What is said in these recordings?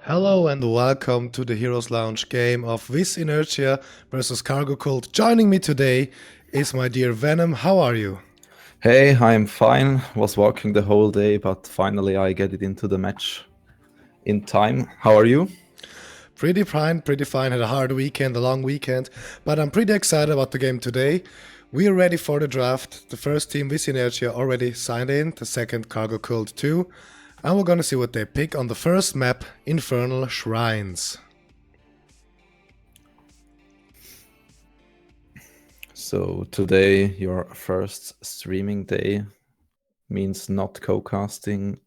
Hello and welcome to the Heroes Lounge game of Inertia versus Cargo Cult. Joining me today is my dear VenoM. How are you? Hey, I'm fine. Was walking the whole day, but finally I get it into the match in time. How are you? Pretty fine, pretty fine. Had a hard weekend, a long weekend, but I'm pretty excited about the game today. We are ready for the draft. The first team with Inertia already signed in, the second Cargo Cult too. And we're gonna see what they pick on the first map, Infernal Shrines. So today, your first streaming day means not co-casting.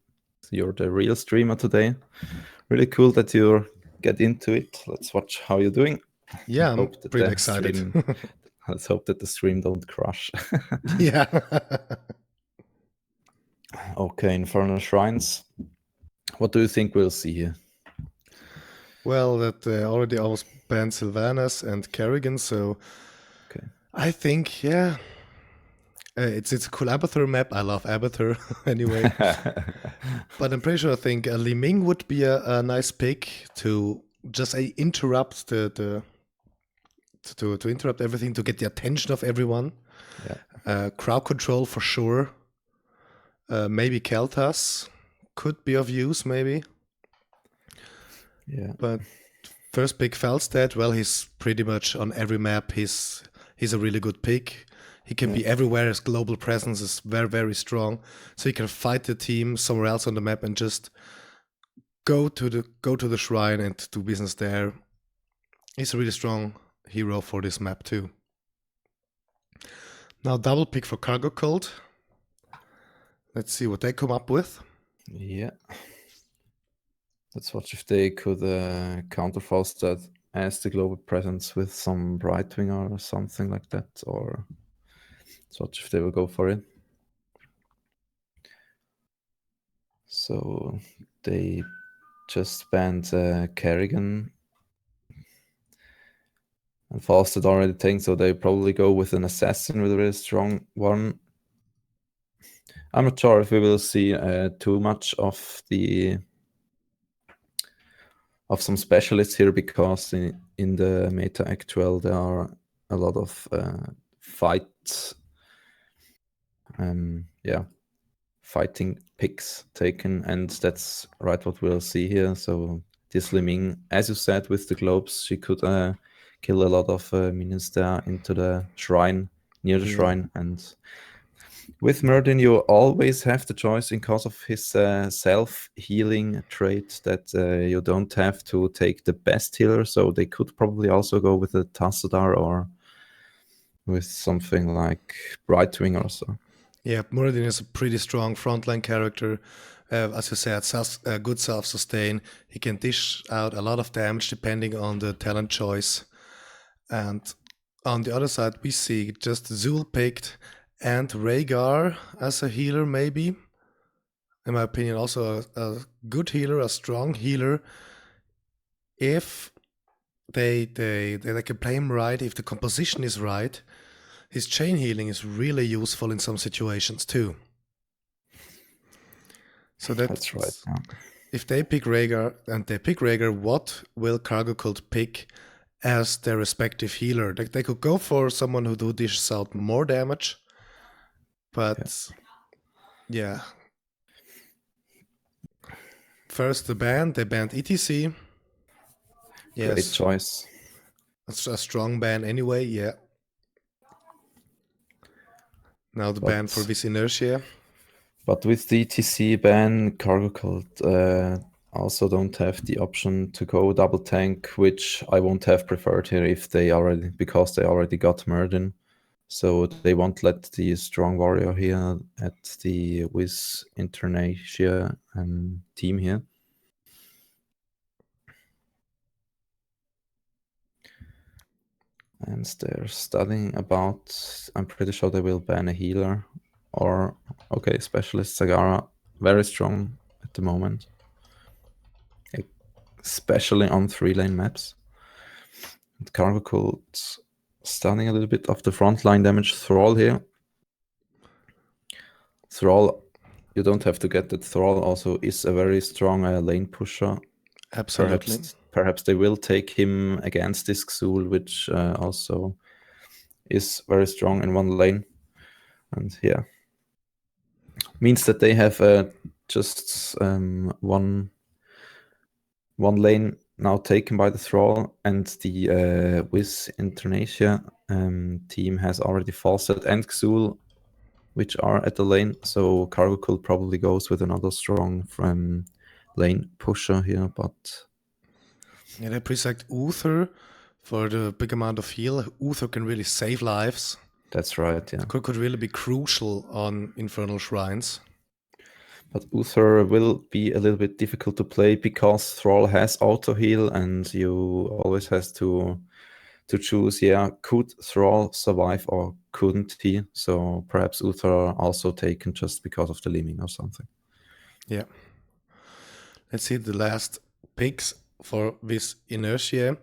You're the real streamer today. Really cool that you get into it. Let's watch how you're doing. Yeah, I'm pretty excited. Let's hope that the stream don't crash. Yeah. Okay, Infernal Shrines. What do you think we'll see here? Well, that already almost banned Sylvanas and Kerrigan, so Okay. I think, yeah, it's a cool Abathur map. I love Abathur anyway. But I'm pretty sure I think Li Ming would be a nice pick to just interrupt to interrupt everything, to get the attention of everyone. Yeah. Crowd control for sure. Maybe Kel'Thas could be of use, maybe. Yeah. But first pick Falstad, well, he's pretty much on every map. He's a really good pick. He can be everywhere. His global presence is very, very strong. So he can fight the team somewhere else on the map and just go to the shrine and do business there. He's a really strong hero for this map too. Now double pick for Cargo Cult. Let's see what they come up with. Yeah. Let's watch if they could counterforce that as the global presence with some Brightwing or something like that, or let's watch if they will go for it. So they just banned Kerrigan and Fasted already taken, so they probably go with an assassin with a really strong one. I'm not sure if we will see too much of some specialists here, because in the meta actual there are a lot of fighting picks taken, and that's right what we'll see here. So this Li Ming, as you said, with the globes, she could kill a lot of minions there into the shrine, near the shrine. And with Merdin, you always have the choice, because of his self-healing trait, that you don't have to take the best healer. So they could probably also go with a Tassadar or with something like Brightwing or so. Yeah, Muradin is a pretty strong frontline character. As you said, good self-sustain. He can dish out a lot of damage depending on the talent choice. And on the other side, we see just Zul picked and Rhaegar as a healer, maybe. In my opinion, also a good healer, a strong healer. If they can play him right, if the composition is right, his chain healing is really useful in some situations too. So that's right. Yeah. If they pick Rhaegar and they pick Rhaegar, what will Cargo Cult pick as their respective healer? They could go for someone who dishes out more damage, but yeah. First they banned ETC. Yes. Great choice. That's a strong ban anyway, yeah. Now the ban for this Inertia. But with the ETC ban, Cargo Cult also don't have the option to go double tank, which I won't have preferred here because they already got Merdin. So they won't let the strong warrior here at the Wiz Internatia team here. And they're studying about, I'm pretty sure they will ban a healer or, okay, Specialist Sagara, very strong at the moment, especially on 3-lane maps. And Cargo Cult studying a little bit of the frontline damage. Thrall here. Thrall, you don't have to get that. Thrall also is a very strong lane pusher. Absolutely. Perhaps they will take him against this Xul, which also is very strong in one lane. And yeah, means that they have just one lane now taken by the Thrall, and the Wiz Inertia team has already Fawcett and Xul, which are at the lane. So Cargo Cult probably goes with another strong lane pusher here, but Yeah, they pre-select Uther for the big amount of heal. Uther can really save lives. that's right, yeah. Could really be crucial on Infernal Shrines. But Uther will be a little bit difficult to play because Thrall has auto heal, and you always has to choose, could Thrall survive or couldn't he? So perhaps Uther also taken just because of the liming or something. Yeah. Let's see the last picks for this Inertia.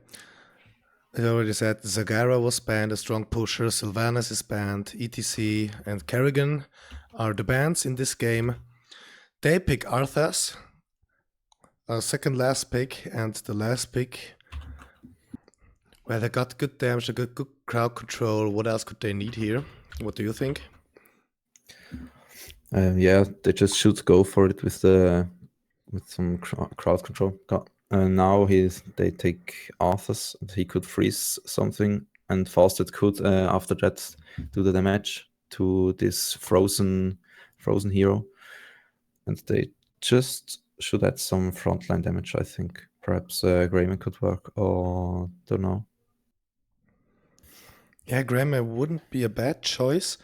I already said Zagara was banned, a strong pusher, Sylvanas is banned, ETC and Kerrigan are the bans in this game. They pick Arthas, our second last pick, and the last pick. Well, they got good damage, they got good crowd control. What else could they need here? What do you think? They just should go for it with some crowd control. Now they take Arthas, and he could freeze something, and Fawcett could after that do the damage to this frozen hero, and they just should add some frontline damage. I think perhaps Greyman could work, or don't know. Yeah, Grandma wouldn't be a bad choice.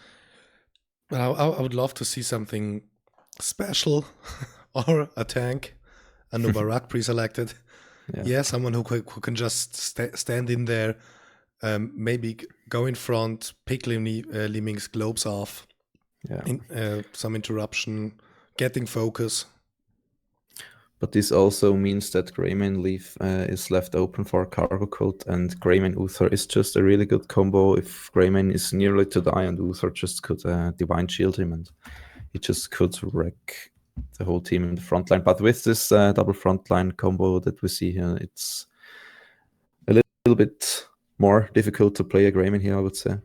But I would love to see something special or a tank, a Nubarak pre-selected. Yeah, someone who can just stand in there, maybe go in front, pick Liming's globes off, some interruption, getting focus. But this also means that Greyman Leaf is left open for Cargo Cult, and Greyman Uther is just a really good combo if Greyman is nearly to die and Uther just could Divine Shield him, and he just could wreck the whole team in the front line. But with this double frontline combo that we see here, it's a little bit more difficult to play a Greyman here, I would say,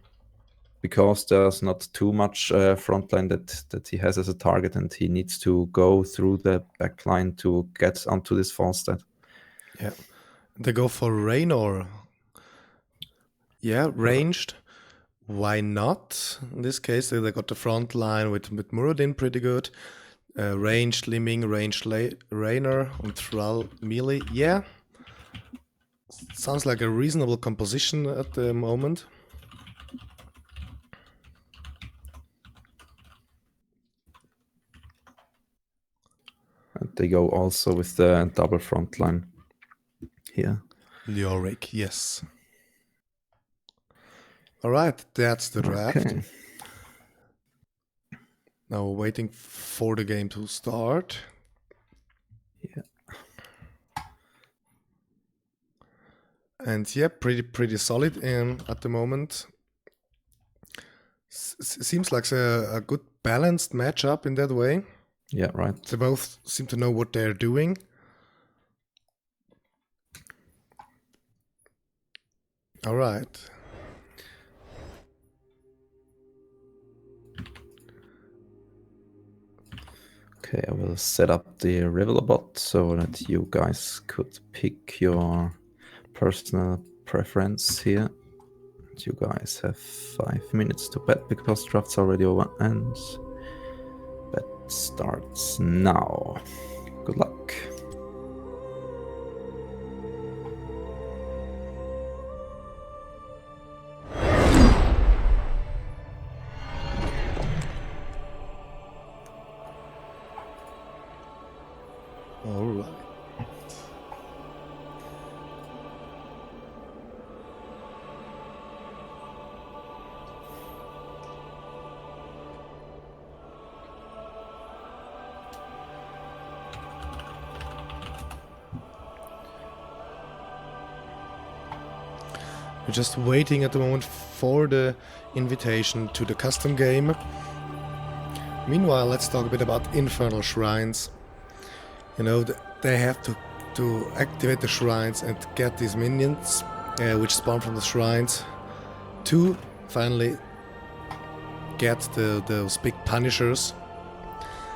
because there's not too much frontline that he has as a target, and he needs to go through the backline to get onto this Falstad. Yeah, they go for Raynor. Yeah, ranged. Why not? In this case, they got the front line with Muradin pretty good. Ranged Liming, ranged Raynor, and Thrall melee. Yeah, sounds like a reasonable composition at the moment. And they go also with the double front line here. Leoric, yes. All right, that's the draft. Okay. Now we're waiting for the game to start. Yeah. And yeah, pretty solid at the moment. Seems like a good balanced matchup in that way. Yeah, right. They both seem to know what they're doing. All right. Okay, I will set up the Reveler bot so that you guys could pick your personal preference here. You guys have 5 minutes to bet because draft's already over, and bet starts now. Good luck. All right. We're just waiting at the moment for the invitation to the custom game. Meanwhile, let's talk a bit about Infernal Shrines. You know, they have to to activate the shrines and get these minions, which spawn from the shrines, to finally get those big punishers.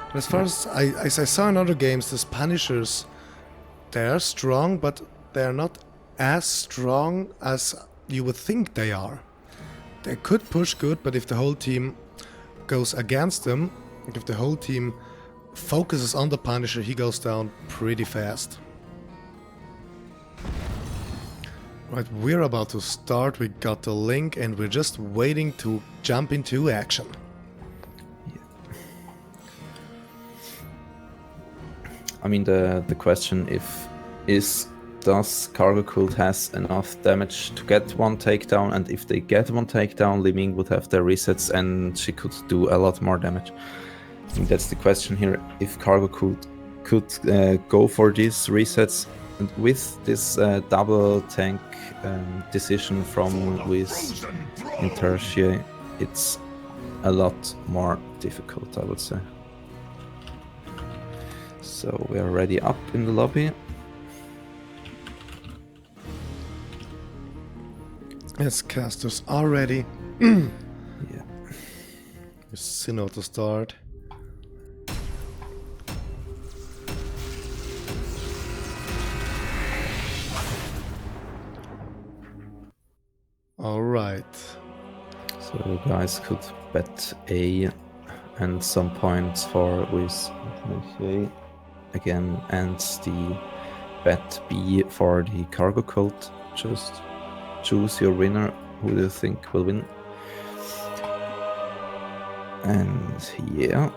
And as far as I saw in other games, these punishers, they are strong, but they are not as strong as you would think they are. They could push good, but if the whole team goes against them, if the whole team focuses on the Punisher, he goes down pretty fast. Right, we're about to start, we got the link and we're just waiting to jump into action. I mean, the question does Cargo Cult has enough damage to get one takedown, and if they get one takedown, Li Ming would have their resets and she could do a lot more damage. I think that's the question here. If Cargo Cult could go for these resets, and with this double tank decision from with Inertia, it's a lot more difficult, I would say. So we are already up in the lobby. Yes, casters are ready. Yeah. Sinnoh to start. All right. So you guys could bet A and some points for with A again, and the bet B for the Cargo Cult. Just choose your winner. Who do you think will win? And yeah,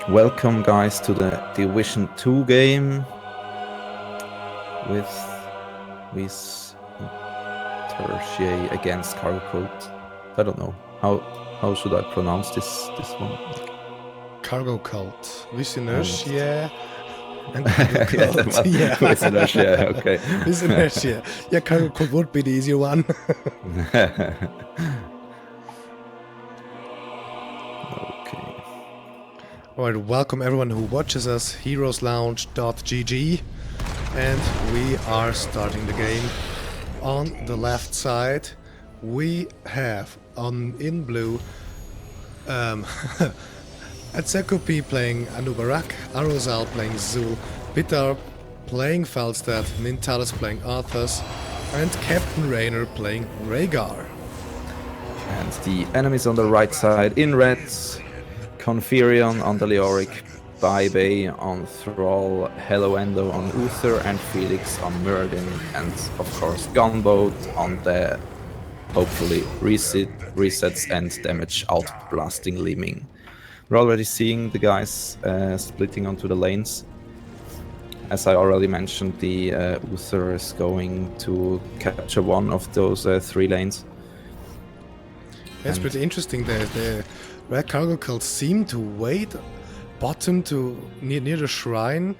welcome guys to the Division 2 game with Inertia against Cargo Cult. I don't know how should I pronounce this one. Cargo Cult with Inertia and Cargo Cult. Yeah, with Inertia, okay. With Inertia. Yeah, Cargo Cult would be the easier one. Okay. Alright, welcome everyone who watches us, heroeslounge.gg, and we are starting the game. On the left side, we have in blue Atsekopi playing Anubarak, Arozal playing Zul, Bitar playing Falstad, Nintalis playing Arthas, and Captain Raynor playing Rhaegar. And the enemies on the right side in red, Conferion on the Leoric, Baibei on Thrall, Helloendo on Uther, and Felix on Myrddin, and of course Gunboat on the hopefully resets and damage out blasting Li Ming. We're already seeing the guys splitting onto the lanes. As I already mentioned, the Uther is going to capture one of those 3 lanes. It's pretty interesting that the Red Cargo Cult seem to wait bottom to near the shrine,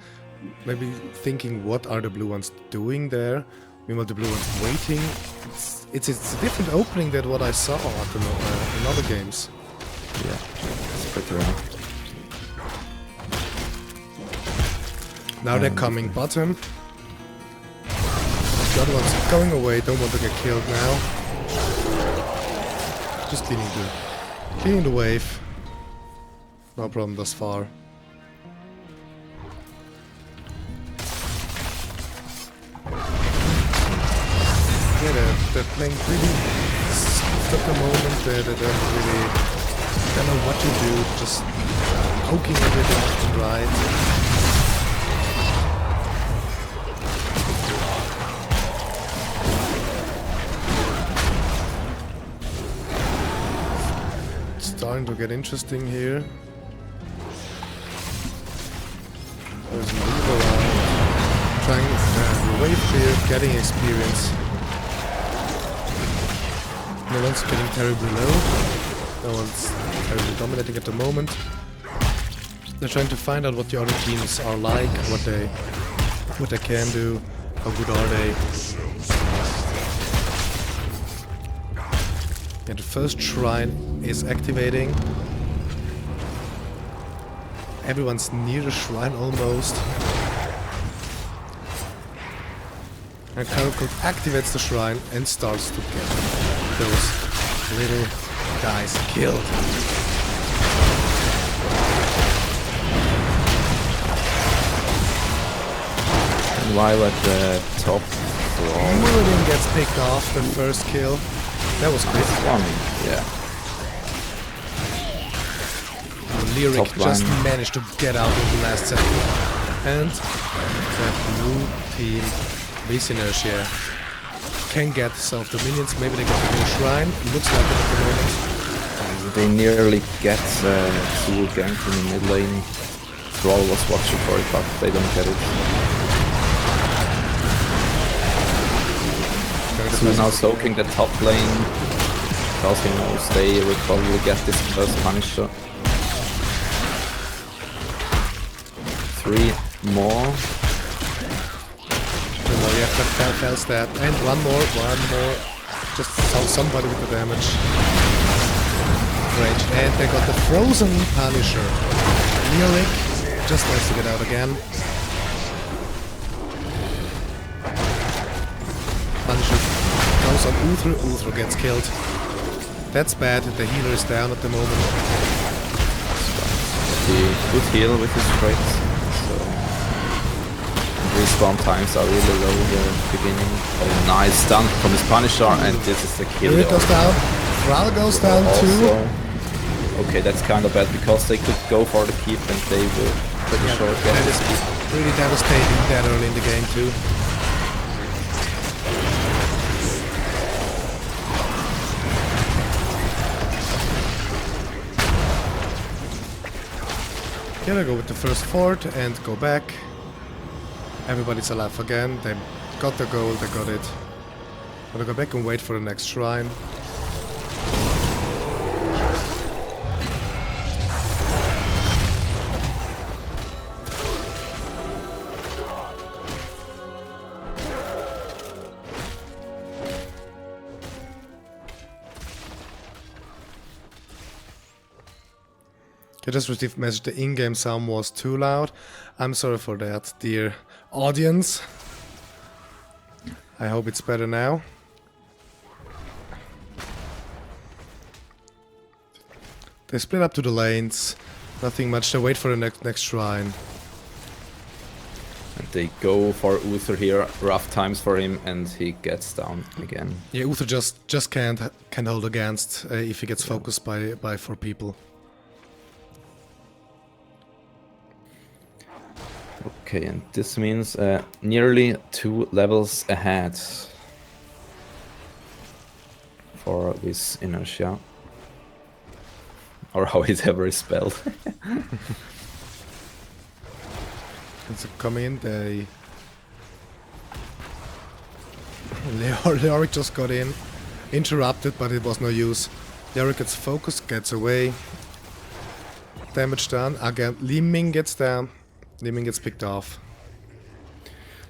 maybe thinking what are the blue ones doing there. Meanwhile the blue ones waiting. It's a different opening than what I saw at the in other games. Yeah, it's pretty rare. Now they're coming bottom. The other one's going away, don't want to get killed now. Just cleaning the wave. No problem thus far. Yeah, they're playing really soft at the moment. They don't know what to do, just poking everything left and right. It's starting to get interesting here. There's a move around, trying to wave clear, getting experience. No one's getting terribly low. No one's terribly dominating at the moment. They're trying to find out what the other teams are like, what they can do, how good are they. Yeah, the first shrine is activating. Everyone's near the shrine almost. And Karakul activates the shrine and starts to get those little guys killed. And while at the top floor, Muradin gets picked off the first kill. That was quick. one, yeah. Lyric Top just line. managed to get out in the last second. And the blue team, with Inertia, can get some of the minions. Maybe they get the new shrine. Looks like it at the moment. They nearly get Zul ganked in the mid lane. Thrall was watching for it, but they don't get it. Zul now soaking the top lane, because he knows they will probably get this first Punisher. 3 more. Yeah, fell stab. And one more. Just saw somebody with the damage. Great. And they got the frozen Punisher. Lyric just wants to get out again. Punisher goes on Uther. Uther gets killed. That's bad. The healer is down at the moment. He could heal with his strikes. So respawn times are really low here in the beginning. Oh, nice stun from his Punisher, and this is the kill. Lyric goes down. Thrall goes down too. Okay, that's kind of bad because they could go for the keep and they will pretty sure get That this is keep. really devastating that early in the game too. Here I go with the first fort and go back. Everybody's alive again. They got the goal, they got it. Gonna go back and wait for the next shrine. I just received a message, the in-game sound was too loud. I'm sorry for that, dear audience. I hope it's better now. They split up to the lanes. Nothing much, they wait for the next shrine. And they go for Uther here, rough times for him, and he gets down again. Yeah, Uther just can't hold against if he gets focused by 4 people. Okay, and this means nearly 2 levels ahead for this Inertia. Or how it ever is spelled. As they come in, they... Leoric just got in. Interrupted, but it was no use. Leoric gets focused, gets away. Damage done. Again, Li Ming gets down. Li Ming gets picked off.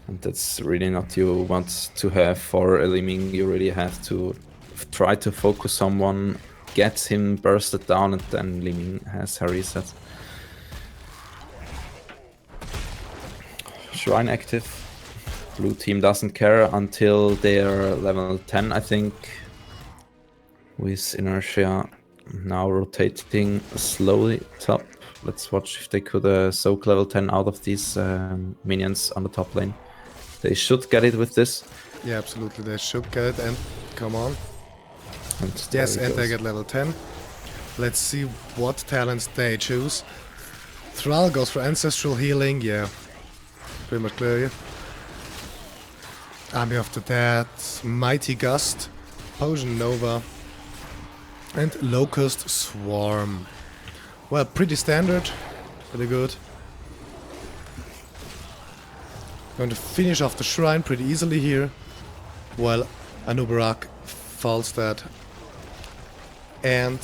And that's really not you want to have for a Li Ming. You really have to try to focus someone, get him bursted down, and then Li Ming has her reset. Shrine active. Blue team doesn't care until they're level 10, I think. With Inertia now rotating slowly top. Let's watch if they could soak level 10 out of these minions on the top lane. They should get it with this. Yeah, absolutely, they should get it, and come on. And Yes, there it and they goes. get level 10. Let's see what talents they choose. Thrall goes for Ancestral Healing, yeah. Pretty much clear, yeah. Army of the Dead, Mighty Gust, Potion Nova, and Locust Swarm. Well, pretty standard, pretty good. Going to finish off the shrine pretty easily here, while Anubarak, Falstad, and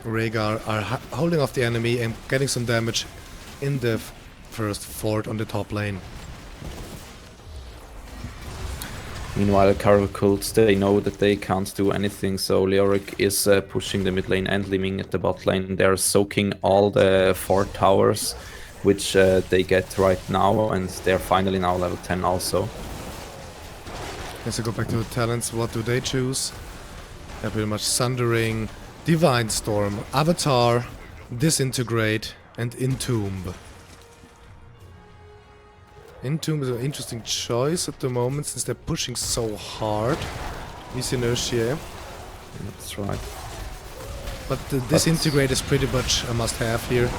Rhaegar are holding off the enemy and getting some damage in the first fort on the top lane. Meanwhile, Caracults, they know that they can't do anything, so Leoric is pushing the mid lane and Li Ming at the bot lane. They're soaking all the 4 towers, which they get right now, and they're finally now level 10 also. Let's go back to the talents. What do they choose? They're pretty much Sundering, Divine Storm, Avatar, Disintegrate, and Entomb. Entomb is an interesting choice at the moment since they're pushing so hard. This Inertia. That's right. But the Disintegrate is pretty much a must-have here.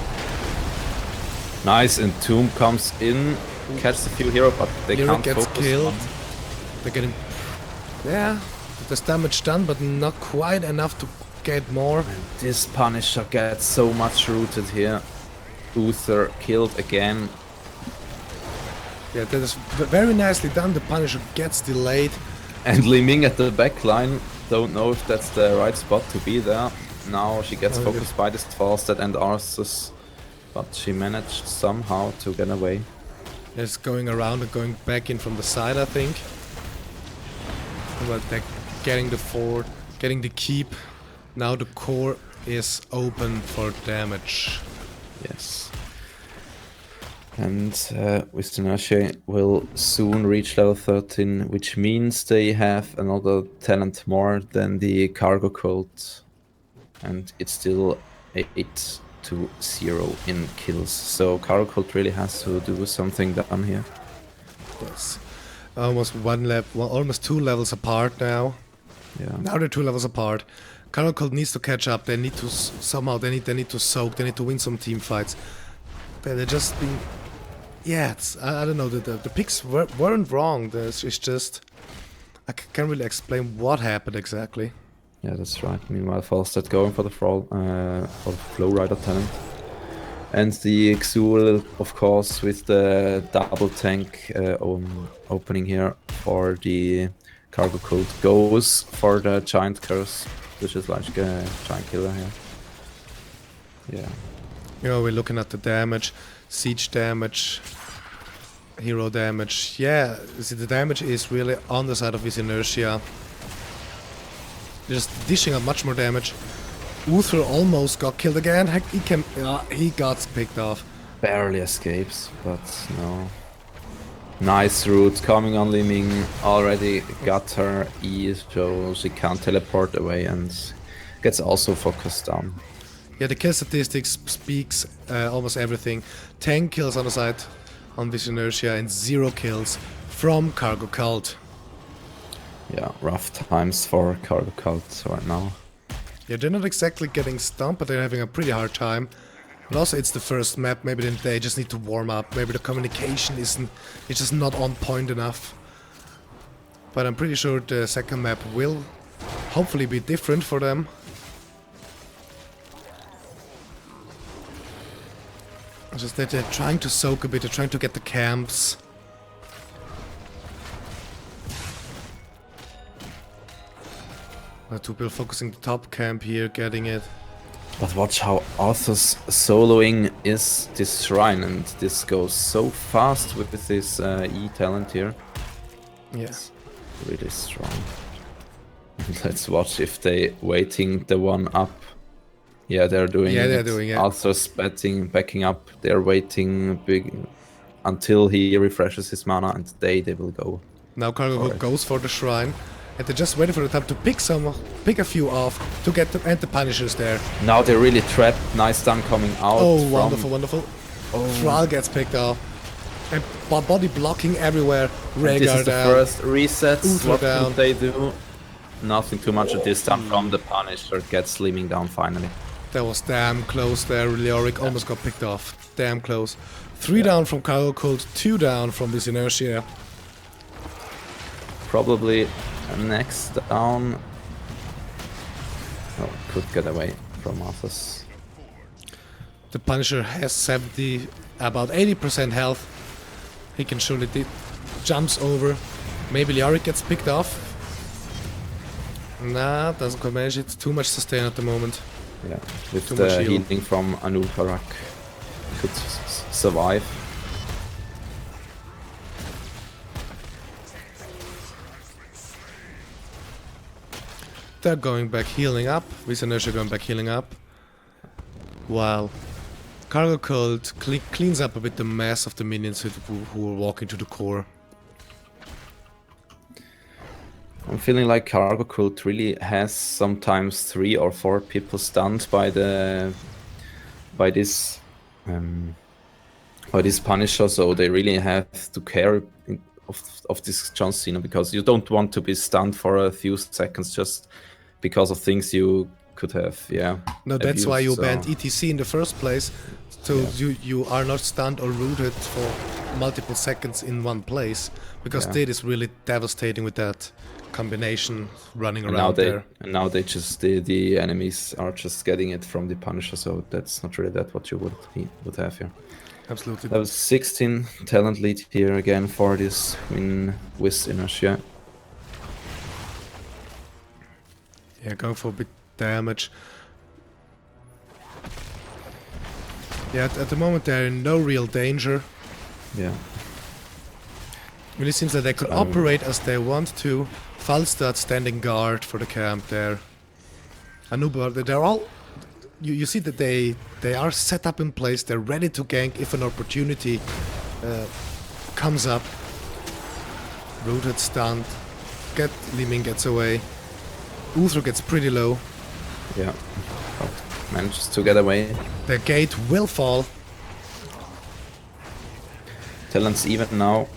Nice, and Tomb comes in, catches a few here, but they Hero can't gets focus killed. on. They're getting... Yeah, there's damage done, but not quite enough to get more. And this Punisher gets so much rooted here. Uther killed again. Yeah, that is very nicely done. The Punisher gets delayed. And Li Ming at the back line. Don't know if that's the right spot to be there. Now she gets focused by this Falstad and Arthas. But she managed somehow to get away. It's going around and going back in from the side, I think. But they're getting the fort, getting the keep. Now the core is open for damage. Yes. And with Inertia will soon reach level 13, which means they have another talent more than the Cargo Cult. And it's still 8-0 in kills. So Cargo Cult really has to do something down here. Yes. Almost almost 2 levels apart now. Yeah. Now they're 2 levels apart. Cargo Cult needs to catch up. They need to somehow. They need to soak. They need to win some team fights. They're just being. Yeah, it's, I don't know. The picks weren't wrong. It's just I can't really explain what happened exactly. Yeah, that's right. Meanwhile, Falstad going for the Flow Rider talent. And the Xul, of course, with the double tank opening here for the Cargo Cult, goes for the Giant Curse, which is like a Giant Killer here. Yeah. You know, we're looking at the damage, siege damage, hero damage. Yeah, see, the damage is really on the side of his Inertia. Just dishing out much more damage. Uther almost got killed again. Heck, he got picked off. Barely escapes, but no. Nice route coming on Li Ming. Already got her E, so she can't teleport away and gets also focused down. Yeah, the kill statistics speaks almost everything. 10 kills on the side on this Inertia and 0 kills from Cargo Cult. Yeah, rough times for Cargo Cult right now. Yeah, they're not exactly getting stumped, but they're having a pretty hard time. But also it's the first map, maybe they just need to warm up. Maybe the communication it's just not on point enough. But I'm pretty sure the second map will hopefully be different for them. Just that they're trying to soak a bit, they're trying to get the camps. Two people focusing the top camp here, getting it. But watch how Arthur's soloing is this shrine, and this goes so fast with this E talent here. Yes. Yeah. Really strong. Let's watch if they waiting the one up. Yeah, they're doing it. Yeah, they're doing it. Arthur's backing up. They're waiting until he refreshes his mana, and they will go. Now Cargo goes for the shrine. And they're just waiting for the time to pick a few off to get them, and the Punisher's there. Now they're really trapped. Nice stun coming out. Oh, wonderful, wonderful. Oh. Thrall gets picked off. And body blocking everywhere. Rhaegar this is the down. first resets. Uther What down. could they do? Nothing too much at this time from the Punisher. Gets slimming down finally. That was damn close there. Leoric almost got picked off. Damn close. 3 down from Cargo Cult, 2 down from this Inertia. Probably next down. Oh, could get away from Arthas. The Punisher has 70, about 80% health. He can surely jumps over. Maybe Leoric gets picked off. Nah, doesn't quite manage it. Too much sustain at the moment. Yeah, with Too the much heal. healing from Anubharak, could survive. They're going back healing up. With Inertia going back healing up. While Cargo Cult cleans up a bit the mess of the minions who are walking to the core. I'm feeling like Cargo Cult really has sometimes 3 or 4 people stunned by this Punisher, so they really have to care of this John Cena, because you don't want to be stunned for a few seconds just because of things you could have, No, that's why you abused, banned ETC in the first place. So you are not stunned or rooted for multiple seconds in one place, because that is really devastating with that combination running around there. And now the enemies are just getting it from the Punisher, so that's not really that what you would have here. Absolutely. That was 16 talent lead here again for this win with Inertia. Yeah, going for a bit damage. Yeah, at the moment they're in no real danger. Yeah. Really seems that they could operate as they want to. Falstad standing guard for the camp there. Anuba, they're all... You see that they are set up in place. They're ready to gank if an opportunity comes up. Rooted, stunned. Liming gets away. Uther gets pretty low. Yeah. But manages to get away. The gate will fall. Talent's even now.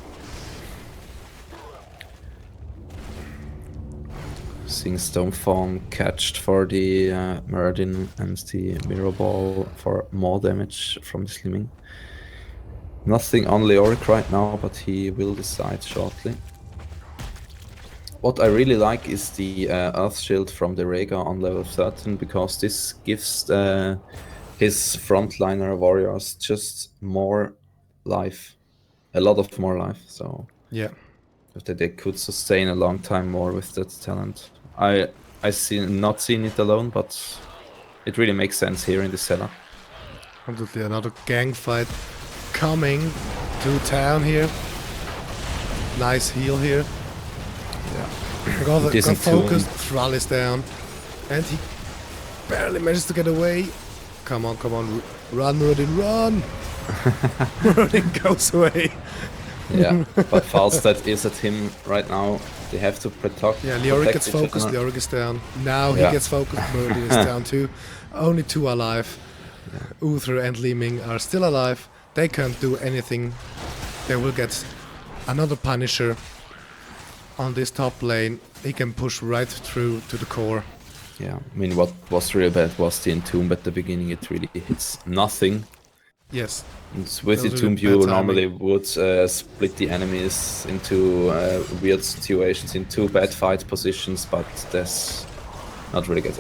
Seeing Stoneform catched for the Merdin and the Mirror Ball for more damage from the Slimming. Nothing on Leoric right now, but he will decide shortly. What I really like is the Earth Shield from the Rhaegar on level 13, because this gives his frontliner warriors just more life. A lot of more life, so yeah, that they could sustain a long time more with that talent. I not seen it alone, but it really makes sense here in the setup. Absolutely, another gang fight coming to town here. Nice heal here. Yeah. Got focused, Thrall is down, and he barely manages to get away. Come on, run, Muradin, run! Muradin goes away. Yeah, but Falstad is at him right now. They have to protect. Yeah, Leoric gets focused, Leoric is down. Now he gets focused, Muradin is down too. Only 2 alive. Uther and Liming are still alive. They can't do anything. They will get another Punisher on this top lane. He can push right through to the core. Yeah, I mean, what was really bad was the Entomb at the beginning. It really hits nothing. Yes. And with the Entomb, you normally would split the enemies into weird situations, into bad fight positions, but that's not really good.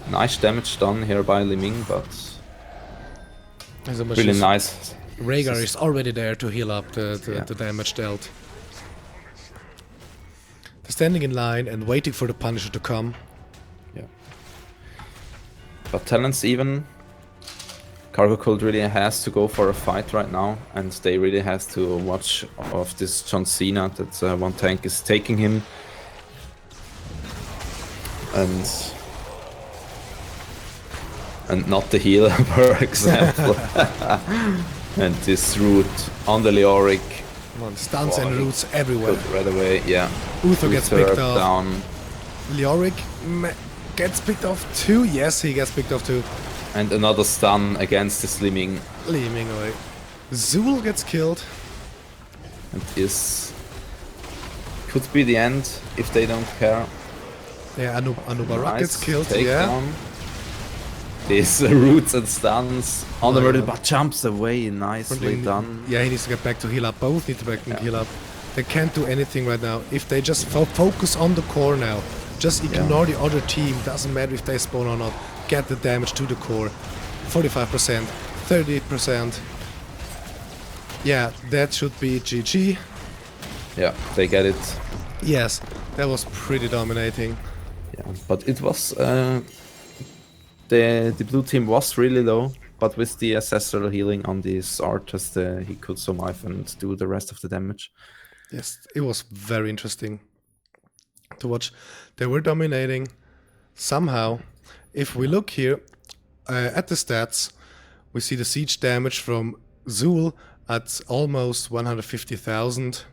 Nice damage done here by Liming, but really nice. Rhaegar is already there to heal up the damage dealt. They're standing in line and waiting for the Punisher to come. Yeah. But Talent's even. Cargo Cult really has to go for a fight right now, and they really have to watch of this John Cena, that one tank is taking him. And not the healer, for example. And this root on the Leoric. Stuns and roots everywhere. Right away, yeah. Uther gets picked off. Down. Leoric gets picked off too. Yes, he gets picked off too. And another stun against the Slimming. Liming away. Zul gets killed. And this could be the end if they don't care. Yeah, Anubarak gets killed. Down. These roots and stuns on the murder, but jumps away. Nicely done. Yeah, he needs to get back to heal up. Both need to back to heal up. They can't do anything right now. If they just focus on the core now, just ignore the other team. Doesn't matter if they spawn or not. Get the damage to the core. 45%, 38%. Yeah, that should be GG. Yeah, they get it. Yes, that was pretty dominating. Yeah, but it was the blue team was really low, but with the ancestral healing on this artist, he could survive and do the rest of the damage. Yes, it was very interesting to watch. They were dominating somehow. If we look here at the stats, we see the siege damage from Zul at almost 150,000.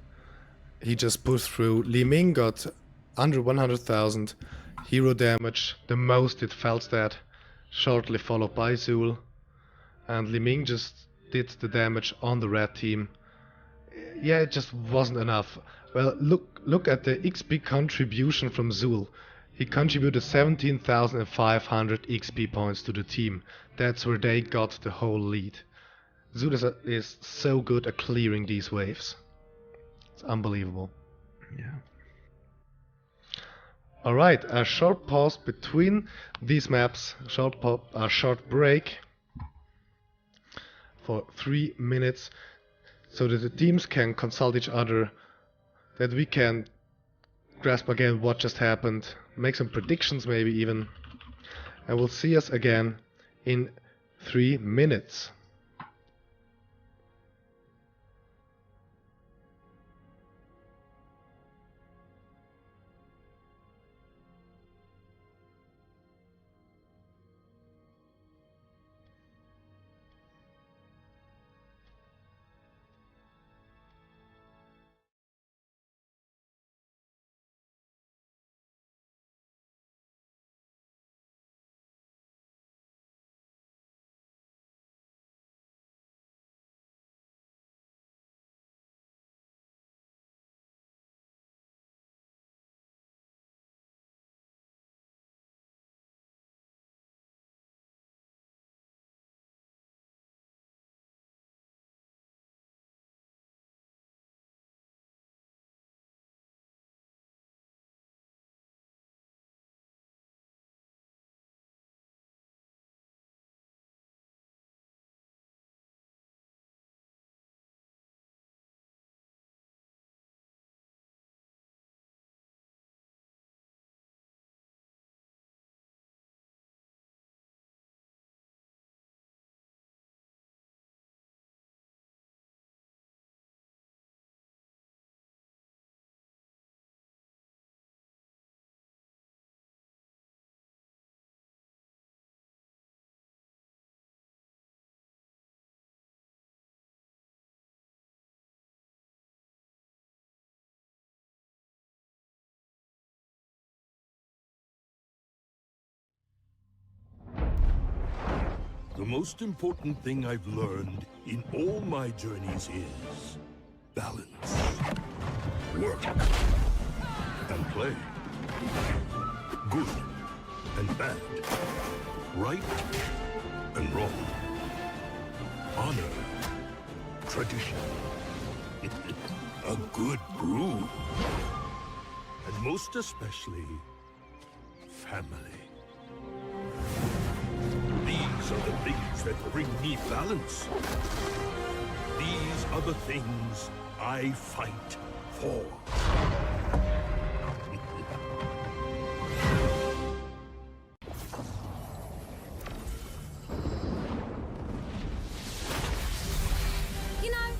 He just pushed through. Liming got under 100,000 hero damage, the most it Feldstedt, shortly followed by Zul, and Li Ming just did the damage on the red team. Yeah, it just wasn't enough. Well, look at the XP contribution from Zul. He contributed 17,500 XP points to the team. That's where they got the whole lead. Zul is so good at clearing these waves. It's unbelievable. Yeah. Alright, a short pause between these maps, a short break for 3 minutes, so that the teams can consult each other, that we can grasp again what just happened, make some predictions maybe even, and we'll see us again in 3 minutes. The most important thing I've learned in all my journeys is balance. Work and play. Good and bad. Right and wrong. Honor. Tradition. A good brew. And most especially, family. These are the things that bring me balance. These are the things I fight for. You know,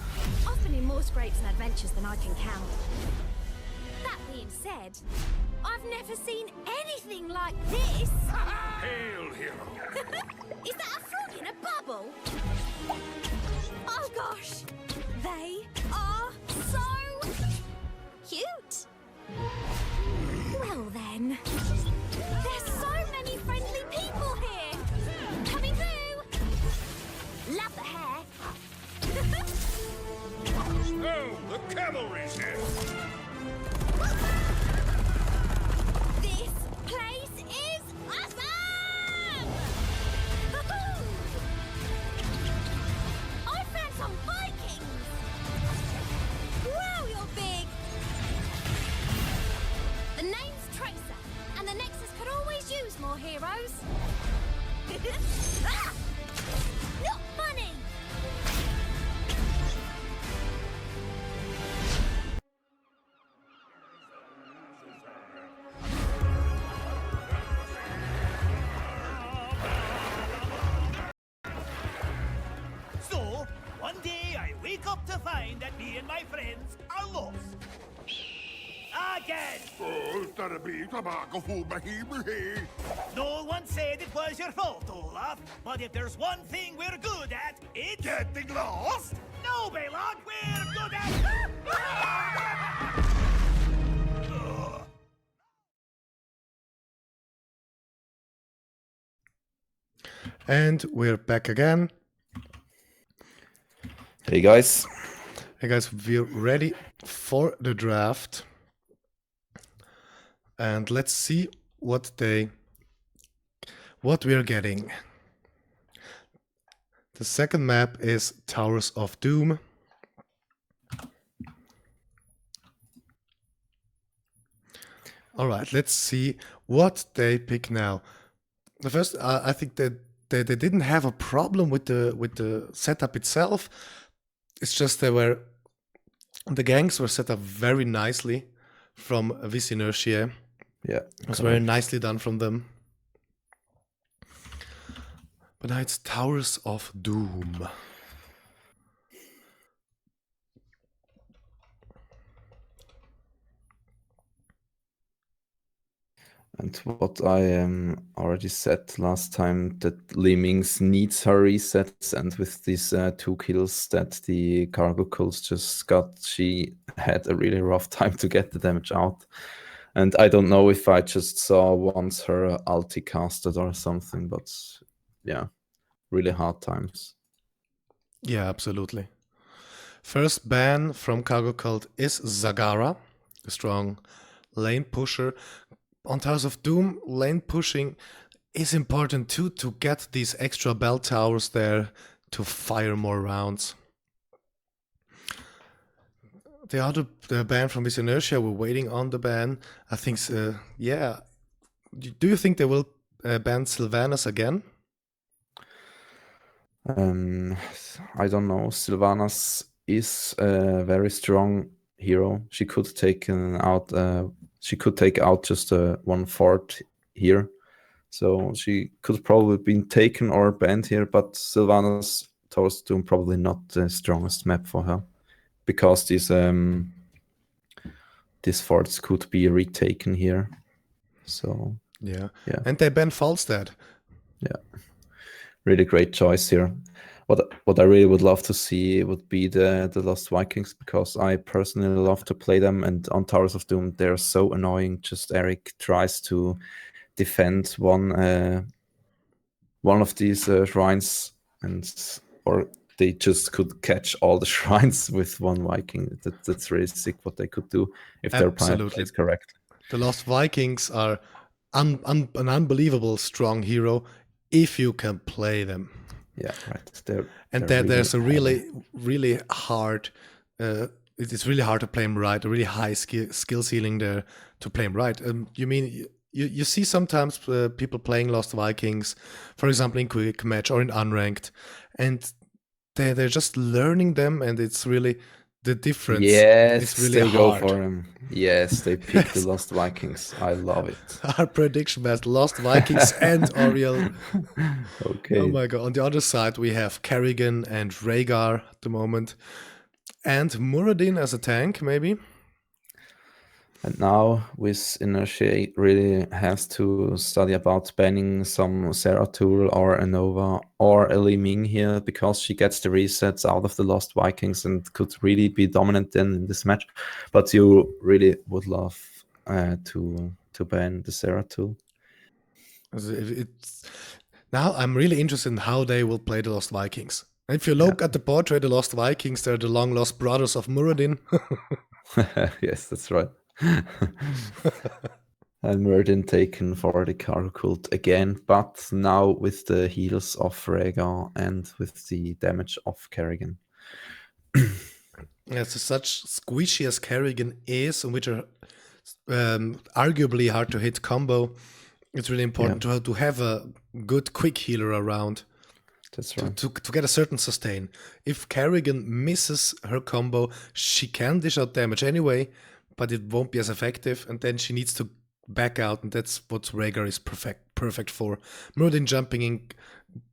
I've been in more scrapes and adventures than I can count. That being said, I've never seen anything like this. Hail, hero! Is that a frog in a bubble? Oh gosh, they are so cute. Well then, there's so many friendly people here. Coming through. Love the hair. Oh, the cavalry's here! This place is awesome! I found some Vikings! Wow, you're big! The name's Tracer, and the Nexus could always use more heroes. Ah! Not funny! So, one day I wake up to find that me and my friends are lost. Again! No one said it was your fault, Olaf. But if there's one thing we're good at, it's... Getting lost? No, Baylog, we're good at... And we're back again. Hey guys. Hey guys, we're ready for the draft. And let's see what we're getting. The second map is Towers of Doom. All right, let's see what they pick now. The first, I think that they didn't have a problem with the setup itself. It's just the gangs were set up very nicely from this Inertia. Yeah, it was very nicely done from them. But now it's Towers of Doom. And what I already said last time, that Lemmings needs her resets, and with these 2 kills that the Cargo Cults just got, she had a really rough time to get the damage out. And I don't know if I just saw once her ulti casted or something, but yeah, really hard times. Yeah, absolutely. First ban from Cargo Cult is Zagara, a strong lane pusher. On Towers of Doom, lane pushing is important too, to get these extra bell towers there to fire more rounds. The ban from this Inertia, we're waiting on the ban. I think, yeah. Do you think they will ban Sylvanas again? I don't know. Sylvanas is a very strong hero. She could take out. She could take out just 1/4 here, so she could probably been taken or banned here. But Sylvanas Towers of Doom probably not the strongest map for her, because these forts could be retaken here. So yeah. And they ban Falstad. Yeah, really great choice here. What I really would love to see would be the Lost Vikings, because I personally love to play them, and on Towers of Doom they're so annoying. Just Eric tries to defend one of these shrines, or they just could catch all the shrines with one Viking. That's really sick what they could do if they're played correctly. The Lost Vikings are an unbelievable strong hero if you can play them. Yeah, right. There's a really hard. It's really hard to play them right. A really high skill ceiling there to play them right. You mean you see sometimes people playing Lost Vikings, for example, in quick match or in unranked, and they're just learning them, and it's really the difference. Yes, it's really they hard. Go for them. Yes, they pick the Lost Vikings. I love it. Our prediction was Lost Vikings and Oriel. Okay. Oh my god. On the other side, we have Kerrigan and Rhaegar at the moment. And Muradin as a tank, maybe. And now with Inertia really has to study about banning some Zeratul or a Nova or a Li Ming here, because she gets the resets out of the Lost Vikings and could really be dominant then in this match. But you really would love to ban the Zeratul. Now I'm really interested in how they will play the Lost Vikings. And if you look at the portrait, the Lost Vikings, they're the long lost brothers of Muradin. Yes, that's right. And Muradin taken for the Cargo Cult again, but now with the heals of Rhaegar and with the damage of Kerrigan. Yes, such squishy as Kerrigan is, and which are arguably hard to hit combo, it's really important to have a good quick healer around. That's right. To get a certain sustain. If Kerrigan misses her combo, she can dish out damage anyway, but it won't be as effective, and then she needs to back out, and that's what Rhaegar is perfect for. Muradin jumping in,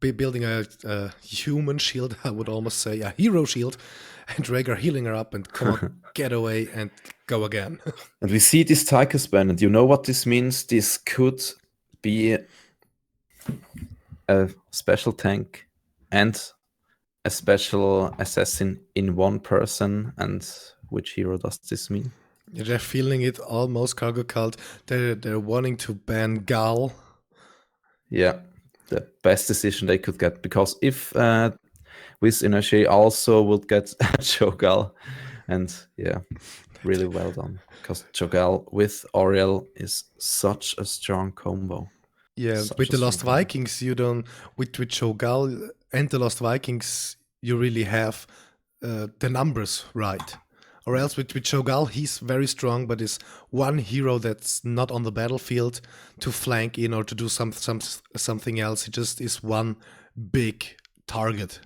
building a human shield, I would almost say, a hero shield, and Rhaegar healing her up and come on, get away and go again. And we see this Tychus ban, and you know what this means? This could be a special tank and a special assassin in one person. And which hero does this mean? Yeah, they're feeling it almost, Cargo Cult. They're wanting to ban Gal. Yeah. the best decision they could get, because if with Inertia also would get Cho'Gall, and yeah, really well done, because Cho'Gall with Oriel is such a strong combo. Yeah, Such with a the strong Lost combo. Vikings, you don't with Cho'Gall and the Lost Vikings, you really have the numbers right. Or else with Cho'Gall, he's very strong, but is one hero that's not on the battlefield to flank in or to do something else. He just is one big target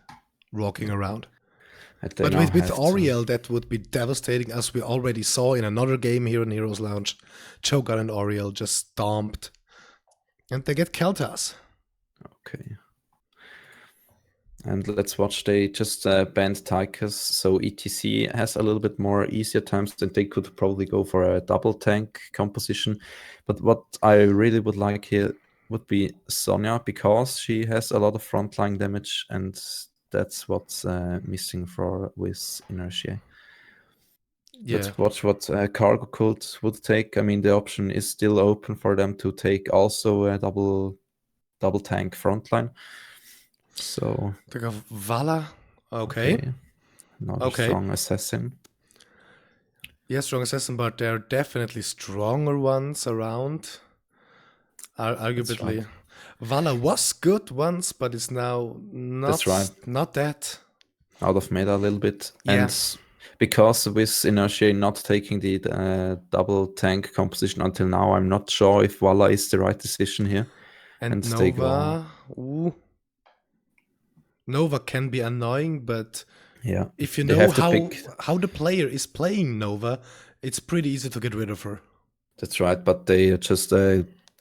walking around. And they But now with have to- Oriel, that would be devastating, as we already saw in another game here in Heroes Lounge. Cho'Gall and Oriel just stomped. And they get Keltas. Okay. And let's watch, they just banned Tychus, so ETC has a little bit more easier times, and they could probably go for a double tank composition. But what I really would like here would be Sonya, because she has a lot of frontline damage, and that's what's missing for with Inertia. Yeah. Let's watch what Cargo Cult would take. I mean, the option is still open for them to take also a double tank frontline. So They go Vala. Okay. Another Okay. strong assassin. Yes, strong assassin, but there are definitely stronger ones around. Arguably. right. Vala was good once, but it's now not, That's right. not that. Out of meta a little bit. Yeah. And because with Inertia not taking the double tank composition until now, I'm not sure if Vala is the right decision here. And they go- Nova. Ooh. Nova can be annoying, but Yeah. if you They know have to how the player is playing Nova, it's pretty easy to get rid of her. That's right, but they are just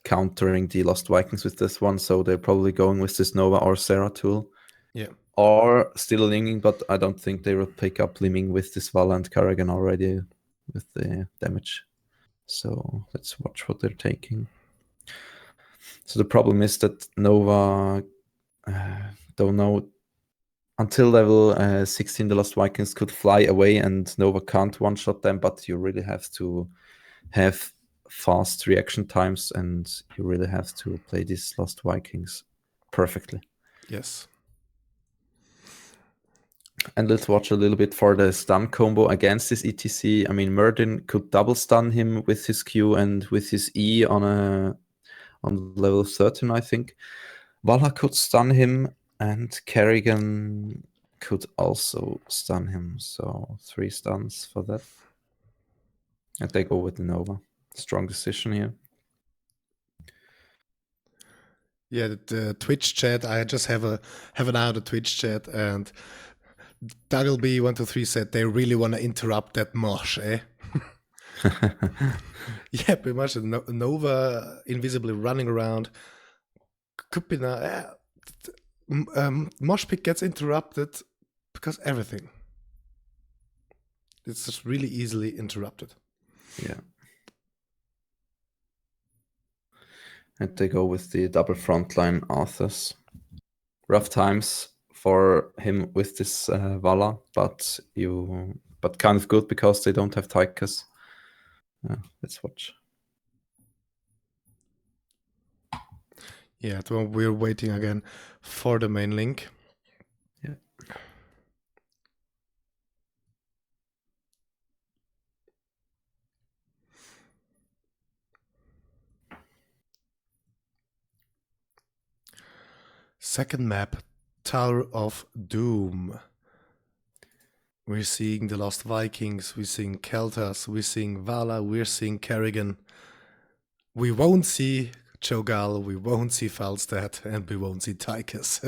countering the Lost Vikings with this one, so they're probably going with this Nova or Sarah tool. Yeah. Or still Liming, but I don't think they will pick up Liming with this Vala and Karrigan already with the damage. So let's watch what they're taking. So the problem is that Nova, don't know, until level 16 the Lost Vikings could fly away and Nova can't one-shot them, but you really have to have fast reaction times and you really have to play these Lost Vikings perfectly. Yes. And let's watch a little bit for the stun combo against this ETC. I mean, Merdin could double stun him with his Q and with his E on level 13, I think. Vala could stun him, and Kerrigan could also stun him. So 3 stuns for that. And they go with the Nova. Strong decision here. Yeah, the Twitch chat. I just have an eye on the Twitch chat, and Dougleby123 said they really want to interrupt that mosh, eh? Yeah, pretty much. Nova invisibly running around. Could be now. Mosh pit gets interrupted because everything. It's just really easily interrupted. Yeah. And they go with the double frontline Arthas. Rough times for him with this Vala, but kind of good because they don't have Tychus. Let's watch. Yeah, we're waiting again for the main link. Yeah. Second map, Tower of Doom. We're seeing the Lost Vikings, we're seeing Keltas, we're seeing Vala, we're seeing Kerrigan. We won't see Cho'Gall, we won't see Falstad, and we won't see Tychus.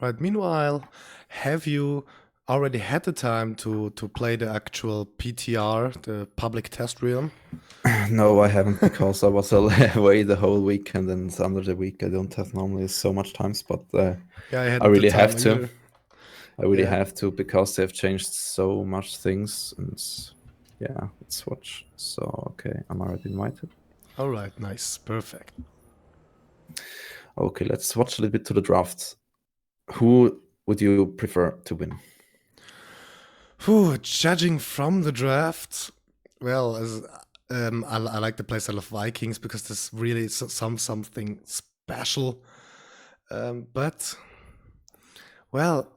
Right, meanwhile, have you already had the time to play the actual PTR, the public test realm? No, I haven't, because I was away the whole week, and then under the week I don't have normally so much times, but Yeah, I really have to. either. I really Yeah. have to, because they've changed so much things, and yeah, let's watch. So, okay, I'm already invited. All right, nice, perfect. Okay, let's watch a little bit to the drafts. Who would you prefer to win? Judging from the draft, well, I like the playstyle of Vikings because there's really something special. But, well,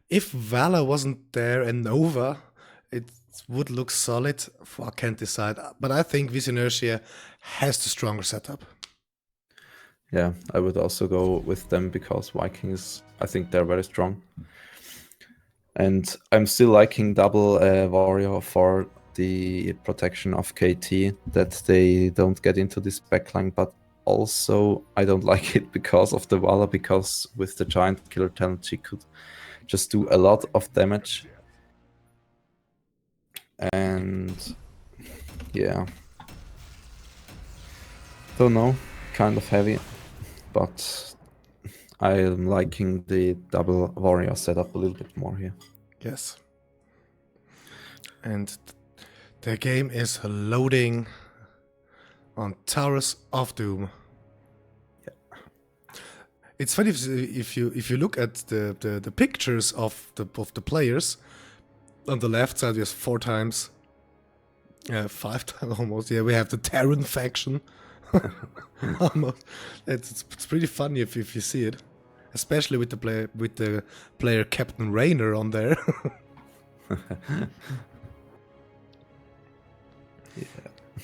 if Valor wasn't there and Nova, it would look solid. I can't decide. But I think this Inertia has the stronger setup. Yeah, I would also go with them because Vikings, I think they're very strong. And I'm still liking double Warrior for the protection of KT, that they don't get into this backline, but also I don't like it because of the Vala, because with the Giant Killer talent she could just do a lot of damage. And yeah, don't know, kind of heavy, but I'm liking the double Warrior setup a little bit more here. Yes. And the game is loading on Towers of Doom. Yeah. It's funny if you look at the pictures of the players. On the left side, there's 4 times, 5 times almost. Yeah, we have the Terran faction. Almost. It's pretty funny if you see it, especially with the player Captain Raynor on there. Yeah.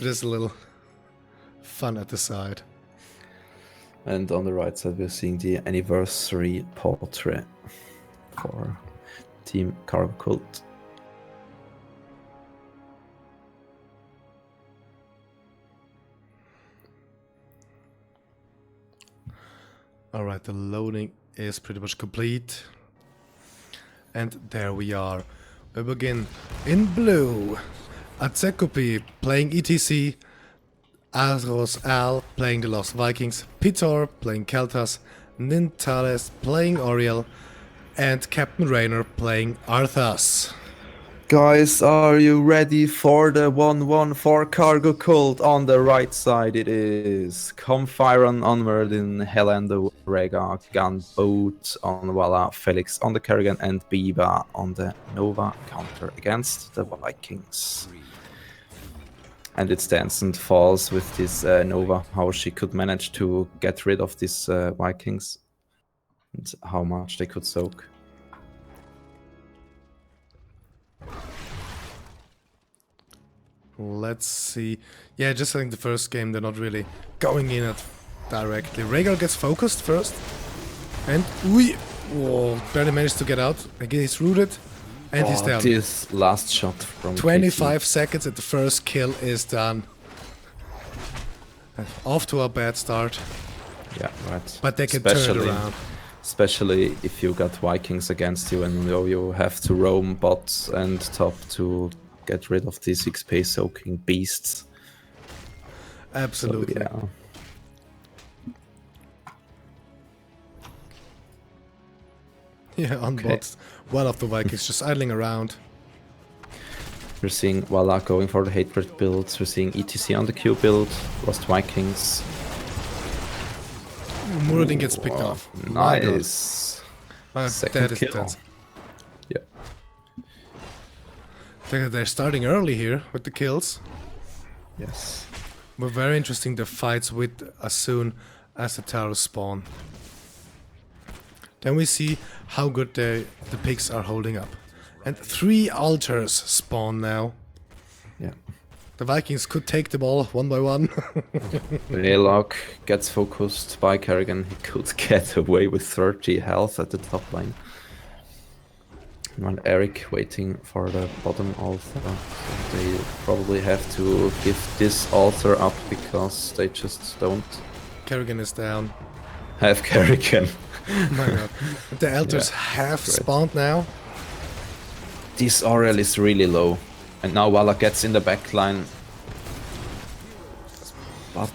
Just a little fun at the side. And on the right side, we're seeing the anniversary portrait for Team Cargo Cult. Alright, the loading is pretty much complete. And there we are. We begin in blue. Atsekopi playing ETC. Azros Al playing the Lost Vikings. Pitor playing Keltas. Nintales playing Oriel. And Captain Raynor playing Arthas. Guys, are you ready for the 1-1 for Cargo Cult? On the right side it is Comfiron onward in Helando, Rega, Gunboat on Vala, Felix on the Kerrigan, and Biba on the Nova counter against the Vikings. And it stands and falls with this Nova, how she could manage to get rid of these Vikings and how much they could soak. Let's see. Yeah, just like the first game, they're not really going in it directly. Rhaegar gets focused first. And barely managed to get out. Again, he's rooted. And he's down. This last shot from 25 seconds and the first kill is done. Off to a bad start. Yeah, right. But they can turn it around. Especially if you got Vikings against you and you have to roam bots and top to get rid of these XP soaking beasts. Absolutely. So, yeah. Yeah, on bots. One of the Vikings just idling around. We're seeing Walla going for the Hatred builds. We're seeing ETC on the Q build. Lost Vikings. Muradin gets picked off. Nice. Second kill. That's, yeah. they're starting early here with the kills. Yes. But very interesting, the fights with as soon as the towers spawn. Then we see how good the pigs are holding up. And 3 altars spawn now. Yeah. The Vikings could take the ball one by one. Raylock gets focused by Kerrigan. He could get away with 30 health at the top line. While Eric waiting for the bottom altar. So they probably have to give this altar up because they just don't Kerrigan is down. have Kerrigan. Oh my god. The altars have spawned now. This Aurel is really low. And now Walla gets in the back line. But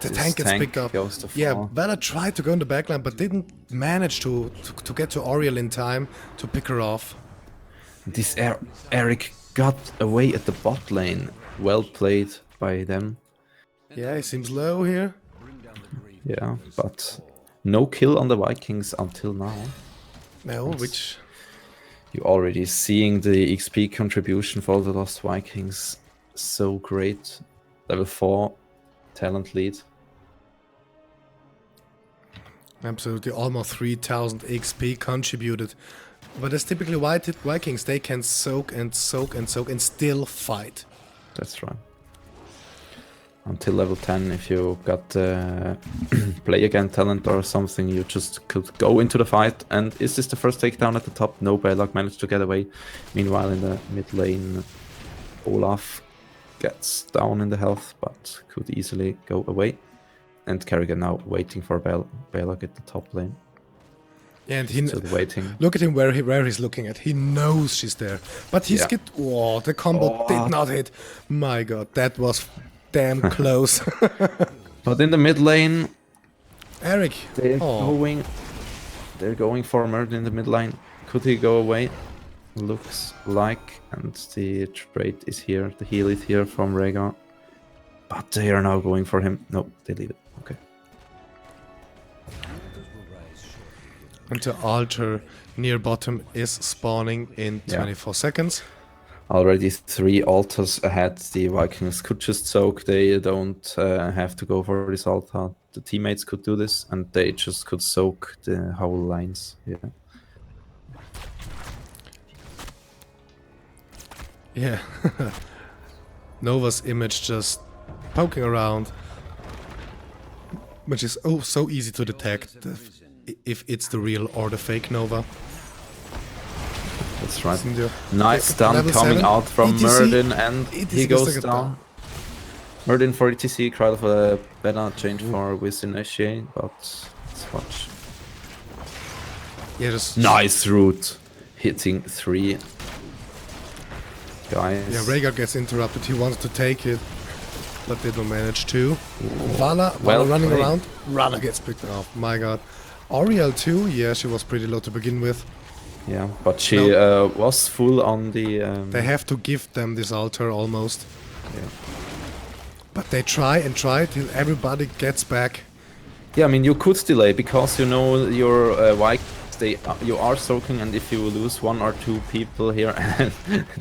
The this tank gets picked up. goes to Yeah, fall. Vela tried to go in the backline, but didn't manage to get to Oriel in time to pick her off. This Eric got away at the bot lane. Well played by them. Yeah, he seems low here. Yeah, but no kill on the Vikings until now. No, which... You're already seeing the XP contribution for the Lost Vikings. So great. Level 4 talent lead. Absolutely, almost 3000 XP contributed. But as typically White Vikings, they can soak and soak and soak and still fight. That's right. Until level 10, if you got play again talent or something, you just could go into the fight. And is this the first takedown at the top? No, Balog managed to get away. Meanwhile, in the mid lane, Olaf gets down in the health, but could easily go away. And Kerrigan now waiting for Balog at the top lane. And he Still waiting. look at him where he's looking at. He knows she's there, but he's Yeah. oh, the combo did not hit. My God, that was damn close. But in the mid lane, Eric, they're going for murder in the mid lane. Could he go away? Looks like, and the trade is here, the heal is here from Rhaegar. But they are now going for him. No, they leave it. Okay. and the altar near bottom is spawning in 24 seconds. Already 3 altars ahead. The Vikings could just soak. They don't have to go for this altar. The teammates could do this, and they just could soak the whole lines. Yeah. Yeah. Nova's image just poking around, which is so easy to detect if it's the real or the fake Nova. That's right. Isn't there? Nice stun Level coming 7, out from ETC. Merdin, and ETC he gets goes taken down. Merdin for ETC, tried of a better change for with Inertia, but let's watch. Yeah, just Nice route, hitting 3 guys. Yeah, Rhaegar gets interrupted. He wants to take it, but did not manage to. Vala Well running played. around. Vala gets picked off. My God. Ariel too. Yeah, she was pretty low to begin with. Yeah, but she was full on the. They have to give them this altar almost. Yeah. But they try and try till everybody gets back. Yeah, I mean you could delay because you know your Vikings. You are soaking, and if you lose 1 or 2 people here, and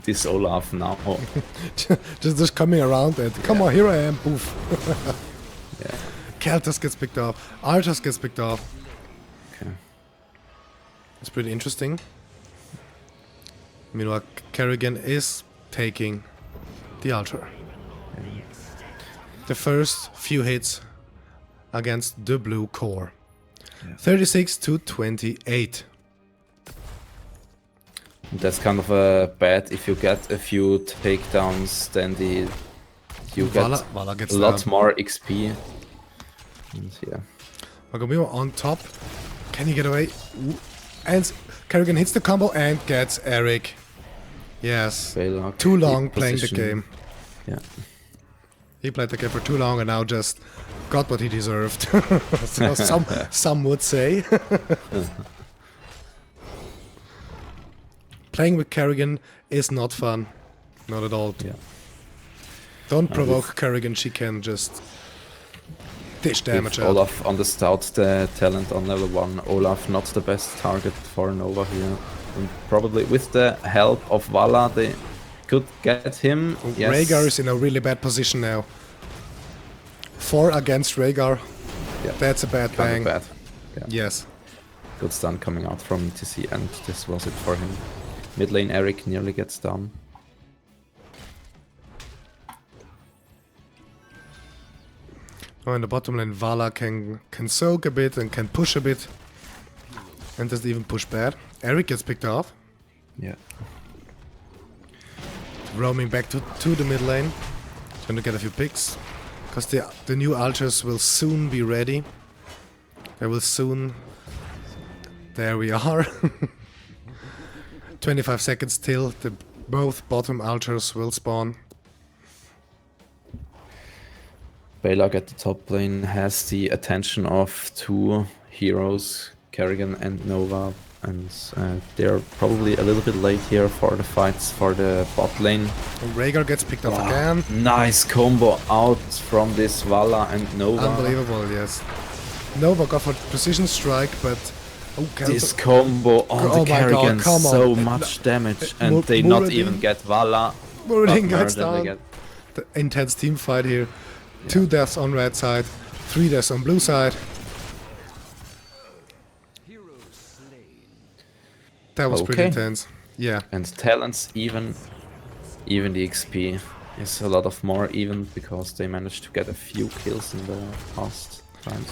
this Olaf now. just coming around and come on, here I am. Poof. Yeah. Keltas gets picked off. Arthas gets picked off. Okay. It's pretty interesting. Meanwhile, Kerrigan is taking the altar. The first few hits against the blue core. 36 to 28. That's kind of bad. If you get a few takedowns, then you get Vala gets a lot down. more XP. And yeah. Magomiro on top. Can he get away? Ooh. And Kerrigan hits the combo and gets Eric. Yes. Balog, Too long deep playing the position. game. Yeah. He played the game for too long and now just got what he deserved. So some would say. Playing with Kerrigan is not fun. Not at all. Yeah. Don't provoke Kerrigan, she can just dish damage With out. Olaf on the stout, the talent on level 1. Olaf not the best target for Nova here. And probably with the help of Vala, they could get him. Yes. Rhaegar is in a really bad position now. 4 against Rhaegar. Yeah. That's a bad Kind bang. of bad. Yeah. Yes. Good stun coming out from ETC, and this was it for him. Mid lane Eric nearly gets down. Oh, in the bottom lane, Vala can soak a bit and can push a bit. And doesn't even push bad. Eric gets picked off. Yeah. Roaming back to the mid lane. Trying to get a few picks. Because the new altars will soon be ready. They will soon... There we are. 25 seconds till both bottom altars will spawn. Balog at the top lane has the attention of 2 heroes, Kerrigan and Nova, and they're probably a little bit late here for the fights for the bot lane. And Rhaegar gets picked off again. Nice combo out from this Vala and Nova. Unbelievable, yes. Nova got for precision strike, but Oh, This cancel. combo on Oh the my God, Kerrigan, come on. so much damage, and they not even get Vala. Muradin but gets Muradin they down. get- The intense team fight here. 2 deaths on red side, 3 deaths on blue side. That was pretty Okay. intense. Yeah. And talents even the XP is a lot of more even because they managed to get a few kills in the past times.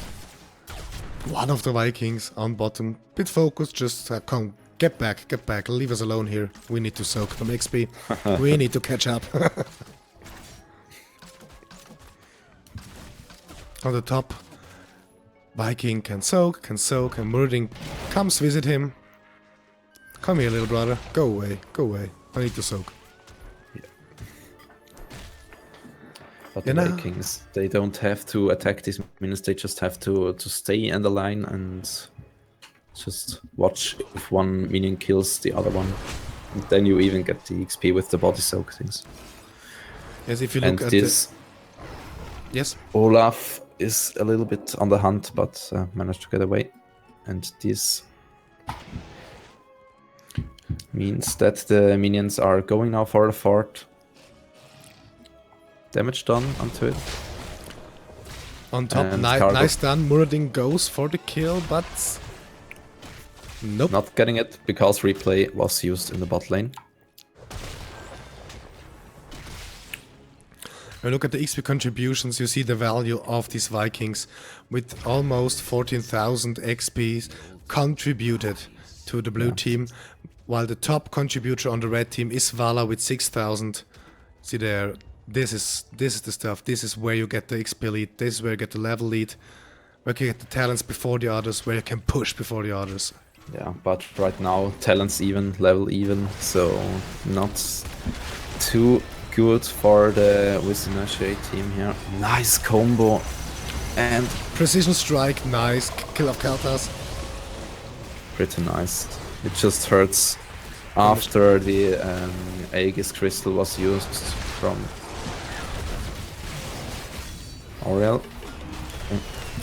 One of the Vikings on bottom. Bit focused, just come, get back, leave us alone here. We need to soak some XP. We need to catch up. On the top, Viking can soak, and Muradin comes visit him. Come here, little brother. Go away. I need to soak. But You the know- Vikings, they don't have to attack these minions, they just have to stay in the line and just watch if one minion kills the other one. And then you even get the XP with the body soak things. Yes, if you look And at this the... Yes? Olaf is a little bit on the hunt, but managed to get away. And this means that the minions are going now for the fort. Damage done onto it. On top, And nice Cargo. done. Muradin goes for the kill, but... Nope. Not getting it because replay was used in the bot lane. When you look at the XP contributions, you see the value of these Vikings with almost 14,000 XP contributed to the blue team, while the top contributor on the red team is Vala with 6,000. See there, this is the stuff. This is where you get the XP lead. This is where you get the level lead, where you get the talents before the others, where you can push before the others. Yeah, but right now talents even, level even, so not too good for the Inertia team here. Nice combo and Precision strike, nice kill of Kaltas. pretty nice. It just hurts after the Aegis crystal was used from Oriel.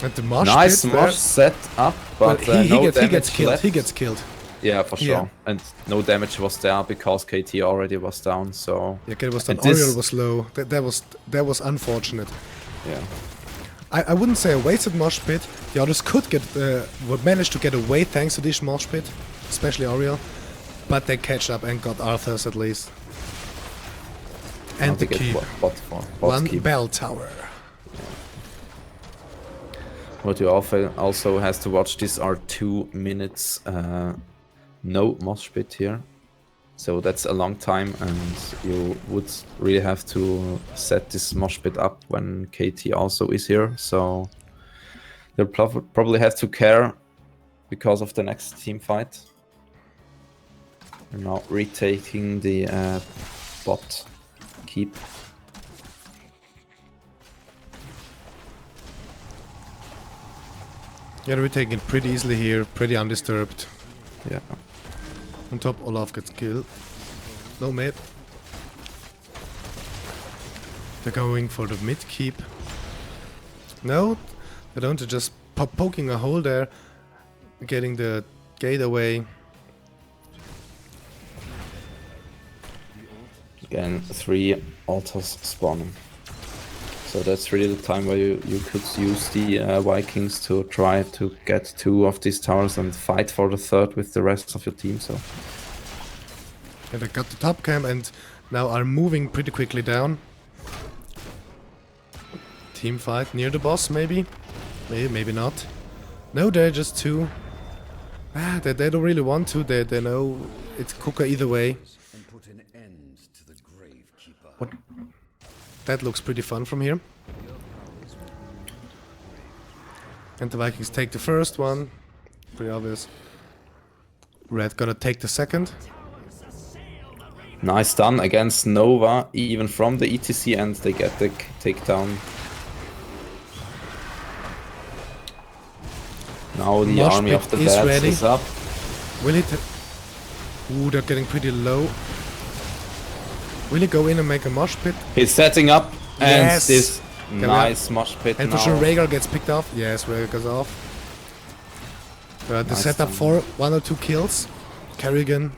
And the mosh Nice pit there. mosh set up, but Well, no he damage gets killed. left. He gets killed. Yeah, for sure. Yeah. And no damage was there because KT already was down, so... Yeah, it was done. And this- Oriel was low. That was unfortunate. Yeah. I wouldn't say a wasted mosh pit. The others could get would manage to get away thanks to this mosh pit, especially Oriel. But they catch up and got Arthur's at least. Now And the they get keep. bot One keep. bell tower. What you also has to watch, these are 2 minutes no mosh pit here. So that's a long time, and you would really have to set this mosh pit up when KT also is here. So they'll probably have to care because of the next team fight. We're now retaking the bot keep. Yeah, we're taking it pretty easily here, pretty undisturbed. Yeah. On top, Olaf gets killed. No mid. They're going for the mid keep. No, they don't. They're just poking a hole there, getting the gate away. Again, 3 altars spawning. So that's really the time where you could use the Vikings to try to get 2 of these towers and fight for the 3rd with the rest of your team. So And they got the top cam and now are moving pretty quickly down. Team fight near the boss, maybe? Maybe not. No, they're just 2. They don't really want to. They know it's cooker either way. And put an end to the Gravekeeper. What? That looks pretty fun from here. And the Vikings take the first one. Pretty obvious. Red gonna take the second. nice done against Nova, even from the ETC, and they get the takedown. Now the Mosh army pit of the is dead ready. is up. Will it... Ooh, they're getting pretty low. Will he go in and make a mosh pit? He's setting up, and Yes! this we nice mosh pit And now. for sure Rhaegar gets picked off. Yes, Rhaegar goes off. They Nice set up time. for 1 or 2 kills. Kerrigan,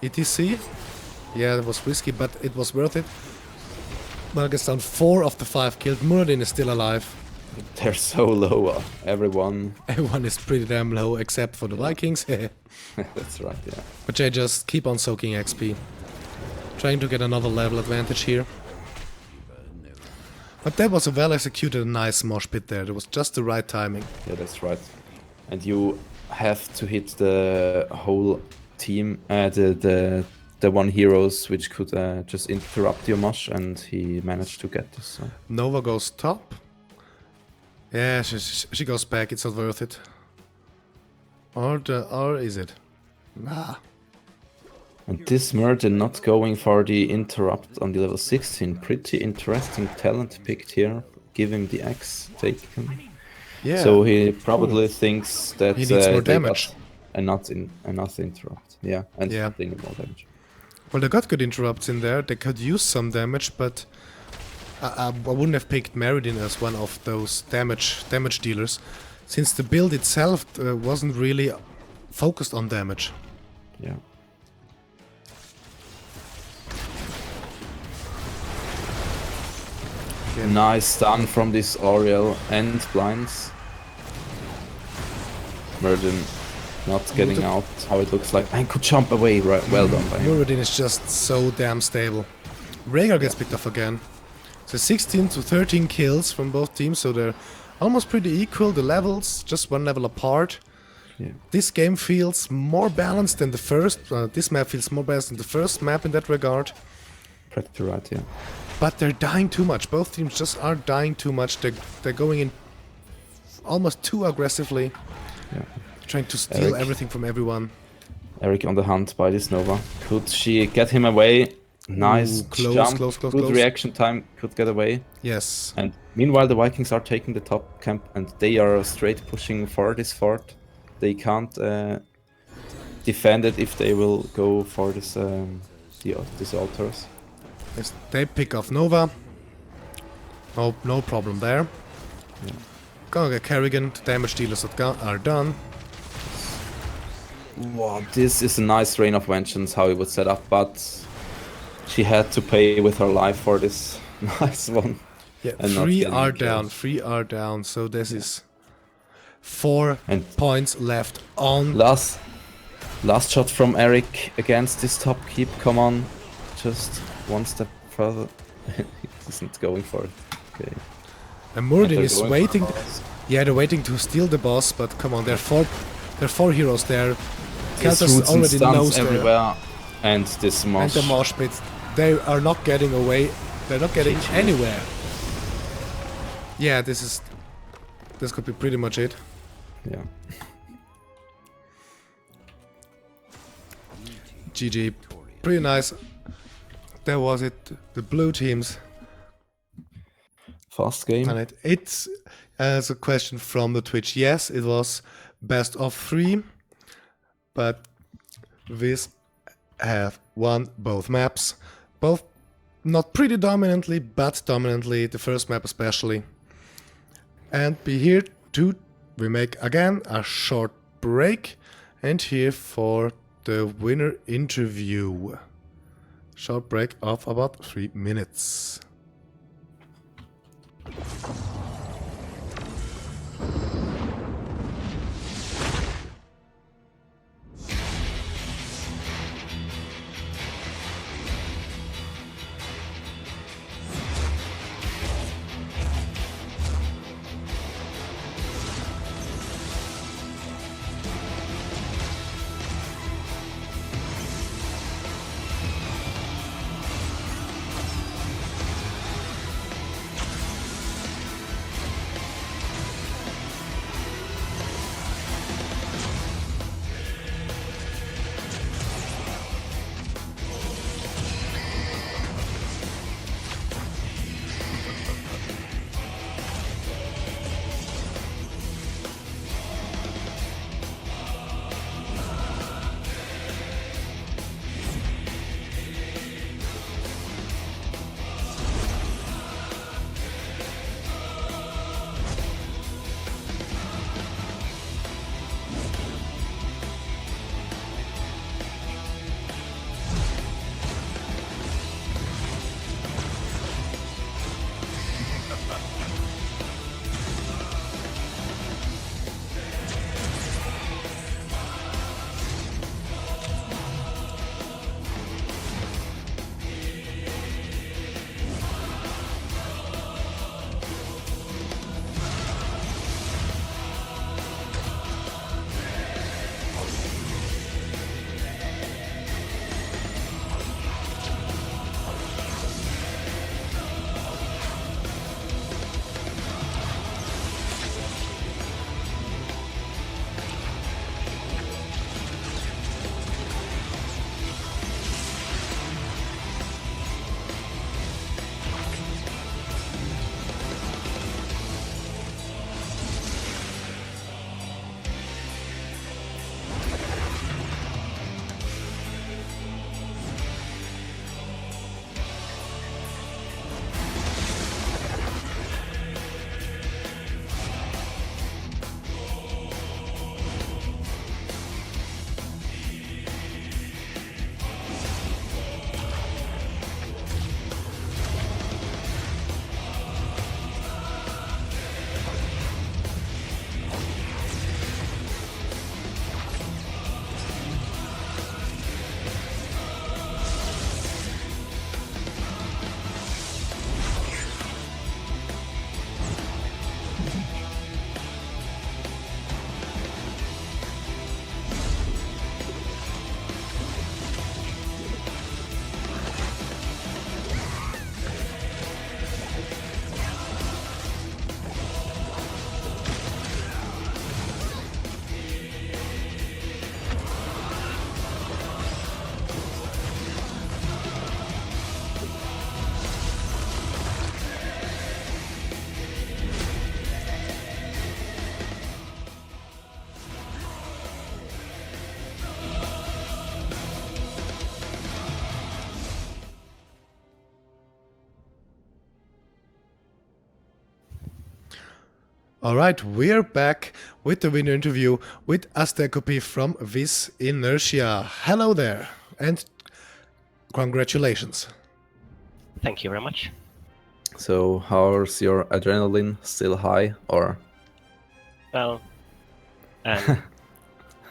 etc. Yeah, it was risky, but it was worth it. Well, gets down 4 of the 5 killed. Muradin is still alive. They're so low, everyone. Everyone is pretty damn low except for the Vikings. That's right, yeah. But they just keep on soaking XP. Trying to get another level advantage here. But that was a well executed, nice mosh pit there. It was just the right timing. Yeah, that's right. And you have to hit the whole team, the one heroes which could just interrupt your mosh, and he managed to get this. So. Nova goes top. Yeah, she goes back. It's not worth it. Or is it? Nah. And this Murder not going for the interrupt on the level 16. Pretty interesting talent picked here. Give him the X taken. Yeah. So he probably thinks that He needs more they damage. got enough interrupt. Yeah, and Yeah. they need more damage. Well, they got good interrupts in there. They could use some damage, but I wouldn't have picked Meriden as one of those damage dealers, since the build itself wasn't really focused on damage. Yeah. Yeah. Nice stun from this Oriel and blinds. Merlin not getting out how it looks like. And could jump away. Right, well done by him. Muradin is just so damn stable. Rhaegar gets picked off again. So 16 to 13 kills from both teams, so they're almost pretty equal. The levels, just one level apart. Yeah. This game feels more balanced than the first. This map feels more balanced than the first map in that regard. Pretty right, yeah. But they're dying too much. Both teams just are dying too much. They're going in almost too aggressively. Yeah. Trying to steal Eric. everything from everyone. Eric on the hunt by this Nova. Could she get him away? Nice Ooh, close, jump. close, close, Good close. reaction time. Could get away. Yes. And meanwhile, the Vikings are taking the top camp, and they are straight pushing for this fort. They can't defend it if they will go for this these altars. Yes, they pick off Nova. No problem there. Yeah. Gonna get Kerrigan. The damage dealers are done. Wow, this is a nice Reign of Vengeance, how it was set up, but she had to pay with her life for this nice one. Yeah, And not 3 getting are kills. down. 3 are down. So this is 4 And points left on. last shot from Eric against this top keep. Come on, just one step further. He isn't going for it. Okay. And Muradin They're is going waiting. for us. Yeah, they're waiting to steal the boss, but come on, there are 4 heroes there. There's Keltas roots and already stuns knows there. everywhere, and this And mosh. the mosh pit. They are not getting away. They're not getting GG. anywhere. Yeah, this could be pretty much it. Yeah. GG. Pretty nice. That was it. The blue teams. Fast game. And it's as a question from the Twitch. Yes, it was best of 3, but Viz have won both maps. Both not pretty dominantly, but dominantly, the first map especially. And be here to we make again a short break, and here for the winner interview. Short break of about 3 minutes. All right, we're back with the winner interview with Astekopi from Viz Inertia. Hello there, and congratulations. Thank you very much. So how's your adrenaline? Still high or? Well,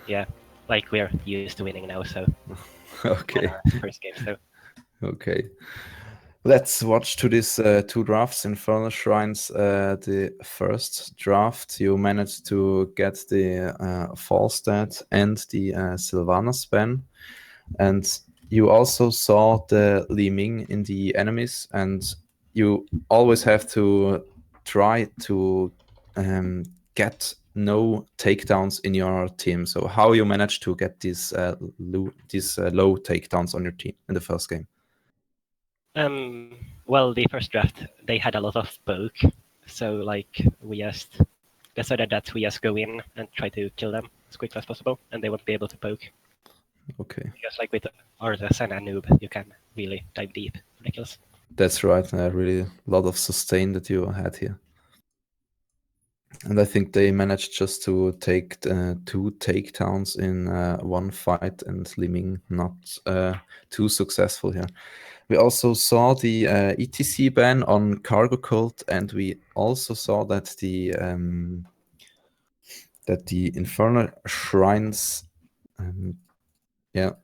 yeah, like we're used to winning now, so Okay. first game, so Okay. Let's watch to these two drafts, Infernal Shrines. The first draft, you managed to get the Falstad and the Sylvanas span. And you also saw the Li Ming in the enemies, and you always have to try to get no takedowns in your team. So how you managed to get these low takedowns on your team in the first game? well, the first draft they had a lot of poke, so like we just decided that we just go in and try to kill them as quickly as possible, and they won't be able to poke. Okay. Because like with Arthas and a noob, you can really dive deep for the kills. That's right. Really a lot of sustain that you had here. And I think they managed just to take 2 takedowns in one fight, and Li Ming not too successful here. We also saw the ETC ban on Cargo Cult, and we also saw that the Infernal Shrines, that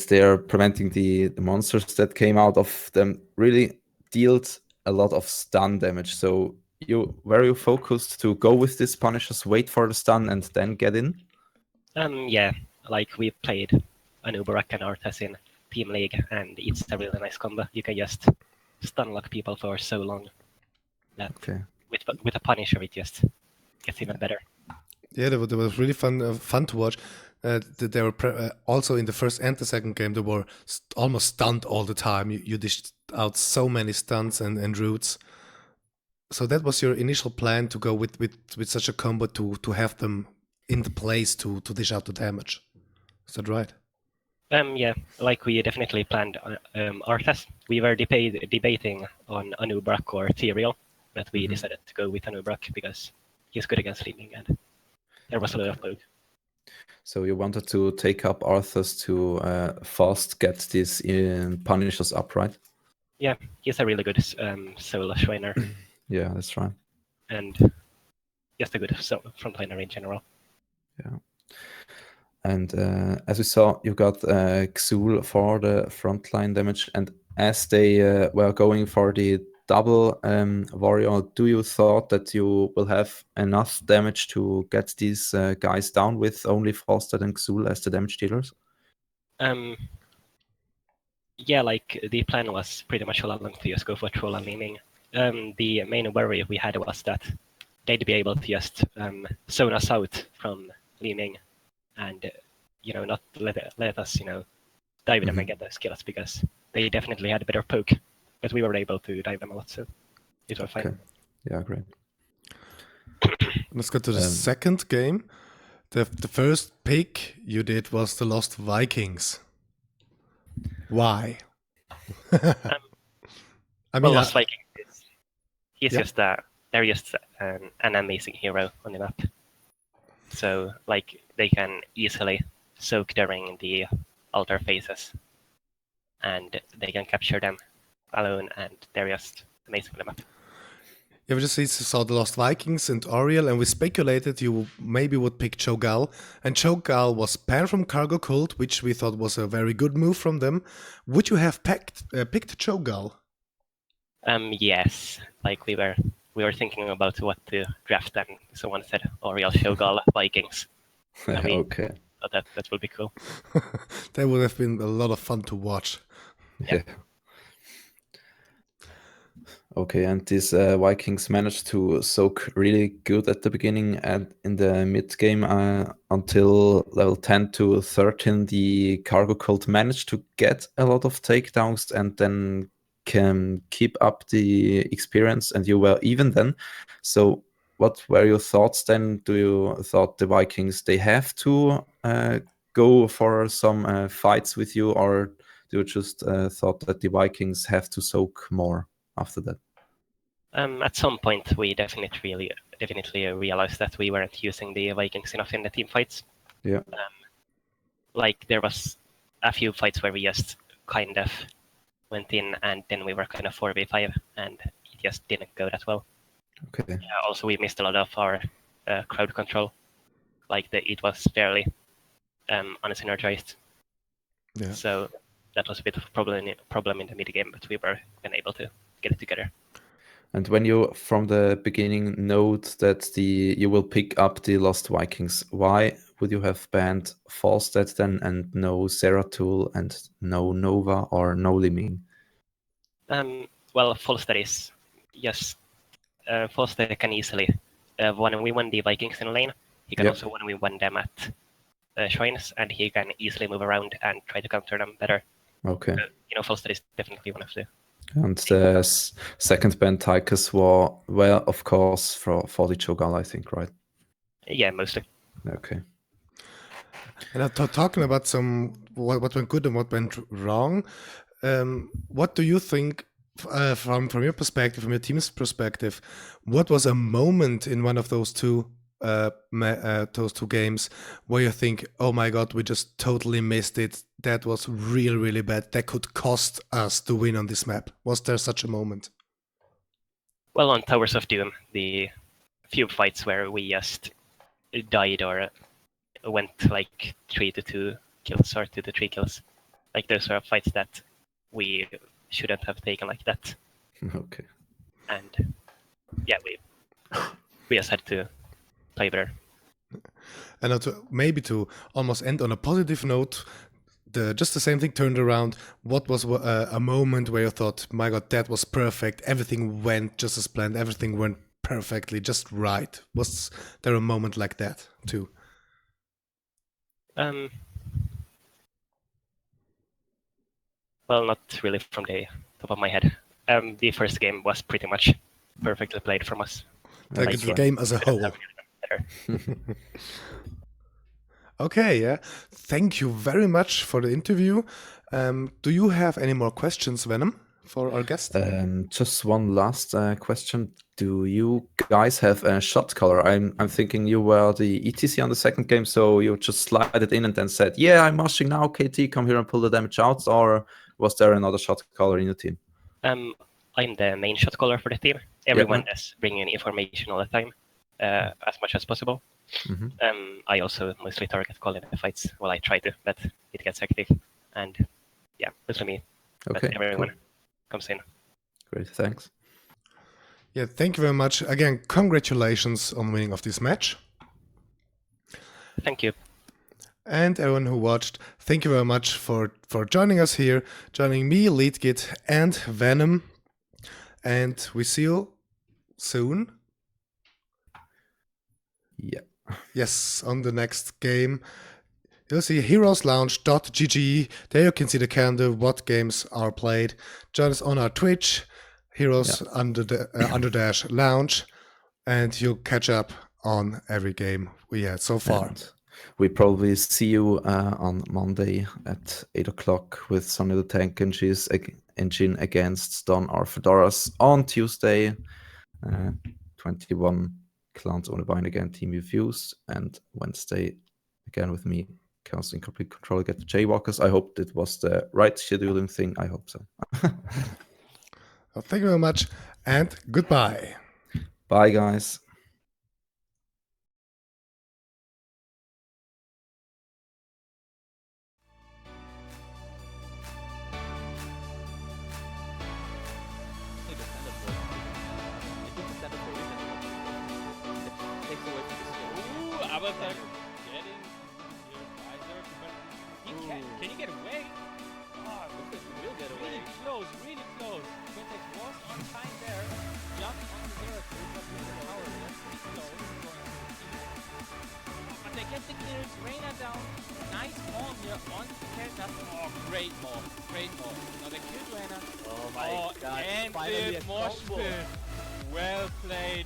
they are preventing the monsters that came out of them really dealt a lot of stun damage. So were you focused to go with this Punishers, wait for the stun, and then get in? Yeah, like we played Anubarak and Arthas in Team League, and it's a really nice combo. You can just stun lock people for so long that with a Punisher it just gets even better. Yeah, that was really fun to watch. They were also in the first and the second game. They were almost stunned all the time. You dished out so many stunts and roots. So that was your initial plan, to go with such a combo to have them in the place to dish out the damage. Is that right? Yeah, like we definitely planned Arthas. We were debating on Anubrak or Ethereal, but we decided to go with Anubrak because he's good against Leading, and there was a lot of poke. So you wanted to take up Arthas to fast get these Punishers up, right? Yeah, he's a really good solo Shriner. Yeah, that's right. And just a good frontliner in general. Yeah. And as we saw, you got Xul for the frontline damage, and as they were going for the double warrior, do you thought that you will have enough damage to get these guys down with only Falstad and Xul as the damage dealers? Yeah, like the plan was pretty much all along to just go for Troll and Leaning. The main worry we had was that they'd be able to just zone us out from Leaning and not let us dive them and get those kills, because they definitely had a better poke, but we were able to dive them a lot, so it was fine. Okay. Yeah, great. Let's go to the second game. The first pick you did was the Lost Vikings. Why? I mean, Lost Vikings, he's just they're just an amazing hero on the map. So like they can easily soak during the altar phases, and they can capture them alone, and they're just amazing on the map. Yeah, we just saw the Lost Vikings and Oriel, and we speculated you maybe would pick Cho'Gall. And Cho'Gall was banned from Cargo Cult, which we thought was a very good move from them. Would you have picked Cho'Gall? Yes, like we were thinking about what to draft, and someone said Oriel, Cho'Gall, Vikings. I mean, okay. that would be cool. That would have been a lot of fun to watch. Yeah. Okay, and these Vikings managed to soak really good at the beginning, and in the mid game until level 10 to 13, the Cargo Cult managed to get a lot of takedowns and then can keep up the experience, and you were even then. So what were your thoughts then? Do you thought the Vikings, they have to go for some fights with you, or do you just thought that the Vikings have to soak more after that? At some point, we definitely realized that we weren't using the Vikings enough in the team fights. Yeah. Like there was a few fights where we just kind of went in, and then we were kind of 4v5, and it just didn't go that well. Okay. Also, we missed a lot of our crowd control. Like it was fairly unsynergized. Yeah. So that was a bit of a problem in the mid game, but we were then able to get it together. And when you from the beginning note that you will pick up the Lost Vikings, why would you have banned Falstead then and no Zeratul and no Nova or no Liming? Well, Falstead is yes. Falstead can easily when we won the Vikings in lane, he can also when we won them at shrines, and he can easily move around and try to counter them better. Okay. Falstead is definitely one of the. And the second ban Tychus were of course for the Cho'Gall, I think, right? Yeah, mostly. Okay. And talking about what went good and what went wrong, what do you think from your perspective, from your team's perspective, what was a moment in one of those two games where you think, oh my god, we just totally missed it, that was really, really bad, that could cost us to win on this map? Was there such a moment? Well, on Towers of Doom, the few fights where we just died or went like 3-2 kills or 2-3 kills, like those are fights that we shouldn't have taken like that. Okay. And yeah, we just had to play better. And maybe to almost end on a positive note, just the same thing turned around. What was a moment where you thought, my god, that was perfect, everything went just as planned, everything went perfectly, just right? Was there a moment like that too? Well, not really from the top of my head. The first game was pretty much perfectly played from us. Like the game as a whole. Okay, yeah. Thank you very much for the interview. Do you have any more questions, VenoM, for our guest? Just one last question. Do you guys have a shot caller? I'm thinking you were the ETC on the second game, so you just slide it in and then said, yeah, I'm mushing now, KT, come here and pull the damage out, or was there another shot caller in your team? I'm the main shot caller for the team. Everyone is bringing information all the time, as much as possible. I also mostly target call in the fights. Well, I try to, but it gets hectic. And yeah, mostly me. Okay, but everyone comes in. Great, thanks. Yeah, thank you very much. Again, congratulations on winning of this match. Thank you. And everyone who watched, thank you very much for joining us here, joining me, Leadguit, and VenoM. And we see you soon. Yeah. Yes, on the next game. You'll see heroeslounge.gg. There you can see the calendar, what games are played. Join us on our Twitch, Heroes _ Lounge, and you'll catch up on every game we had so far. And we probably see you on Monday at 8 o'clock with Sonny the Tank Engine against Don or Fedoras. On Tuesday, 21 Clans ohne Bein again, Team Refused, and Wednesday again with me, Chaos in Complete Control against the Jaywalkers. I hope it was the right scheduling thing. I hope so. Well, thank you very much, and goodbye. Bye, guys. Aber getting your visor, but he can he get away? Oh, Lucas will get away. Really close. Quintex was on time there. Jumped on the zero two, but really powerless. Pretty close. But they get the kills. Reyna down. Nice maul here on Kelta. Oh, great maul. Now they killed Reyna. Oh my god. And Finally the a mosh combo. pit. Well played.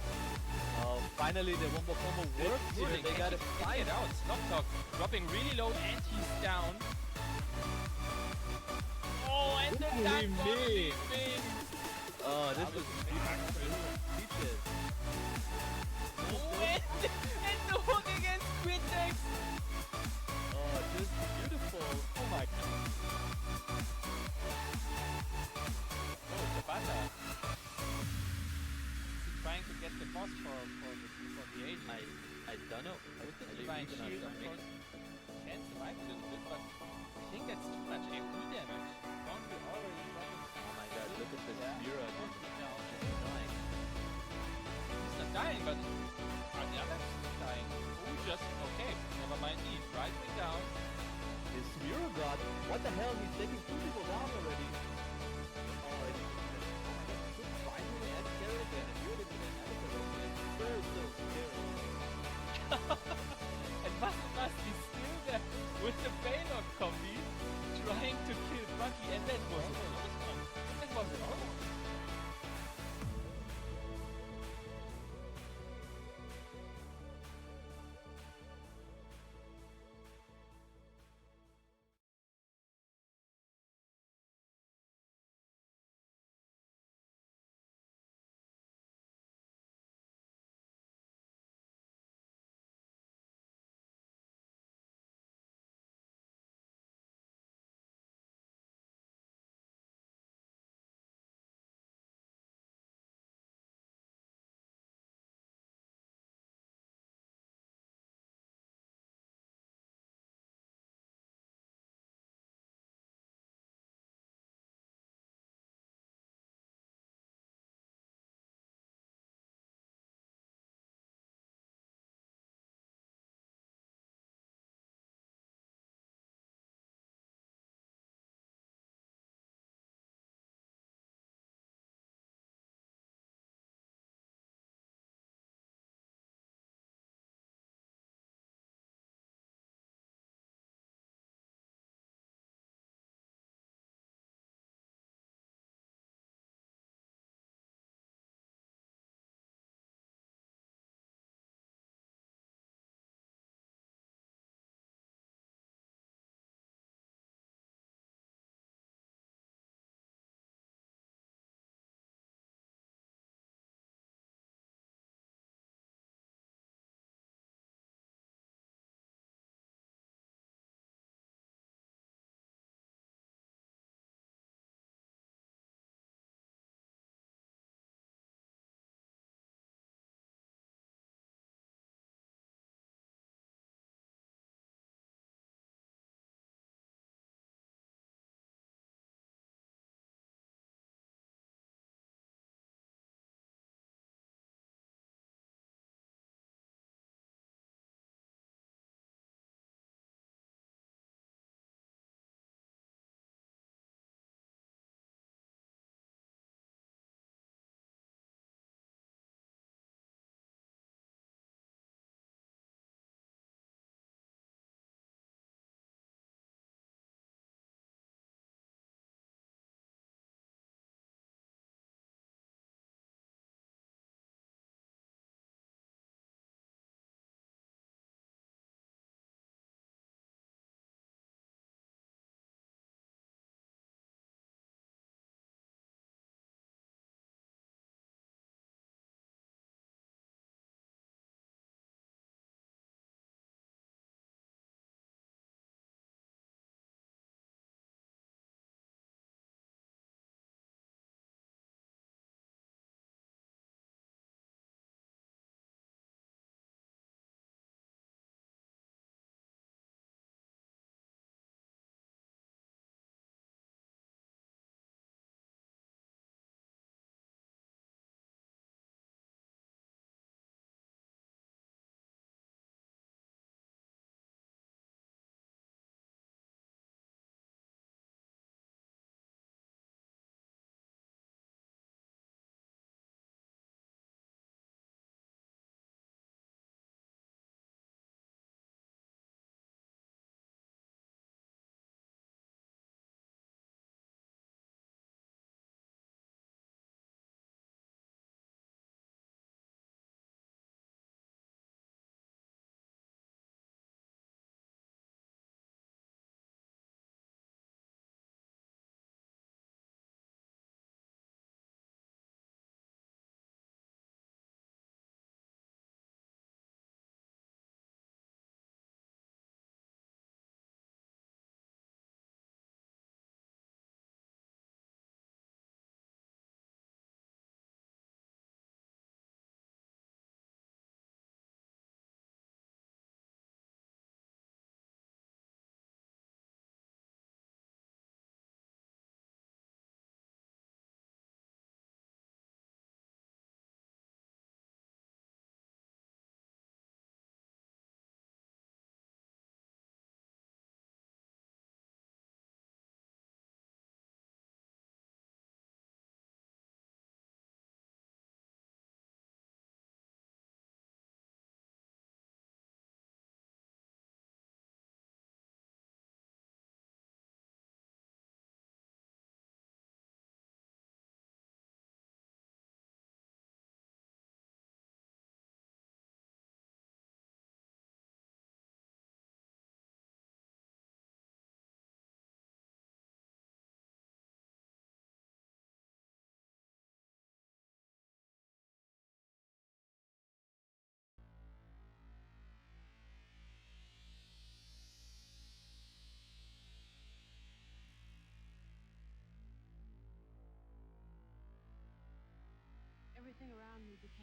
Finally the wombo combo worked here. They got a fight out. Slop Talk dropping really low and he's down. Oh, and the Holy tag me. win. Oh, this is speechless. Oh, and the hook against Quintex! Oh, just beautiful. Oh my god. Oh, Tabata. Is he trying to get the boss for the agent? I don't know. With the I divine really shield, don't of know. course, can survive a little bit, but I think that's too much AoE damage. Foundry already Oh my god, look at this Yeah. mirror. No, Just dying. he's not dying, but are the others dying? Oh, just okay. Never mind me. Right wing down. His mirror god. What the hell? He's taking 2 people down already. Oh, it's finally at carry again. And you're looking at Avatar. So scary. And must be still there with the Baylor copy trying to kill Bucky, and that was it. That was it all.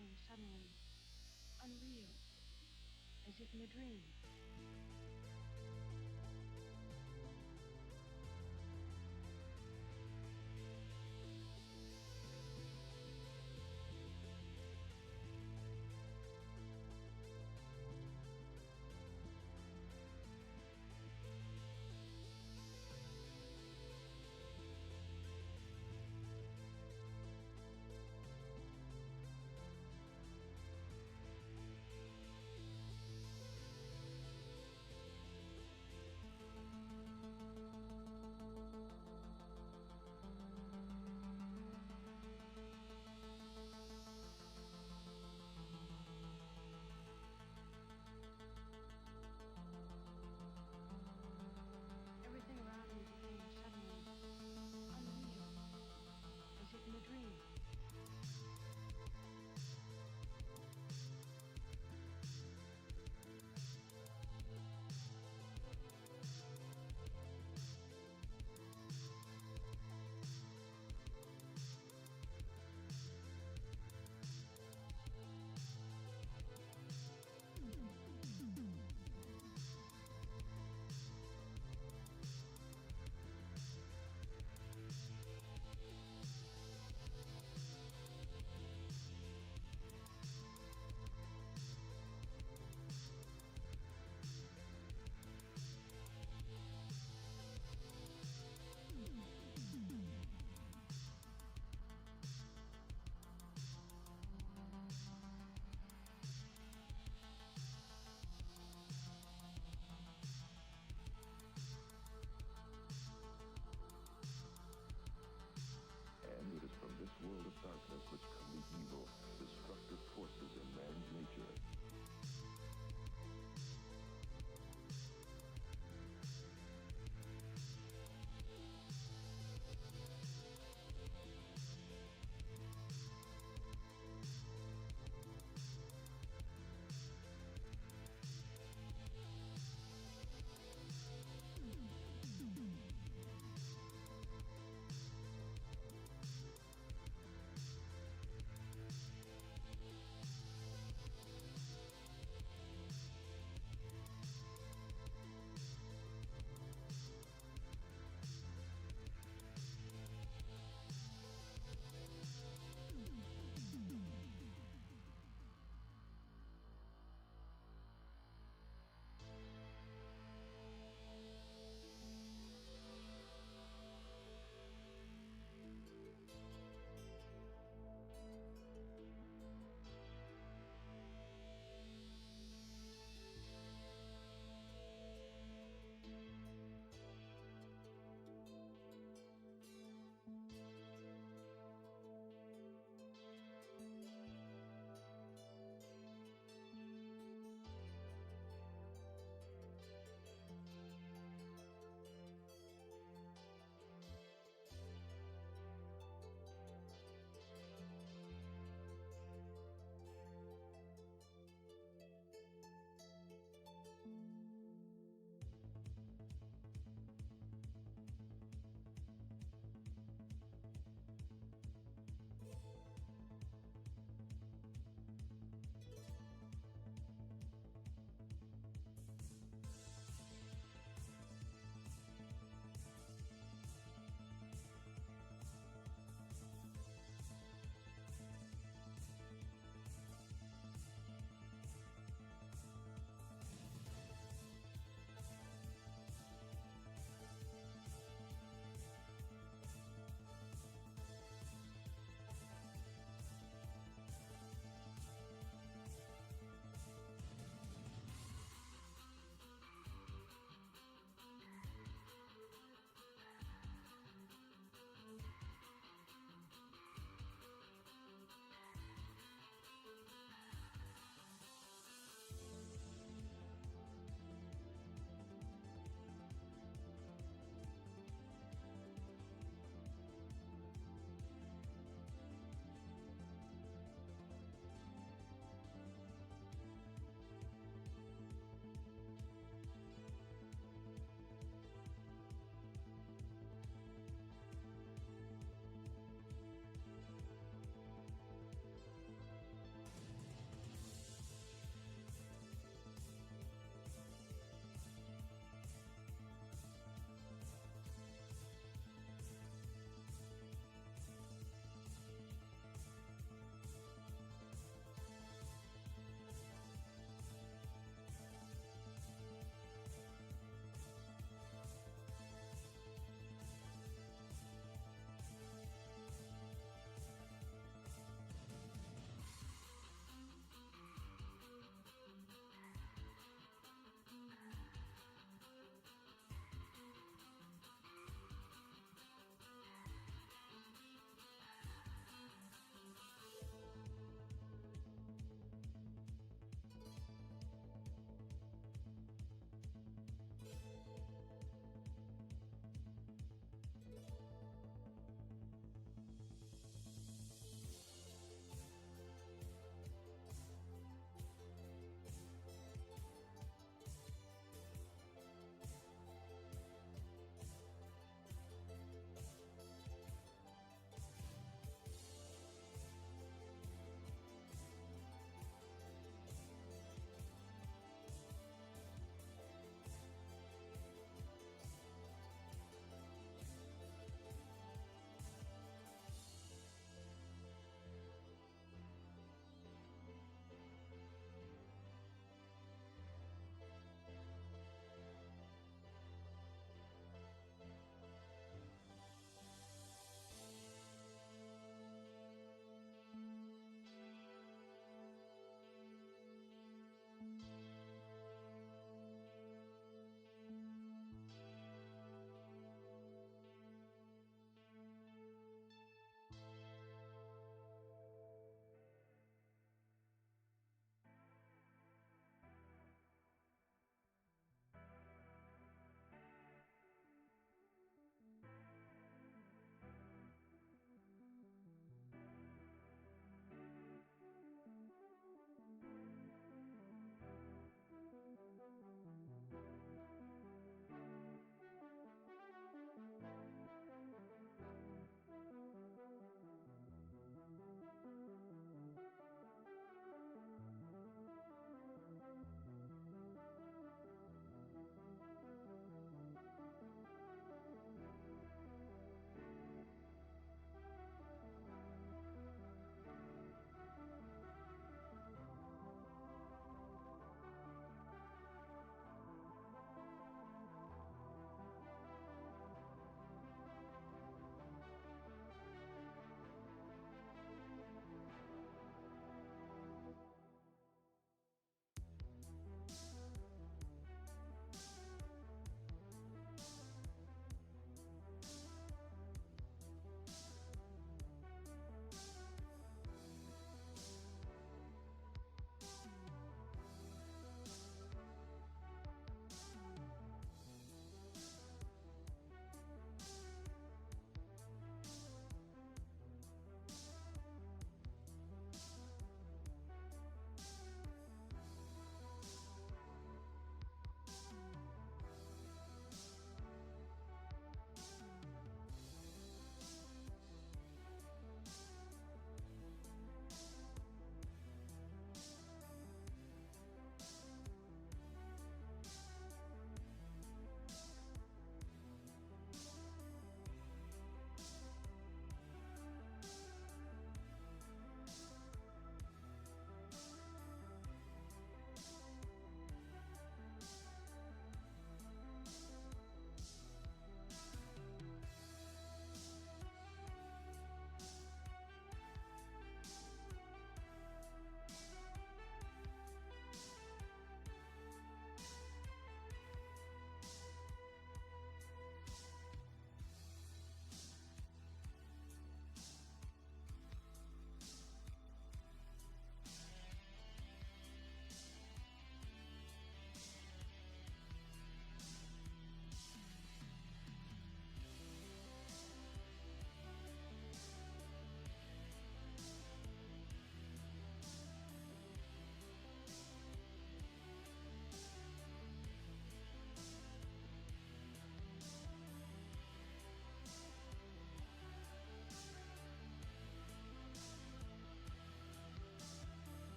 became suddenly unreal, as if in a dream.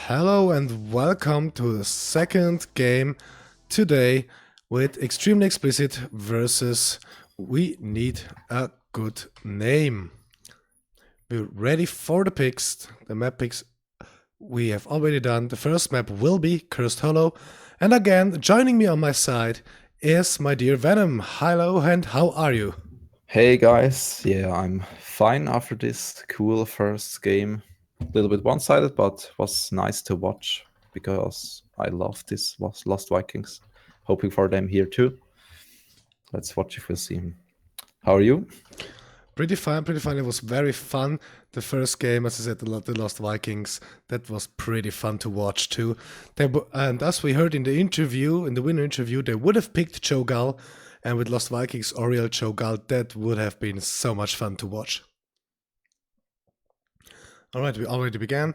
Hello and welcome to the second game today with Extremely Explicit versus We Need a Good Name. We're ready for the picks. The map picks we have already done. The first map will be Cursed Hollow. And again, joining me on my side is my dear VenoM. Hello and how are you? Hey guys, yeah, I'm fine after this cool first game. A little bit one-sided, but was nice to watch because I love this Lost Vikings. Hoping for them here too. Let's watch if we'll see him. How are you? Pretty fun. It was very fun. The first game, as I said, the Lost Vikings, that was pretty fun to watch too. And as we heard in the interview, in the winner interview, they would have picked Cho'Gall, and with Lost Vikings Oriel Cho'Gall, that would have been so much fun to watch. Alright, we already began.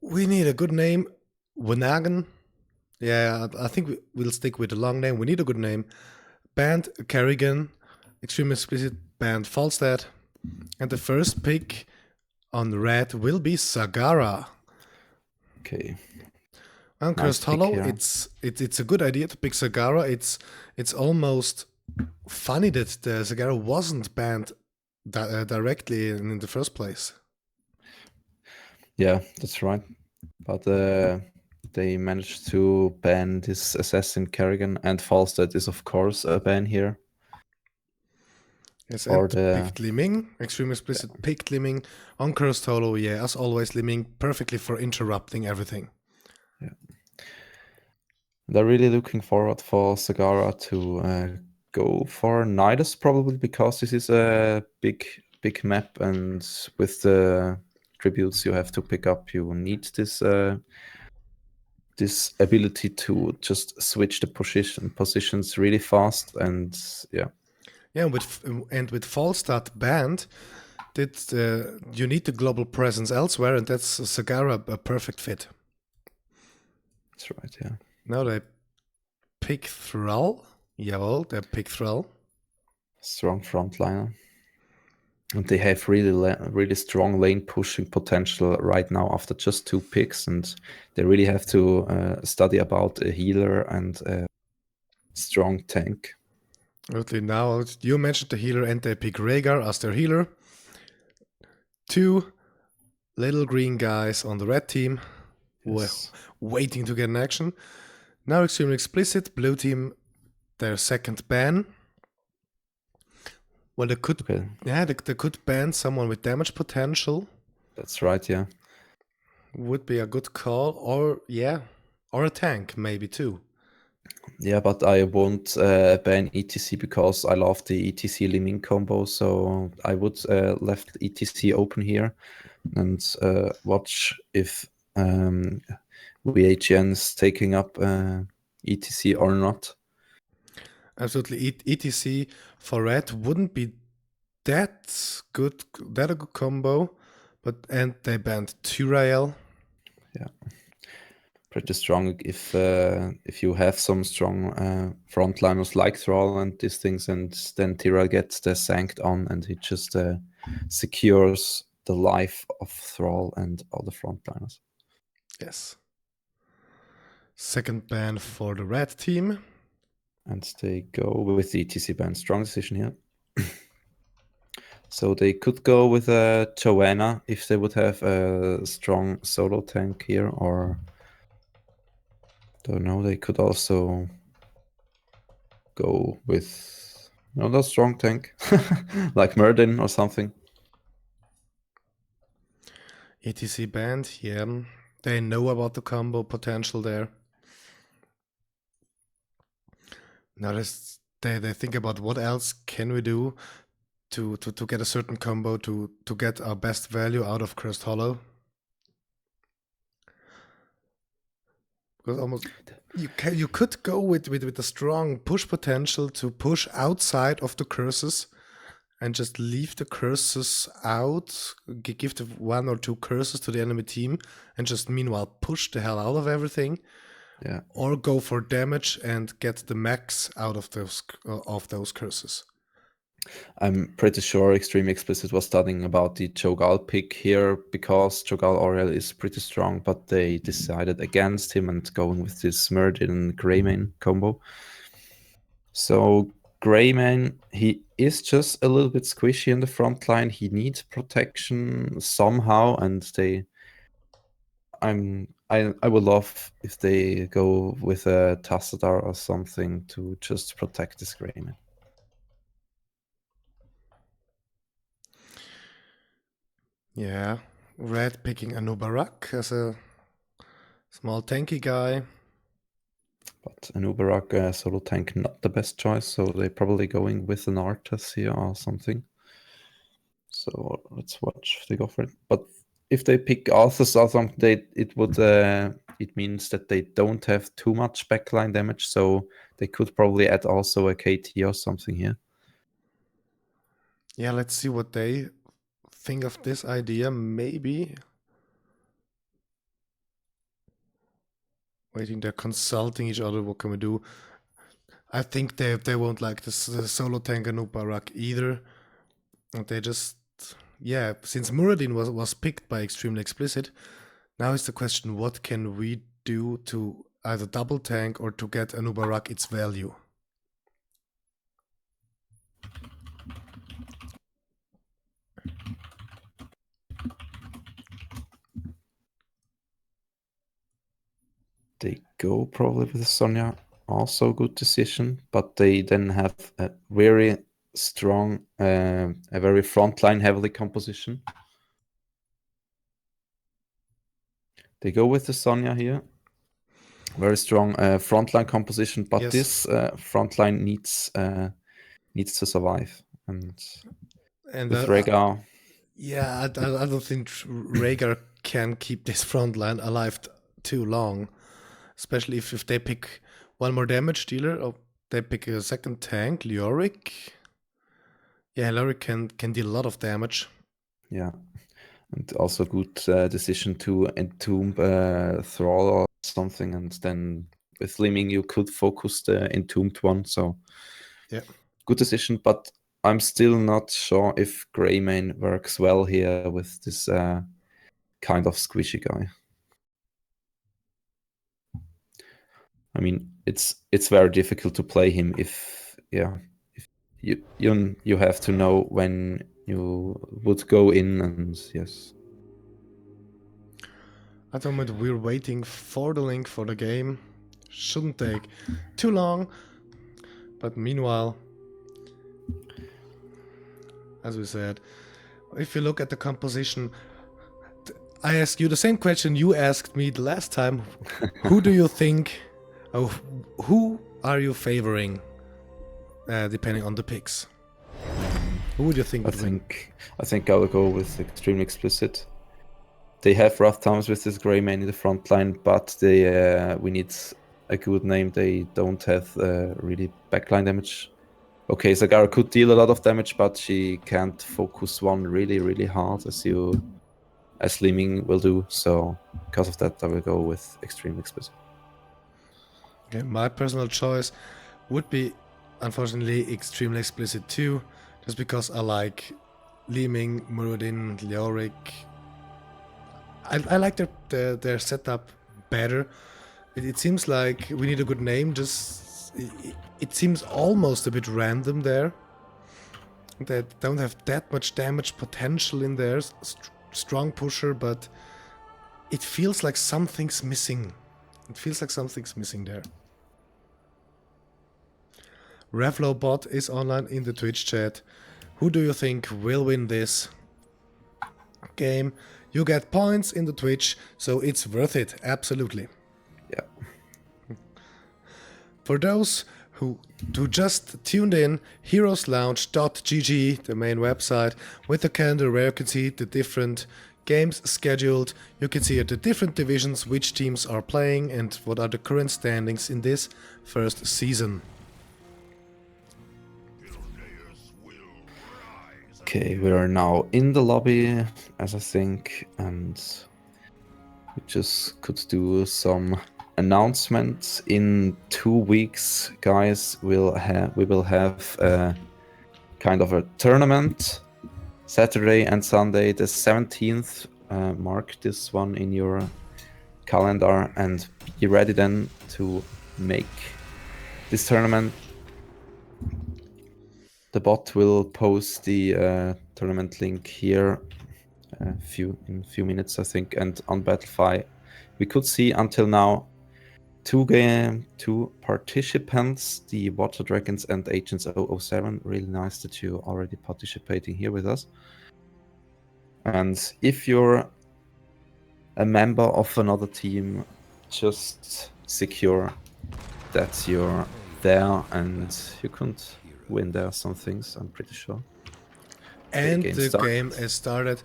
We need a good name. WNAGN. Yeah, I think we'll stick with the long name. We need a good name. Band Kerrigan. Extremely Explicit band Falstad. And the first pick on red will be Sagara. Okay. On Nice Cursed pick Hollow, here. it's a good idea to pick Sagara. It's almost funny that the Sagara wasn't banned directly in the first place. Yeah, that's right. But they managed to ban this assassin Kerrigan, and Falstad is of course a ban here. Yes, Or and the- picked Liming. Extremely Explicit picked Liming on Cursed Hollow. Yeah, as always, Liming perfectly for interrupting everything. They're really looking forward for Sagara to go for Nidus probably because this is a big map, and with the tributes you have to pick up, you need this this ability to just switch the positions really fast, and yeah. Yeah, with Falstad banned, you need the global presence elsewhere, and that's Sagara a perfect fit. That's right, yeah. Now they pick Thrall. Jawohl, they pick Thrall. Strong frontliner. And they have really strong lane pushing potential right now after just 2 picks, and they really have to study about a healer and a strong tank. Okay, now you mentioned the healer, and they pick Rhaegar as their healer. 2 little green guys on the red team, Yes. waiting to get in action. Now Extremely Explicit, blue team, their second ban. Well, they could, Okay. they could ban someone with damage potential. That's right, yeah. Would be a good call, or a tank maybe too. Yeah, but I won't ban ETC because I love the ETC Liming combo, so I would left ETC open here and watch if VHN is taking up ETC or not. Absolutely, ETC for red wouldn't be that a good combo, and they banned Tyrael. Yeah, pretty strong if you have some strong frontliners like Thrall and these things, and then Tyrael gets the Sanct on, and he just secures the life of Thrall and all the frontliners. Yes. Second ban for the red team. And they go with the ETC ban. Strong decision here. So they could go with a Joanna if they would have a strong solo tank here, or don't know, they could also go with another strong tank like Merdin or something. ETC banned, yeah. They know about the combo potential there. Now they think about what else can we do to get a certain combo to get our best value out of Cursed Hollow. Because almost you could go with a strong push potential to push outside of the curses and just leave the curses out, give the 1 or 2 curses to the enemy team, and just meanwhile push the hell out of everything. Yeah. Or go for damage and get the max out of those curses. I'm pretty sure Extreme Explicit was studying about the Cho'Gall pick here because Cho'Gall Oriel is pretty strong, but they decided against him and going with this Murden and Greymane combo. So Greymane, he is just a little bit squishy in the front line. He needs protection somehow, and I would love if they go with a Tassadar or something to just protect this Greymane. Yeah, Red picking Anubarak as a small tanky guy. But an Uberak solo tank, not the best choice, so they're probably going with an Arthas here or something. So let's watch if they go for it. But if they pick Arthas or something, it means that they don't have too much backline damage, so they could probably add also a KT or something here. Yeah, let's see what they think of this idea. Maybe waiting, they're consulting each other. What can we do? I think they won't like the solo tank Anubarak either. And they just, yeah, since Muradin was picked by Extremely Explicit, now is the question, what can we do to either double tank or to get Anubarak its value? They go probably with Sonya, also good decision, but they then have a very strong, a very frontline heavily composition. They go with the Sonya here. Very strong frontline composition, but Yes. this frontline needs to survive. And with Rhaegar, yeah, I don't think Rhaegar can keep this front line alive too long, especially if they pick one more damage dealer or they pick a second tank, Leoric. Yeah, Leoric can deal a lot of damage. yeah, and also good decision to entomb Thrall or something, and then with Liming you could focus the entombed one. So yeah, good decision, but I'm still not sure if Greymane works well here with this kind of squishy guy. I mean, it's very difficult to play him if you have to know when you would go in, and yes. At the moment we're waiting for the link for the game. Shouldn't take too long, but meanwhile, as we said, if you look at the composition, I ask you the same question you asked me the last time. Who do you think, who are you favoring, depending on the picks? Who would you think would win? I think I will go with Extremely Explicit. They have rough times with this Greymane in the front line, but we need a good name. They don't have really backline damage. Okay, Zagara could deal a lot of damage, but she can't focus one really, really hard as Liming will do. So because of that, I will go with Extremely Explicit. Okay, my personal choice would be, unfortunately, Extremely Explicit too, just because I like Liming, Muradin, Leoric. I like their setup better. It seems like we need a good name. Just it seems almost a bit random there. They don't have that much damage potential in there. Strong pusher, but it feels like something's missing. It feels like something's missing there. Revlobot is online in the Twitch chat. Who do you think will win this game? You get points in the Twitch, so it's worth it, absolutely. Yeah. For those who just tuned in, heroeslounge.gg, the main website, with the calendar where you can see the different games scheduled. You can see at the different divisions which teams are playing and what are the current standings in this first season. Okay, we are now in the lobby, as I think, and we just could do some announcements. In 2 weeks, guys, we will have kind of a tournament. Saturday and Sunday, the 17th. Mark this one in your calendar and be ready then to make this tournament. The bot will post the tournament link here in a few minutes, I think. And on Battlefy, we could see until now two participants, the Water Dragons and Agents 007. Really nice that you're already participating here with us. And if you're a member of another team, just secure that you're there and you can't win there some things, I'm pretty sure. And the game is started.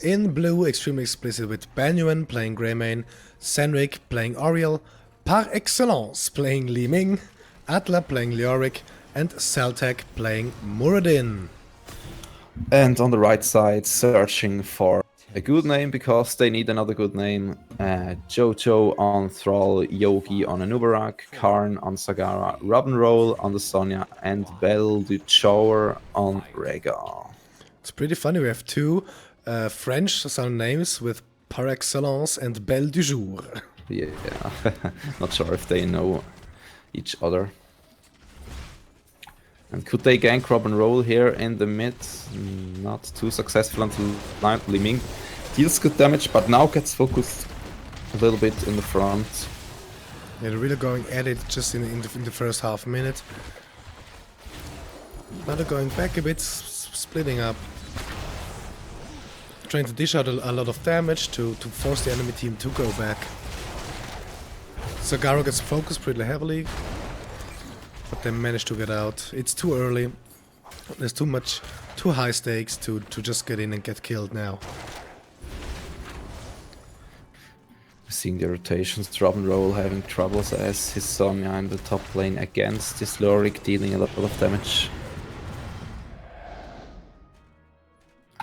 In blue, extremely explicit with Banyuan playing Greymane, Senric playing Oriel, Par Excellence playing Li Ming, Atla playing Leoric, and Celtec playing Muradin. And on the right side, searching for a good name because they need another good name. Jojo on Thrall, Yogi on Anubarak, Karn on Sagara, Robin-Roll on the Sonya, and Belle du Jour on Rhaegar. It's pretty funny, we have two French sound names with Par Excellence and Belle du Jour. Yeah, not sure if they know each other. And could they gank Robin-Roll here in the mid? Not too successful until Li Ming deals good damage, but now gets focused a little bit in the front. Yeah, they're really going at it just in the first half minute. Now they're going back a bit, splitting up. Trying to dish out a lot of damage to force the enemy team to go back. Sagara gets focused pretty heavily, but they managed to get out. It's too early. There's too high stakes to just get in and get killed now. Seeing the rotations, Robin-Roll having troubles as his Sonya in the top lane against this Leoric, dealing a lot of damage.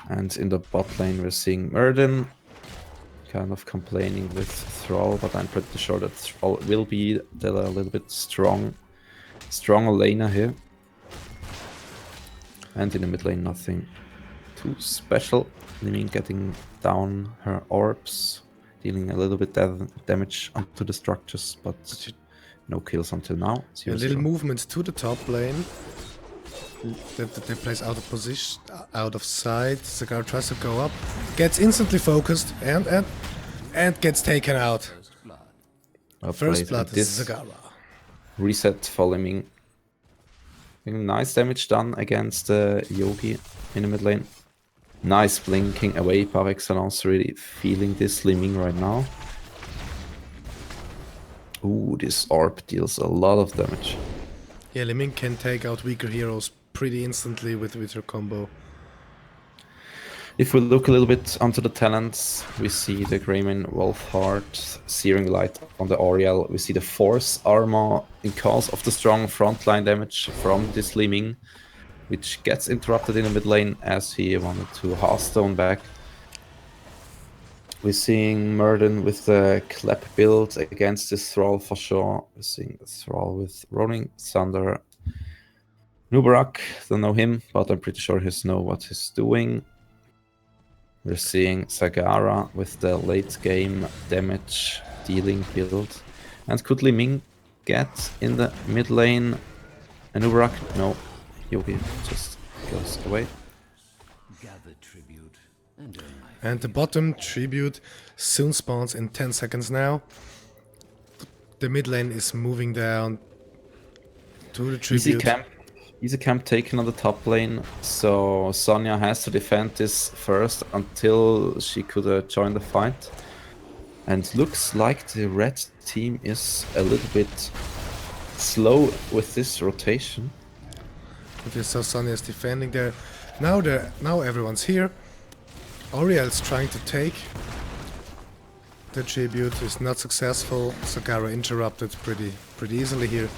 And in the bot lane we're seeing Muradin kind of complaining with Thrall, but I'm pretty sure that Thrall will be a little bit stronger laner here. And in the mid lane nothing too special. Li Ming getting down her orbs, dealing a little bit damage onto the structures, but no kills until now. A little movement to the top lane. They place out of position, out of sight. Sagara tries to go up, gets instantly focused, and gets taken out. First blood is Sagara. Reset for Li Ming. Nice damage done against Yogi in the mid lane. Nice blinking away, Par Excellence, really feeling this Li Ming right now. Ooh, this orb deals a lot of damage. Yeah, Li Ming can take out weaker heroes pretty instantly with her combo. If we look a little bit onto the talents, we see the Greymane Wolfheart, Searing Light on the Oriel. We see the Force Armor because of the strong frontline damage from this Li Ming, which gets interrupted in the mid lane as he wanted to Hearthstone back. We're seeing Muradin with the Clap build against this Thrall for sure. We're seeing Thrall with Rolling Thunder. Nubarak, don't know him, but I'm pretty sure he knows what he's doing. We're seeing Sagara with the late game damage dealing build. And could Li Ming get in the mid lane? And Nubarak? No. Yogi just goes away. And the bottom tribute soon spawns in 10 seconds now. The mid lane is moving down to the tribute. Easy camp taken on the top lane, so Sonya has to defend this first until she could join the fight. And looks like the red team is a little bit slow with this rotation. Okay, so Sonya is defending there. Now everyone's here. Oriel's trying to take the tribute, is not successful. Sagara interrupted pretty easily here.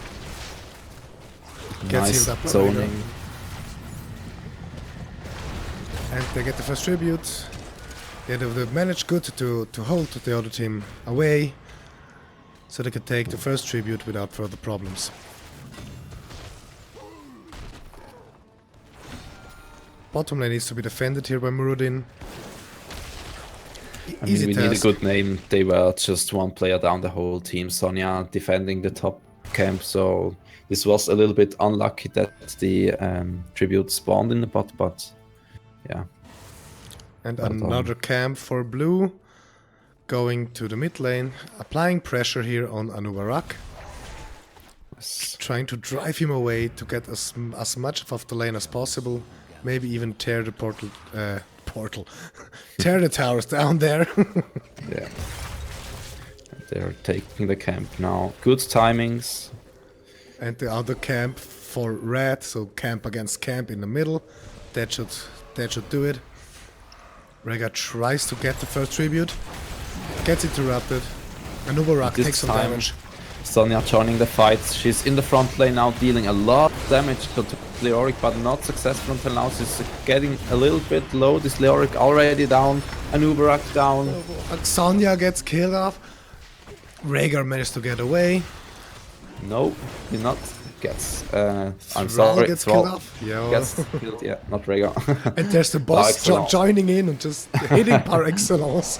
Gets Nice healed up zoning. And they get the first tribute. Yeah, they managed good to hold the other team away, so they could take the first tribute without further problems. Bottom lane needs to be defended here by Muradin. I mean, Easy we need a task. good name. They were just one player down the whole team. Sonya defending the top camp, so this was a little bit unlucky that the tribute spawned in the bot, but yeah. And well another camp for blue. Going to the mid lane, applying pressure here on Anubarak. Trying to drive him away to get as much of the lane as possible. Maybe even tear the portal. Tear the towers down there. Yeah. They're taking the camp now. Good timings. And the other camp for red, so camp against camp in the middle. That should do it. Rega tries to get the first tribute. Gets interrupted. Anubarak This takes some time, damage. Sonya joining the fight. She's in the front lane now, dealing a lot of damage to Leoric, but not successful until now. She's getting a little bit low. This Leoric already down. Anubarak down. Sonya gets killed off. Rhaegar managed to get away. No, he not gets. I'm Thrall sorry. gets Thrall killed off. Yeah. gets killed. Yeah, not Rhaegar. And there's the boss excellence. joining in and just hitting par excellence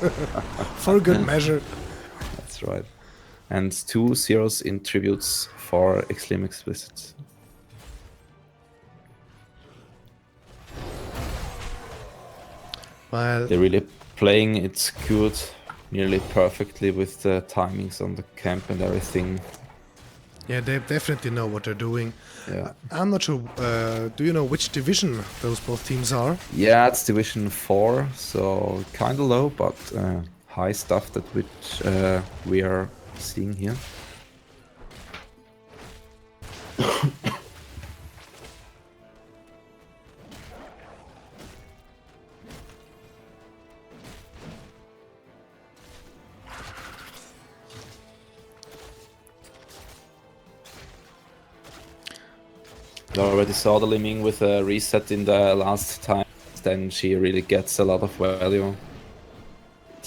for good measure. That's right. And 2 zeros in tributes for Xtreme Xplicit. Well, They're really playing it good, nearly perfectly with the timings on the camp and everything. yeah, they definitely know what they're doing. Yeah. I'm not sure. Do you know which division those both teams are? Yeah, it's Division 4, so kind of low, but high stuff that which we are seeing here. I already saw the Liming with a reset in the last time, then she really gets a lot of value.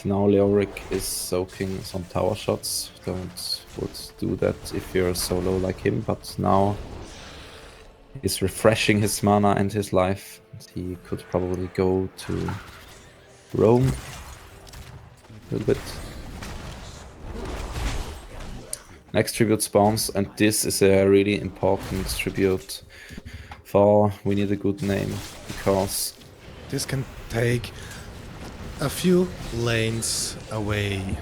Now Leoric is soaking some tower shots. Would do that if you're solo like him, but now he's refreshing his mana and his life. He could probably go to Rome a little bit. Next tribute spawns, and this is a really important tribute for we need a good name, because This can take a few lanes away.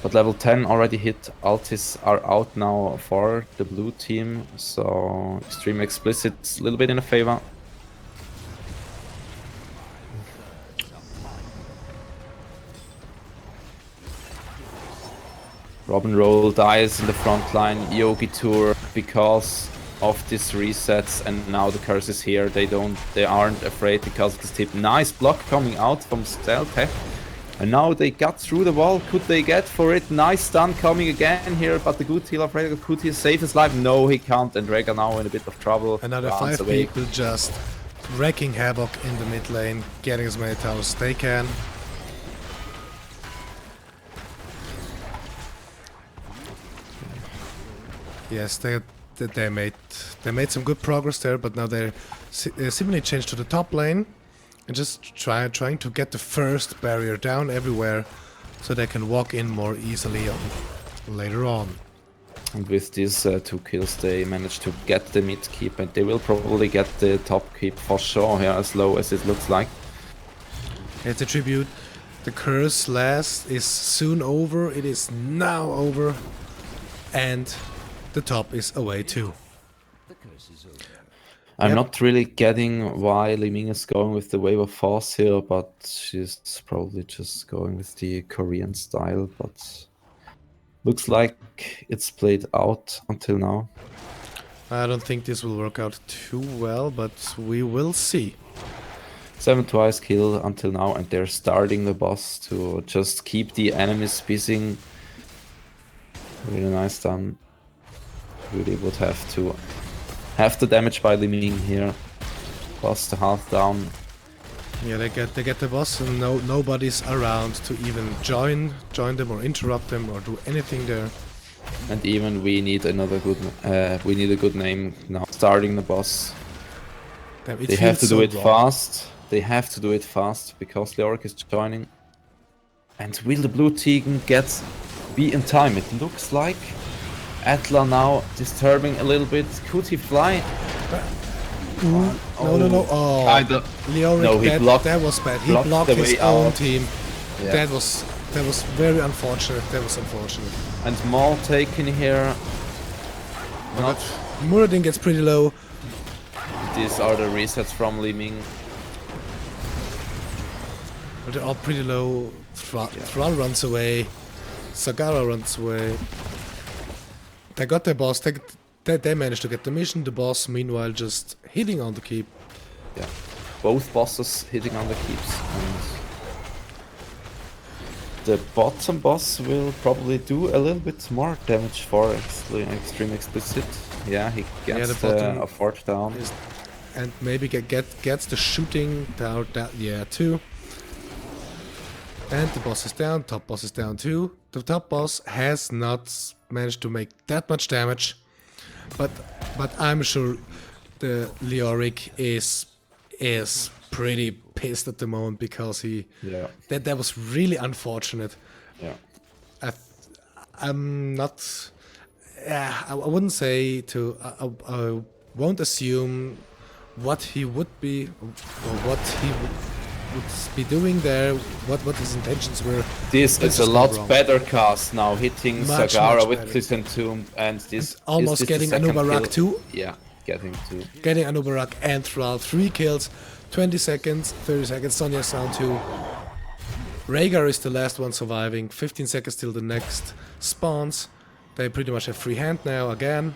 but level 10 already hit. Altis are out now for the blue team, so Xtreme Xplicit a little bit in a favor. Robin Roll dies in the front line. Yogi Tour because of this resets, and now the curse is here. They aren't afraid because of this tip. Nice block coming out from Stealth. And now they got through the wall. Could they get for it? Nice stun coming again here, but the good heal of Rhaegar, could he save his life? No, he can't, and Rhaegar now in a bit of trouble. Another Runs 5 away. people just wrecking havoc in the mid lane, getting as many towers as they can. Yes, they made some good progress there, but now they seemingly changed to the top lane and just trying to get the first barrier down everywhere, so they can walk in more easily later on. And with these 2 kills, they managed to get the mid keep, and they will probably get the top keep for sure here, as low as it looks like. It's the tribute. The curse last is soon over. It is now over, and the top is away too. I'm Yep. not really getting why Liming is going with the wave of force here, but she's probably just going with the Korean style, but looks like it's played out until now. I don't think this will work out too well, but we will see. 7 twice kill until now, and they're starting the boss to just keep the enemies busy. Really nice done. Really would have to have the damage by Liming here. Boss the half down. Yeah, they get the boss, and nobody's around to even join them or interrupt them or do anything there. And even we need another good we need a good name now. Starting the boss. Damn, it They have to feels do so it wrong. fast. They have to do it fast because Leoric is joining. And will the blue team be in time? It looks like Atla now disturbing a little bit. Could he fly? No. Oh, Kinda. Leoric, No, he blocked- that was bad. He blocked blocked the his way own out. team. Yeah. That was very unfortunate. That was unfortunate. And Maul taken here. Not. Muradin gets pretty low. These are the resets from Liming. But they're all pretty low. Thrall runs away. Sagara runs away. They got their boss. They managed to get the mission. The boss, meanwhile, just hitting on the keep. Yeah. Both bosses hitting on the keeps. And the bottom boss will probably do a little bit more damage for Extreme Xplicit. Yeah, he gets the bottom a fort down. And maybe gets the shooting down. Yeah, too. And the boss is down. Top boss is down too. The top boss has not managed to make that much damage. But I'm sure the Leoric is pretty pissed at the moment because that was really unfortunate. Yeah. I'm not. I wouldn't say to. I won't assume what he would be or what he would be doing there. What his intentions were. This is a just lot gone wrong. better cast now, hitting Much Sagara with better. this Entomb, and this Almost is this getting the second Anubarak kill? too. Yeah, getting two. Getting Anubarak and Thrall. 3 kills, 20 seconds, 30 seconds. Sonya's down 2. Rhaegar is the last one surviving. 15 seconds till the next spawns. They pretty much have free hand now again.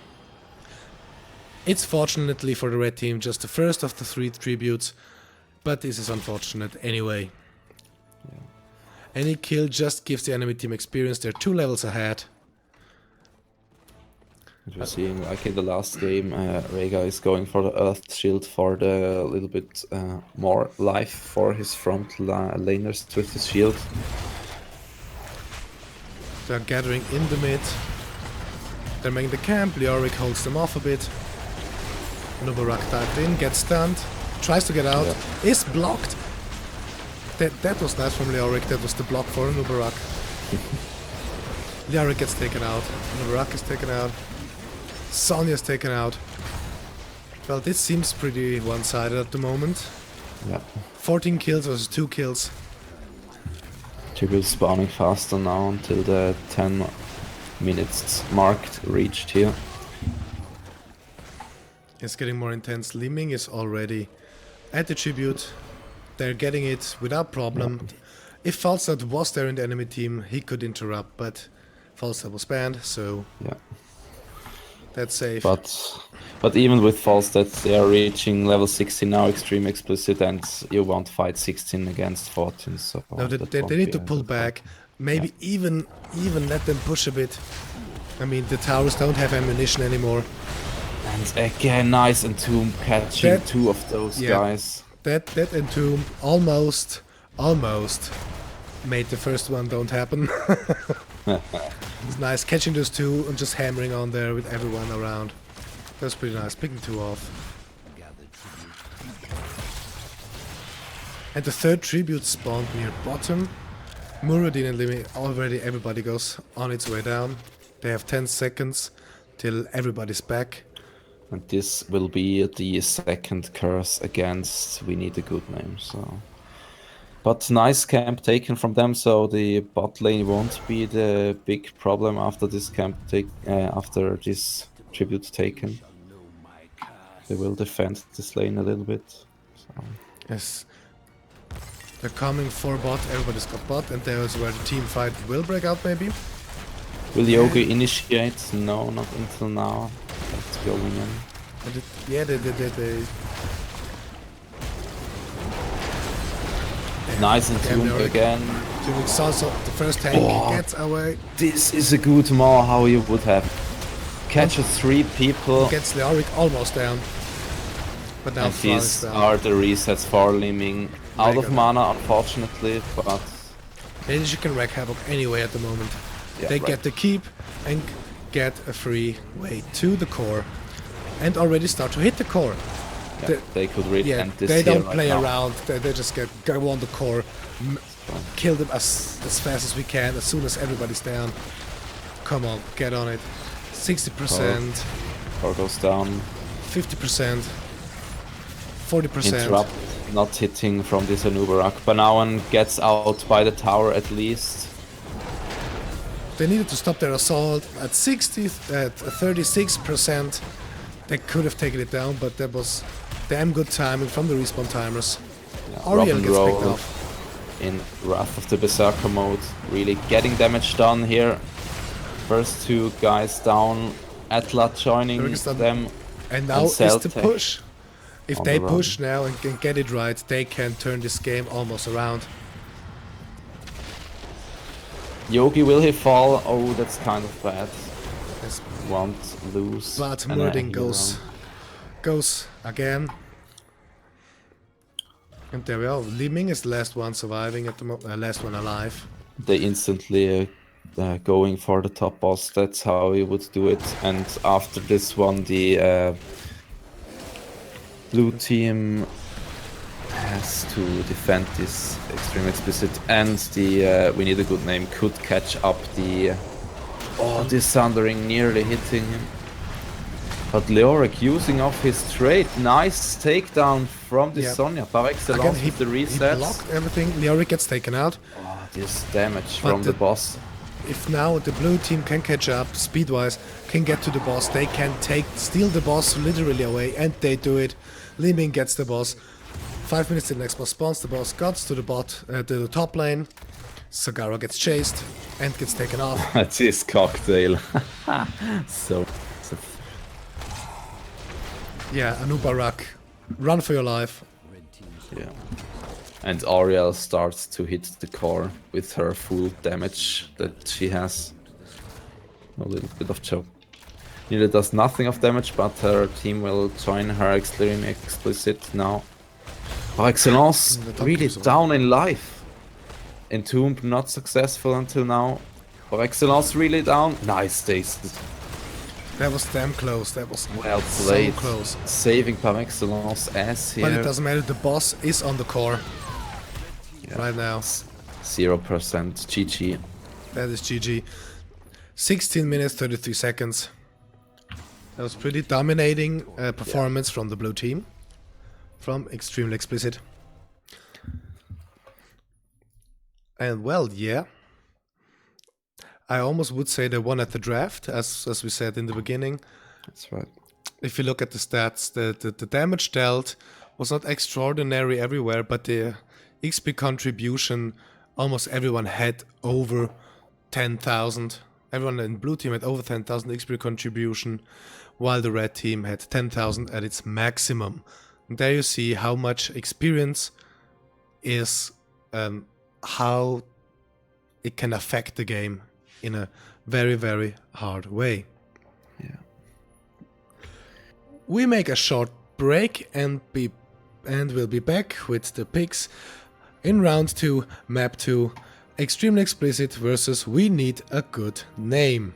It's fortunately for the red team just the first of the 3 tributes, but this is unfortunate anyway. Any kill just gives the enemy team experience. They're 2 levels ahead. We're seeing, like in the last game, Rhaegar is going for the Earth Shield for the little bit more life for his front laners with his shield. They're gathering in the mid. They're making the camp. Leoric holds them off a bit. Anubarak dived in, gets stunned, tries to get out, is blocked. That was nice from Leoric. That was the block for Anubarak. Leoric gets taken out. Anubarak is taken out. Sonya's taken out. Well, this seems pretty one-sided at the moment. Yeah. 14 kills versus 2 kills. Tribute spawning faster now until the 10 minutes marked reached here. It's getting more intense. Liming is already at the tribute. They're getting it without problem. If Falstad was there in the enemy team, he could interrupt, but Falstad was banned, so Yeah. that's safe. But even with false stats, they are reaching level 16 now, Extreme Explicit, and you won't fight 16 against 14. So No, that they won't need be to a pull good back. fight. Maybe even let them push a bit. I mean, the towers don't have ammunition anymore. And again, nice Entomb catching That- 2 of those guys. That Entomb almost made the first one don't happen. It's nice catching those 2 and just hammering on there with everyone around. That's pretty nice, picking 2 off. And the 3rd tribute spawned near bottom. Muradin and Limi, already everybody goes on its way down. They have 10 seconds till everybody's back. And this will be the second curse against We Need a Good Name. So, but nice camp taken from them. So the bot lane won't be the big problem after this camp after this tribute taken. They will defend this lane a little bit. So. Yes. They're coming for bot, everybody's got bot, and there's where the team fight will break out maybe. Will Yogi initiate? No, not until now. That's going in. But they Nice Entomb they're- again. doing salsa. The first tank gets away, This is a good maw how you would have. Catches 3 people. gets Leoric almost down. But now And Thrall is these down. are the resets for Liming. Out of Rhaegar. mana, unfortunately, but Maybe she can wreak havoc anyway at the moment. Yeah, They right. get the keep and get a free way to the core. And already start to hit the core. They could really Yeah, end this they here don't right play now. around. They just go on the core, kill them as fast as we can, as soon as everybody's down. Come on, get on it. 60%, Core goes down. 50%, 40%. Interrupt, not hitting from this Anubarak. Banawan gets out by the tower at least. They needed to stop their assault at 36%. They could have taken it down, but that was damn good timing from the respawn timers. Ariel gets picked off. In Wrath of the Berserker mode, really getting damage done here. First two guys down, Atla joining them. And now is the push. If on they the push now and can get it right, they can turn this game almost around. Yogi, will he fall? Oh, that's kind of bad. Yes. Won't lose. But Murding goes again. And there we are. Li Ming is the last one surviving at the last one alive. They instantly going for the top boss. That's how he would do it. And after this one, the blue team has to defend this Extreme Explicit, and the we need a good name could catch up the this Sundering nearly hitting him. But Leoric using off his trade, nice takedown from the Sonya. Par excellence with the resets. He blocked everything. Leoric gets taken out. Oh, this damage from the boss. If now the blue team can catch up speed-wise, can get to the boss, they can steal the boss literally away, and they do it. Li Ming gets the boss. 5 minutes till the next boss spawns. The boss cuts to the top lane. Sagara gets chased and gets taken off. That's his cocktail. so. Yeah, Anubarak, run for your life. Yeah. And Ariel starts to hit the core with her full damage that she has. A little bit of choke. Nearly does nothing of damage, but her team will join her Extreme Explicit now. Par excellence, really down in life. Entomb not successful until now. Par excellence really down. Nice stasis. That was damn close. That was well played. So close. Saving Par excellence ass here. But it doesn't matter. The boss is on the core right now. 0%. GG. That is GG. 16 minutes 33 seconds. That was pretty dominating performance from the blue team. From Extremely Explicit. And well, yeah. I almost would say they won at the draft, as we said in the beginning. That's right. If you look at the stats, the damage dealt was not extraordinary everywhere, but the XP contribution, almost everyone had over 10,000. Everyone in blue team had over 10,000 XP contribution, while the red team had 10,000 at its maximum. And there you see how much experience is, how it can affect the game in a very, very hard way. Yeah. We make a short break and we'll be back with the picks in round 2, map 2, Extremely Explicit versus We Need a Good Name.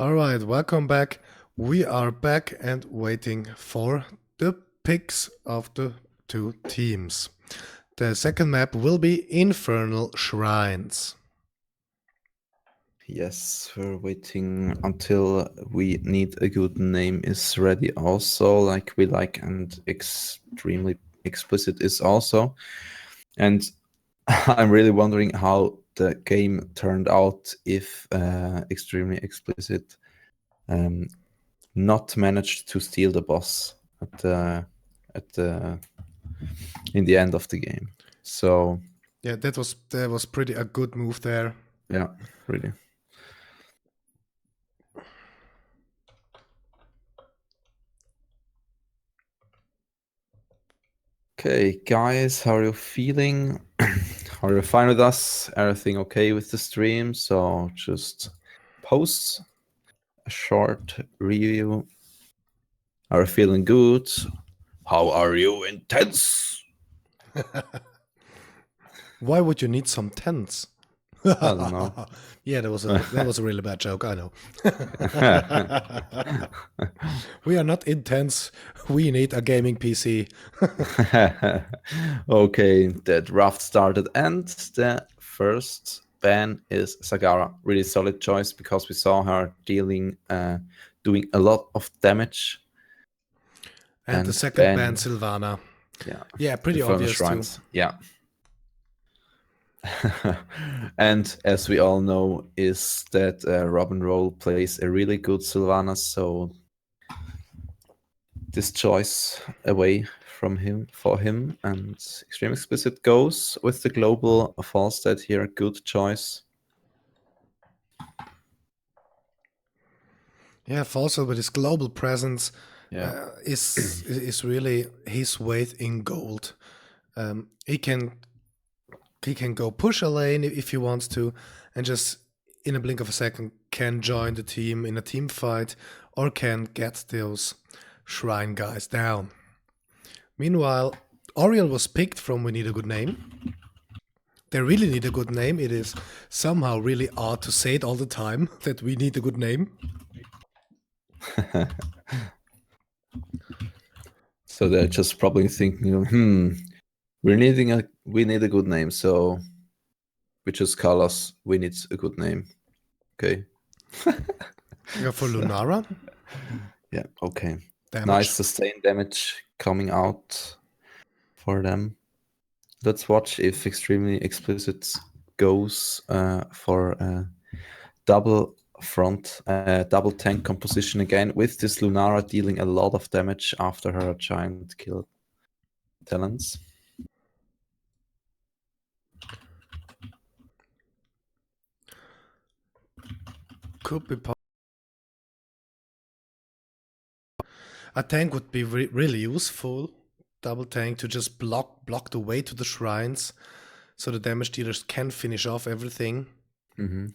All right, welcome back. We are back and waiting for the picks of the two teams. The second map will be Infernal Shrines. Yes, we're waiting until we need a good name is ready also, like we like, and extremely explicit is also. And I'm really wondering how the game turned out if extremely explicit not managed to steal the boss at the in the end of the game. So Yeah, that was pretty a good move there. yeah, really. Okay, guys, how are you feeling? Are you fine with us? Everything okay with the stream? So just post a short review. Are you feeling good? How are you intense? Why would you need some tents? I don't know. Yeah, that was a really bad joke, I know. We are not intense. We need a gaming PC. Okay, the draft started and the first ban is Sagara. Really solid choice because we saw her doing a lot of damage. And the second ban, Sylvana. Yeah, pretty Infernal obvious Shrines. too. Yeah. And as we all know, is that Robin Roll plays a really good Sylvana, so this choice away from him for him, and Extreme Explicit goes with the global Falstad here. Good choice. Yeah, Falstad with his global presence is really his weight in gold. He can go push a lane if he wants to, and just in a blink of a second can join the team in a team fight, or can get those shrine guys down. Meanwhile, Oriel was picked from We Need a Good Name. They really need a good name. It is somehow really odd to say it all the time that we need a good name. So they're just probably thinking, we need a good name, so we just call us we need a good name. Okay. Yeah, for Lunara. Yeah, okay. Damage. Nice sustained damage coming out for them. Let's watch if Extremely Explicit goes for double tank composition again with this Lunara dealing a lot of damage after her giant kill talents. Could be a tank would be really useful. Double tank to just block the way to the shrines, so the damage dealers can finish off everything. Mm-hmm.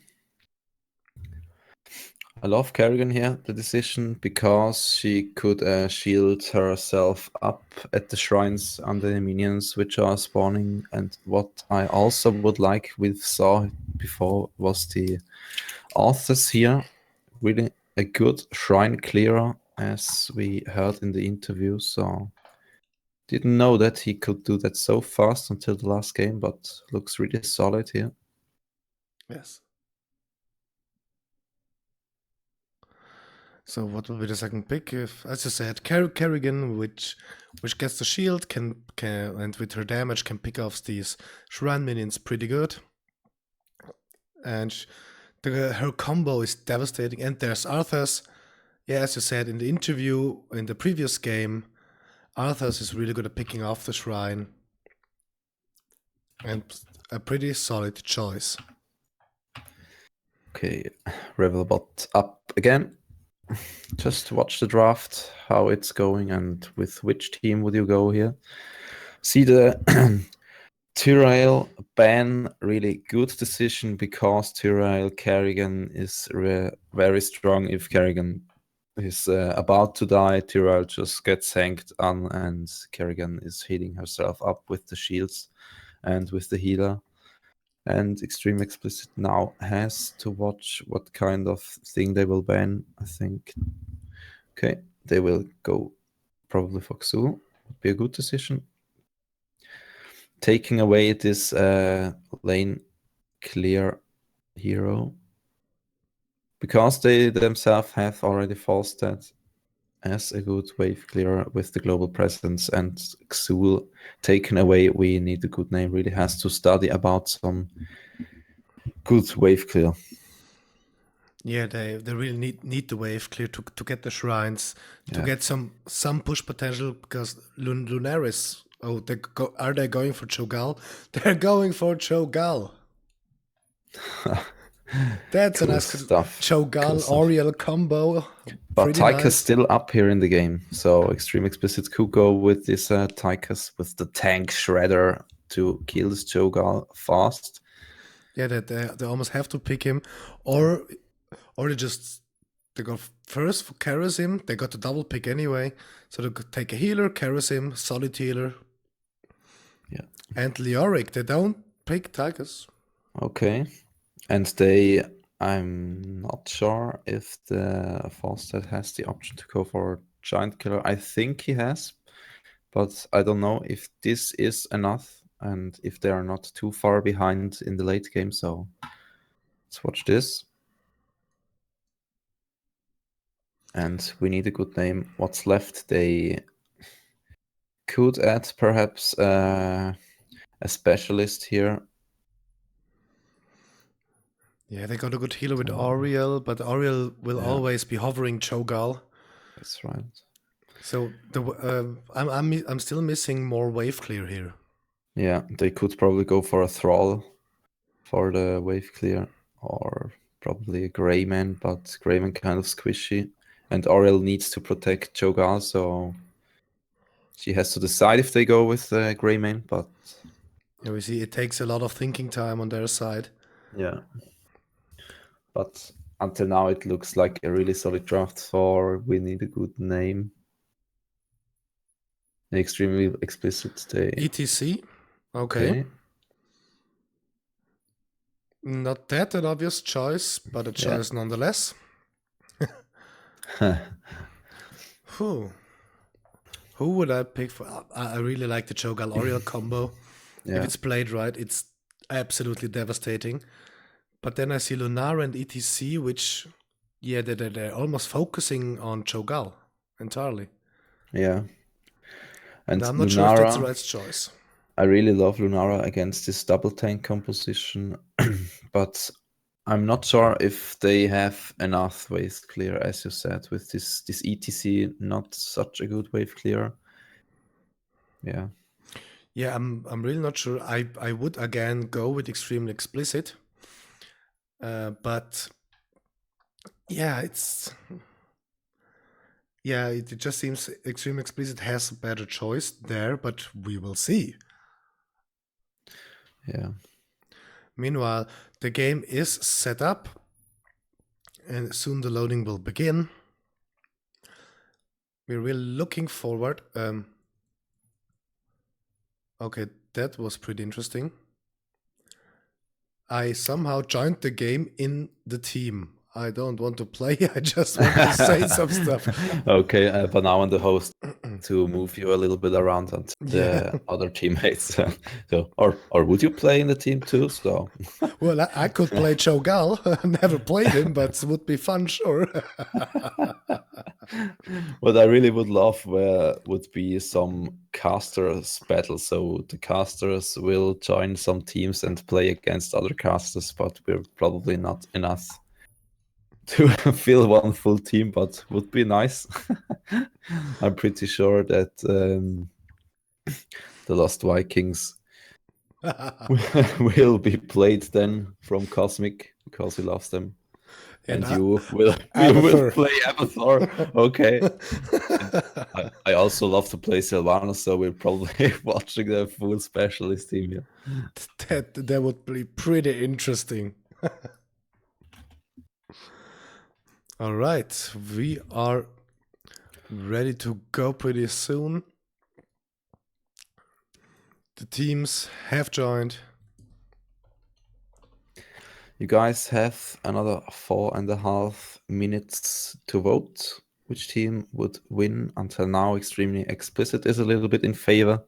I love Kerrigan here, the decision, because she could shield herself up at the shrines under the minions which are spawning. And what I also would like, we saw before, was the Arthas here. Really a good shrine clearer, as we heard in the interview. So didn't know that he could do that so fast until the last game, but looks really solid here. Yes. So what will be the second pick? If, as you said, Kerrigan, which gets the shield, can and with her damage can pick off these shrine minions pretty good. And her combo is devastating. And there's Arthas. Yeah, as you said in the interview in the previous game, Arthas is really good at picking off the shrine. And a pretty solid choice. Okay, Revelbot up again. Just watch the draft, how it's going, and with which team would you go here. See the Tyrael ban, really good decision, because Tyrael Kerrigan is very strong. If Kerrigan is about to die, Tyrael just gets hanged on, and Kerrigan is healing herself up with the shields and with the healer. And Extreme Explicit now has to watch what kind of thing they will ban, I think. Okay, they will go probably for Xul. Would be a good decision. Taking away this lane clear hero, because they themselves have already forced that as a good wave clearer with the global presence, and Xul taken away, we need a good name. Really has to study about some good wave clear. Yeah, they really need the wave clear to get the shrines, to get some push potential, because Lunaris, are they going for Cho'Gall? They're going for Cho'Gall. That's Cool a nice stuff. Cho'Gall Cool Oriel combo. But Pretty Tyka's nice. still up here in the game, so Extreme Explicit could go with this Tykas with the tank shredder to kill this Cho'Gall fast. Yeah, they almost have to pick him, or they go first for Kerasim. They got the double pick anyway, so they could take a healer, Kerasim, solid healer. Yeah. And Leoric, they don't pick Tykas. Okay. And I'm not sure if the Falstad has the option to go for Giant Killer. I think he has, but I don't know if this is enough and if they are not too far behind in the late game. So let's watch this. And we need a good name. What's left? They could add perhaps a specialist here. Yeah, they got a good healer with Oriel, but Oriel will always be hovering Cho'Gall. That's right. So I'm still missing more wave clear here. Yeah, they could probably go for a Thrall for the wave clear, or probably a Greyman, but Greyman kind of squishy. And Oriel needs to protect Cho'Gall, so she has to decide if they go with Greyman, but... Yeah, we see it takes a lot of thinking time on their side. Yeah. But until now, it looks like a really solid draft for we need a good name. Extremely explicit. ETC? Okay. Not that an obvious choice, but a choice nonetheless. Who would I pick for? I really like the Cho'Gall Oriel combo. If it's played right, it's absolutely devastating. But then I see Lunara and ETC, which, they're almost focusing on Cho'Gall entirely. Yeah. And I'm not Lunara, sure if that's the right choice. I really love Lunara against this double tank composition, but I'm not sure if they have enough wave clear, as you said, with this ETC, not such a good wave clear. Yeah. Yeah, I'm really not sure. I would again go with Extremely Explicit. But it just seems Extreme Explicit has a better choice there, but we will see. Yeah. Meanwhile, the game is set up, and soon the loading will begin. We're really looking forward. Okay, that was pretty interesting. I somehow joined the game in the team. I don't want to play, I just want to say some stuff. Okay, but now I'm the host to move you a little bit around and the other teammates. Or would you play in the team too? So well, I could play Cho'Gall. Never played him, but it would be fun, sure. What I really would love would be some casters battle. So the casters will join some teams and play against other casters, but we're probably not enough to fill one full team, but would be nice. I'm pretty sure that the Lost Vikings will be played then from Cosmic, because he loves them. And you will play Avatar. Okay. I also love to play Sylvanas, so we're probably watching the full specialist team here. That would be pretty interesting. All right, we are ready to go pretty soon. The teams have joined. You guys have another 4.5 minutes to vote. Which team would win? Until now, Extremely Xplicit is a little bit in favor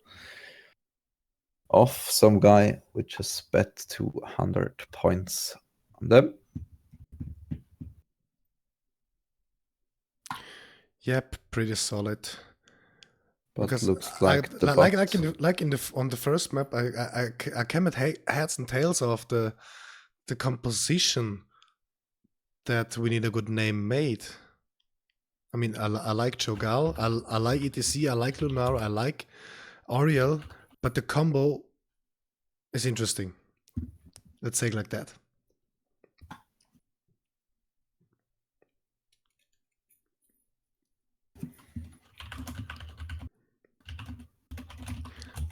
of some guy which has bet 200 points on them. Yep, pretty solid. But Because looks like the bot. on the first map, I came at heads and tails of the composition that we need a good name made. I mean, I like Cho'Gall, I like ETC, I like Lunara, I like Oriel, but the combo is interesting. Let's say it like that.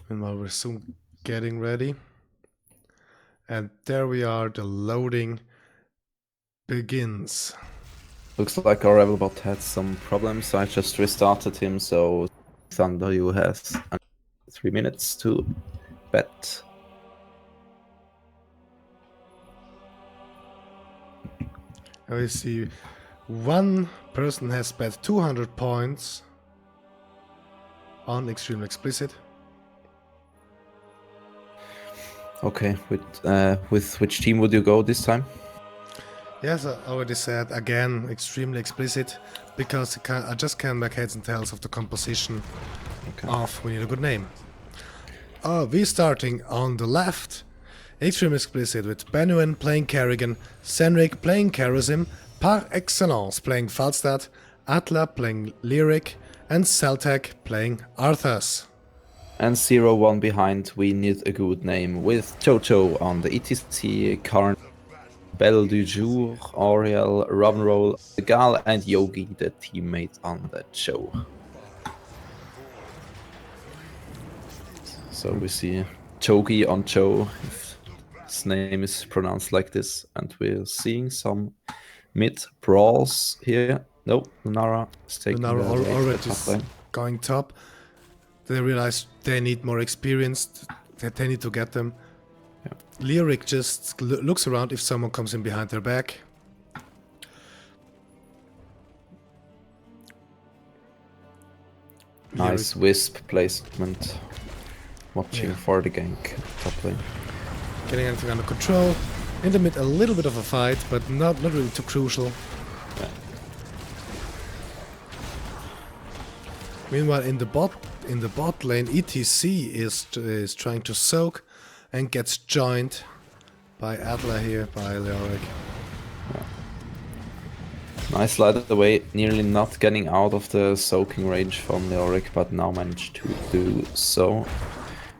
And while we're soon getting ready. And there we are, the loading begins. Looks like our rebel bot had some problems, so I just restarted him, so Thunder, you has 3 minutes to bet. And we see one person has bet 200 points on Extremely Explicit. Okay, with which team would you go this time? Yes, I already said again, Extremely Explicit, because I just can't make heads and tails of the composition of We Need a Good Name. We're starting on the left. Extremely Explicit with VenoM playing Kerrigan, Senrik playing Karasim, Par Excellence playing Falstad, Atla playing Lyric, and Celtec playing Arthas. And 0-1 behind, We Need a Good Name with Jojo on the ETC, current Belle du Jour, Oriel, Robinroll, Gal, and Yogi, the teammate on that show. So we see Chogi on Joe, if his name is pronounced like this, and we're seeing some mid brawls here. No, Lunara is taking Lunara the already top lane. going top. They realize they need more experience, that they need to get them. Yeah. Lyric just looks around if someone comes in behind their back. Nice wisp placement. Watching for the gank top lane. Getting everything under control. In the mid, a little bit of a fight, but not really too crucial. Yeah. Meanwhile, in the bot lane, ETC is trying to soak and gets joined by Atla here, by Leoric. Nice slide away, nearly not getting out of the soaking range from Leoric, but now managed to do so.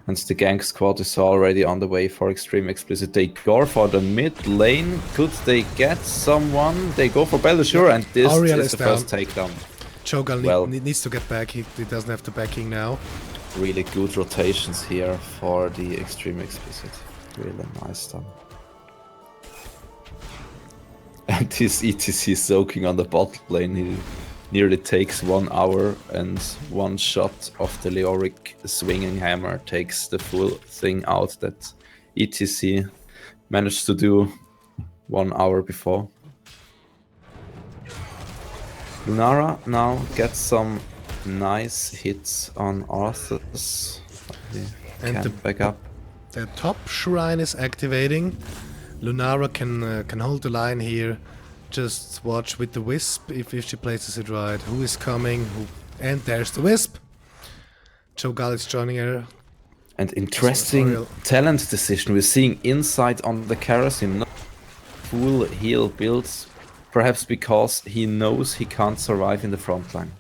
And the gank squad is already on the way for Extreme Explicit. They go for the mid lane. Could they get someone? They go for Belashur, and this Ariel is the down. first takedown. Cho'Gall needs to get back. He doesn't have the backing now. Really good rotations here for the Extreme Explicit. Really nice done. And this ETC soaking on the bot lane, he nearly takes 1 hour, and one shot of the Leoric swinging hammer takes the full thing out that ETC managed to do 1 hour before. Lunara now gets some nice hits on Arthas. And back up. The top shrine is activating. Lunara can hold the line here. Just watch with the wisp if she places it right. Who is coming? And there's the wisp. Cho'Gall is joining her. And interesting talent decision. We're seeing insight on the Karasim. Not full heal builds. Perhaps because he knows he can't survive in the front line.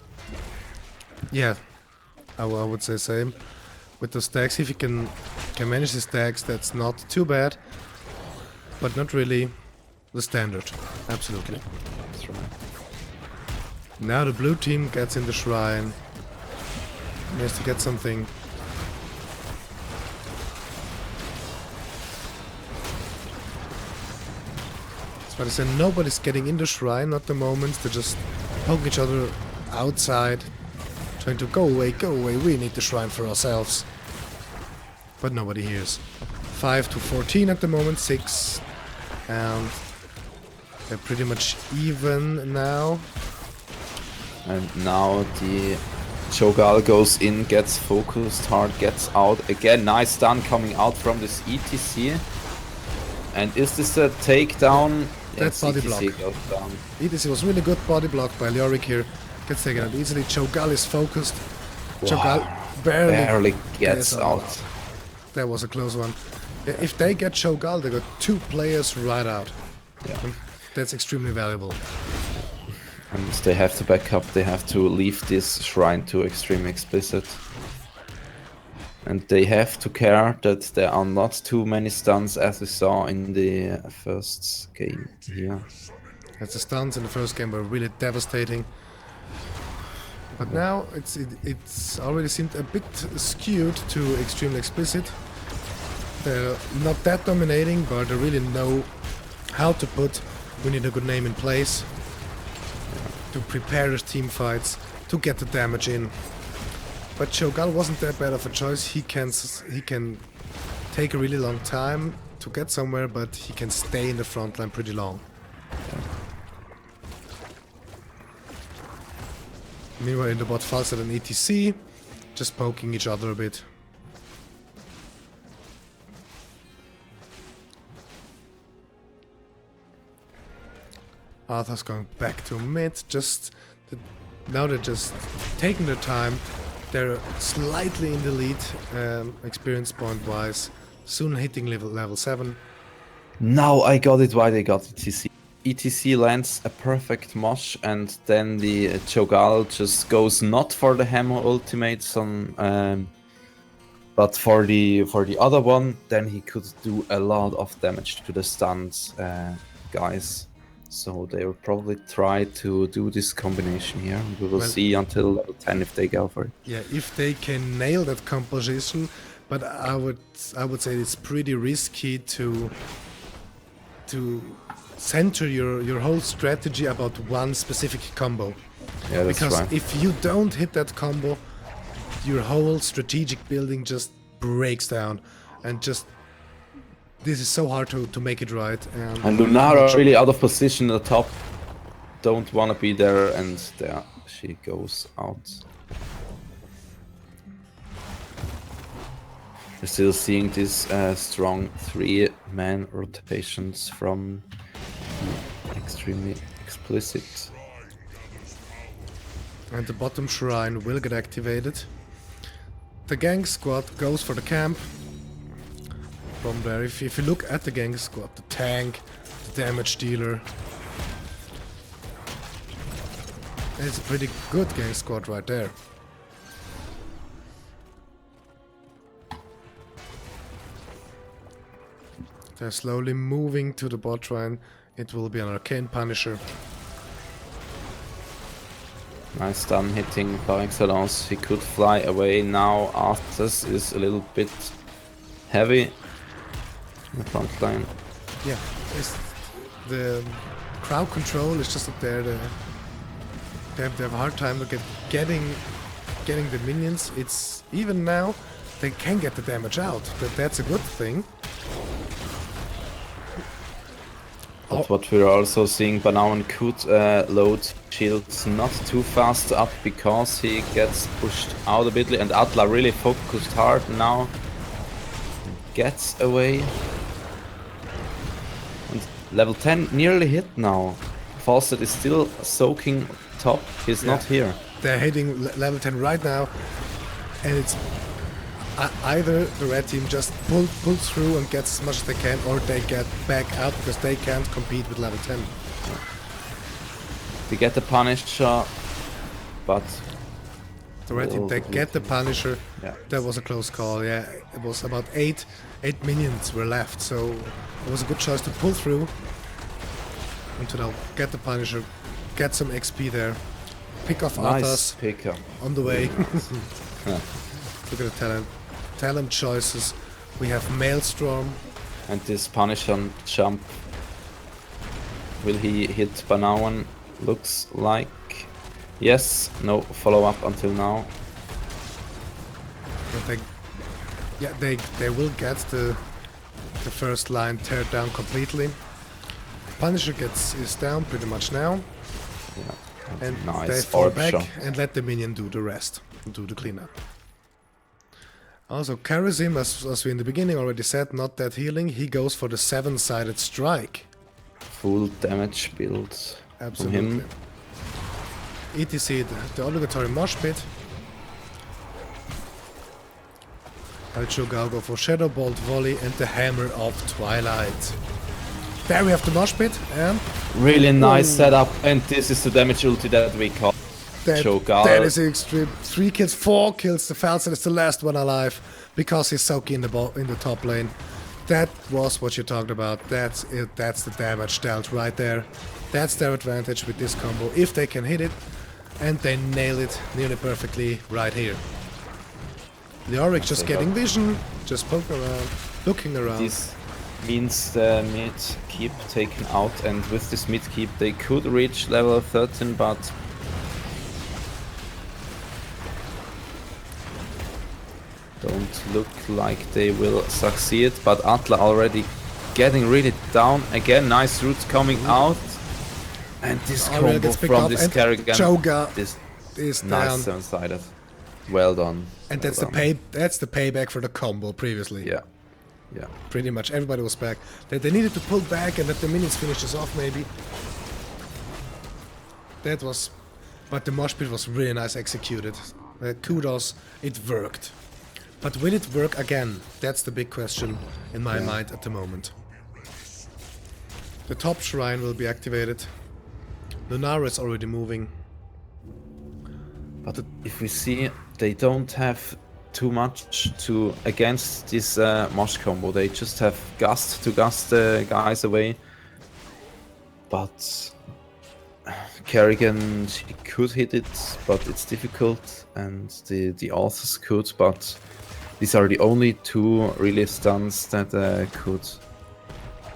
Yeah, I would say same. With the stacks, if he can manage the stacks, that's not too bad. But not really the standard. Absolutely. That's right. Now the blue team gets in the shrine. He has to get something. That's what I said. Nobody's getting in the shrine at the moment. They're just poking each other outside. Trying to go away, we need the shrine for ourselves. But nobody hears. 5 to 14 at the moment, 6. and they're pretty much even now. And now the Cho'Gall goes in, gets focused hard, gets out again. Nice stun coming out from this ETC. And is this a takedown? That's body block. goes down. ETC was really good body block by Leoric here. Gets taken out easily. Cho'Gall is focused. Wow. Cho'Gall barely gets out. That was a close one. If they get Cho'Gall, they got 2 players right out. Yeah. That's extremely valuable. And they have to back up, they have to leave this shrine to Xtremely Xplicit. And they have to care that there are not too many stuns as we saw in the first game here. As the stuns in the first game were really devastating. But now it's already seemed a bit skewed to Xtremely Xplicit. They're not that dominating, but they really know how to put We Need a Good Name in place. To prepare his team fights, to get the damage in. But Cho'Gall wasn't that bad of a choice. He can take a really long time to get somewhere, but he can stay in the front line pretty long. Meanwhile, in the bot, Falstad and ETC just poking each other a bit. Arthur's going back to mid. Now they're just taking their time. They're slightly in the lead, experience point wise. Soon hitting level 7. Now I got it why they got ETC. ETC lands a perfect mosh, and then the Cho'Gall just goes not for the hammer ultimates on, but for the other one. Then he could do a lot of damage to the stuns guys. So they will probably try to do this combination here. We will see until level 10 if they go for it. Yeah, if they can nail that composition, but I would say it's pretty risky to center your whole strategy about one specific combo. Yeah, that's because right. if you don't hit that combo, your whole strategic building just breaks down, and just this is so hard to make it right. And Lunara really out of position at the top. Don't want to be there, and there she goes out. We're still seeing these strong 3-man rotations from Xtremely Xplicit. And the bottom shrine will get activated. The gang squad goes for the camp. From there, if you look at the gang squad, the tank, the damage dealer, it's a pretty good gang squad right there. They're slowly moving to the bot shrine. It will be an Arcane Punisher. Nice stun hitting par excellence. He could fly away now. Arthas is a little bit heavy in the front line. Yeah, the crowd control is just up there. They have a hard time getting the minions. It's even now they can get the damage out. That's a good thing. But what we're also seeing, VenoM could load shields not too fast up because he gets pushed out a bit, and Atla really focused hard now. Gets away. And level 10 nearly hit now. Falstad is still soaking top, he's not here. They're hitting level 10 right now, and it's either the red team just pulls through and gets as much as they can, or they get back out because they can't compete with level 10. They get the Punisher, but the red team, they get the Punisher. Yeah. That was a close call. Yeah, it was about eight minions were left, so it was a good choice to pull through and to now get the Punisher, get some XP there, pick off nice Arthas pick up on the way. Yeah. Look at the talent choices. We have Maelstrom. And this Punisher jump, will he hit VenoM? Looks like yes. No follow up until now. But they will get the first line teared down completely. Punisher is down pretty much now. Yeah. And Nice they fall orb back shot. and let the minion do the rest, do the cleanup. Also, Charism, as we in the beginning already said, not that healing. He goes for the 7-sided strike. Full damage build from Absolutely. him. ETC, the obligatory mosh pit. Cho'Gao go for Shadow Bolt Volley and the Hammer of Twilight. There we have the mosh pit and Really nice setup, and this is the damage ulti that we call Cho'Gao. that is extreme. 3 kills, 4 kills. The Falcon is the last one alive because he's soaking in the top lane. That was what you talked about. That's it. That's the damage dealt right there. That's their advantage with this combo. If they can hit it, and they nail it nearly perfectly right here. Leoric just getting vision, just poking around, looking around. This means the mid keep taken out, and with this mid keep they could reach level 13, but don't look like they will succeed. But Atla already getting really down again. Nice roots coming out, and this Ariel combo gets picked from up, this and Kerrigan Cho'Gao is is nice down. 7-sided. Well done. And well that's done. that's the payback for the combo previously. Yeah, yeah. Pretty much everybody was back. They needed to pull back and let the minions finish this off maybe. That was... But the mosh pit was really nice executed. Kudos, it worked. But will it work again? That's the big question in my mind at the moment. The top shrine will be activated. Lunara is already moving. But if we see, they don't have too much to against this mosh combo. They just have gust to gust the guys away. But Kerrigan, she could hit it, but it's difficult, and the authors could, but these are the only 2 really stuns that could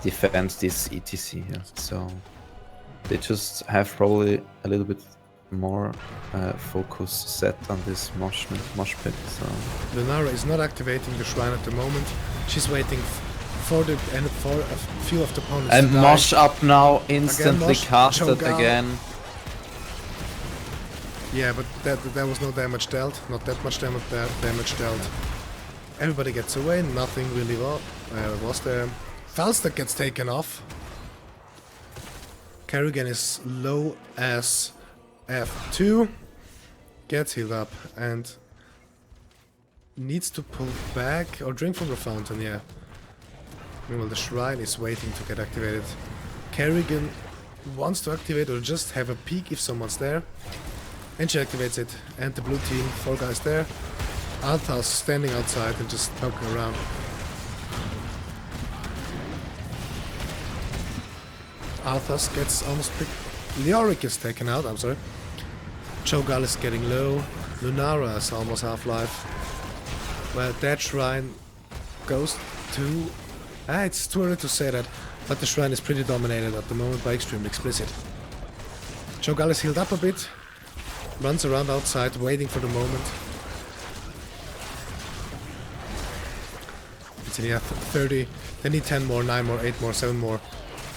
defend this ETC here. So they just have probably a little bit more focus set on this mosh pit. So Lunara is not activating the shrine at the moment. She's waiting for a few of the opponents and to die. mosh up now, instantly Mosh, casted Cho'Gao. again. Yeah, but there was no damage dealt. Not that much damage dealt. Everybody gets away. Nothing really was there. Falstaff gets taken off. Kerrigan is low as F2. Gets healed up and needs to pull back or drink from the fountain, yeah. Meanwhile, the shrine is waiting to get activated. Kerrigan wants to activate or just have a peek if someone's there. And she activates it. And the blue team, 4 guys there. Althas standing outside and just poking around. Althas gets almost picked. Leoric is taken out, I'm sorry. Cho'Gao is getting low. Lunara is almost half-life. Well, that shrine goes to... it's too early to say that, but the shrine is pretty dominated at the moment by Xtremely Xplicit. Cho'Gao is healed up a bit, runs around outside, waiting for the moment. It's in the 30, they need 10 more, 9 more, 8 more, 7 more.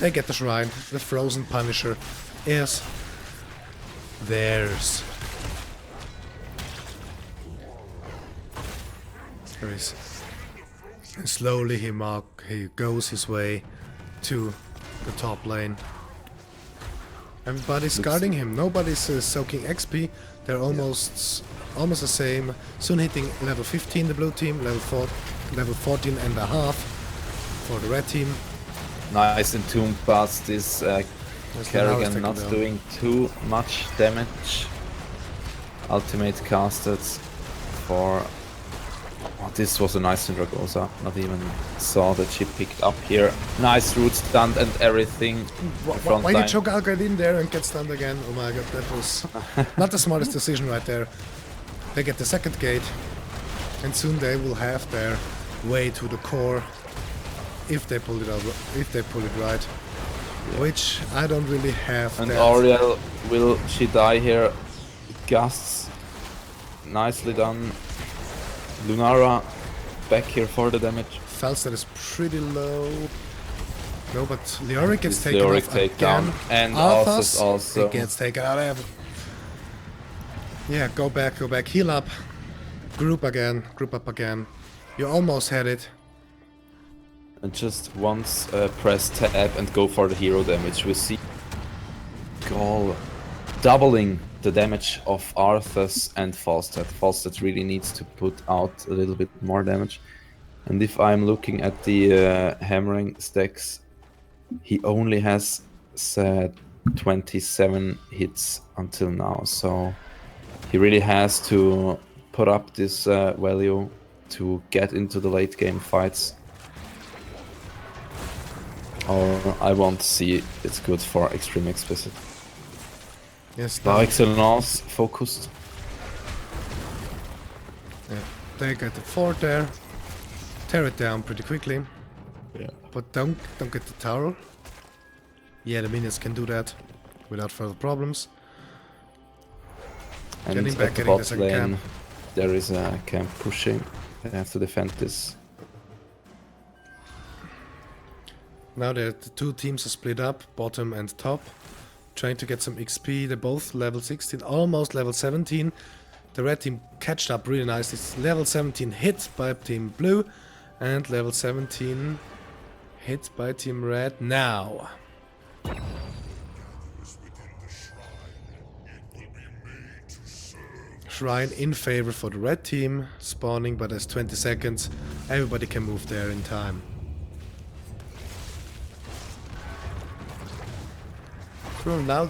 They get the shrine, the frozen Punisher is theirs. There is. And slowly he goes his way to the top lane. Everybody's guarding him. Nobody's soaking XP. They're almost the same. Soon hitting level 15 the blue team, level 14 and a half for the red team. Nice entombed pass. This Kerrigan not doing too much damage. Ultimate casted for... Oh, this was a nice Syndragosa. Not even saw that she picked up here. Nice root stunned and everything. Why did Cho'Gao get in there and get stunned again? Oh my god, that was not the smartest decision right there. They get the second gate, and soon they will have their way to the core if they pull it out, if they pull it right. Yeah. Which I don't really have. And Ariel, will she die here? Gusts. Nicely done. Lunara back here for the damage. Falstad is pretty low. No, but Leoric gets This taken Leoric off takedown, again. and Arthas, Arthas also. It gets taken out. Yeah, go back, heal up. Group up again. You almost had it. And just once press tab and go for the hero damage. We see Gall doubling the damage of Arthas and Falstad. Falstad really needs to put out a little bit more damage. And if I'm looking at the hammering stacks, he only has 27 hits until now. So he really has to put up this value to get into the late game fights. Or I won't see it's good for Extreme Xplicit. Yes, Par excellence, focused. Yeah, they get the fort there. Tear it down pretty quickly. Yeah. But don't get the tower. Yeah, the minions can do that without further problems. And Getting back, at the getting the bot second lane, camp. there is a camp pushing. They have to defend this. Now the two teams are split up, bottom and top, trying to get some XP. They're both level 16, almost level 17. The red team catched up really nice. It's level 17 hit by team blue, and level 17 hit by team red now. Shrine in favor for the red team, spawning, but there's 20 seconds. Everybody can move there in time. Well, now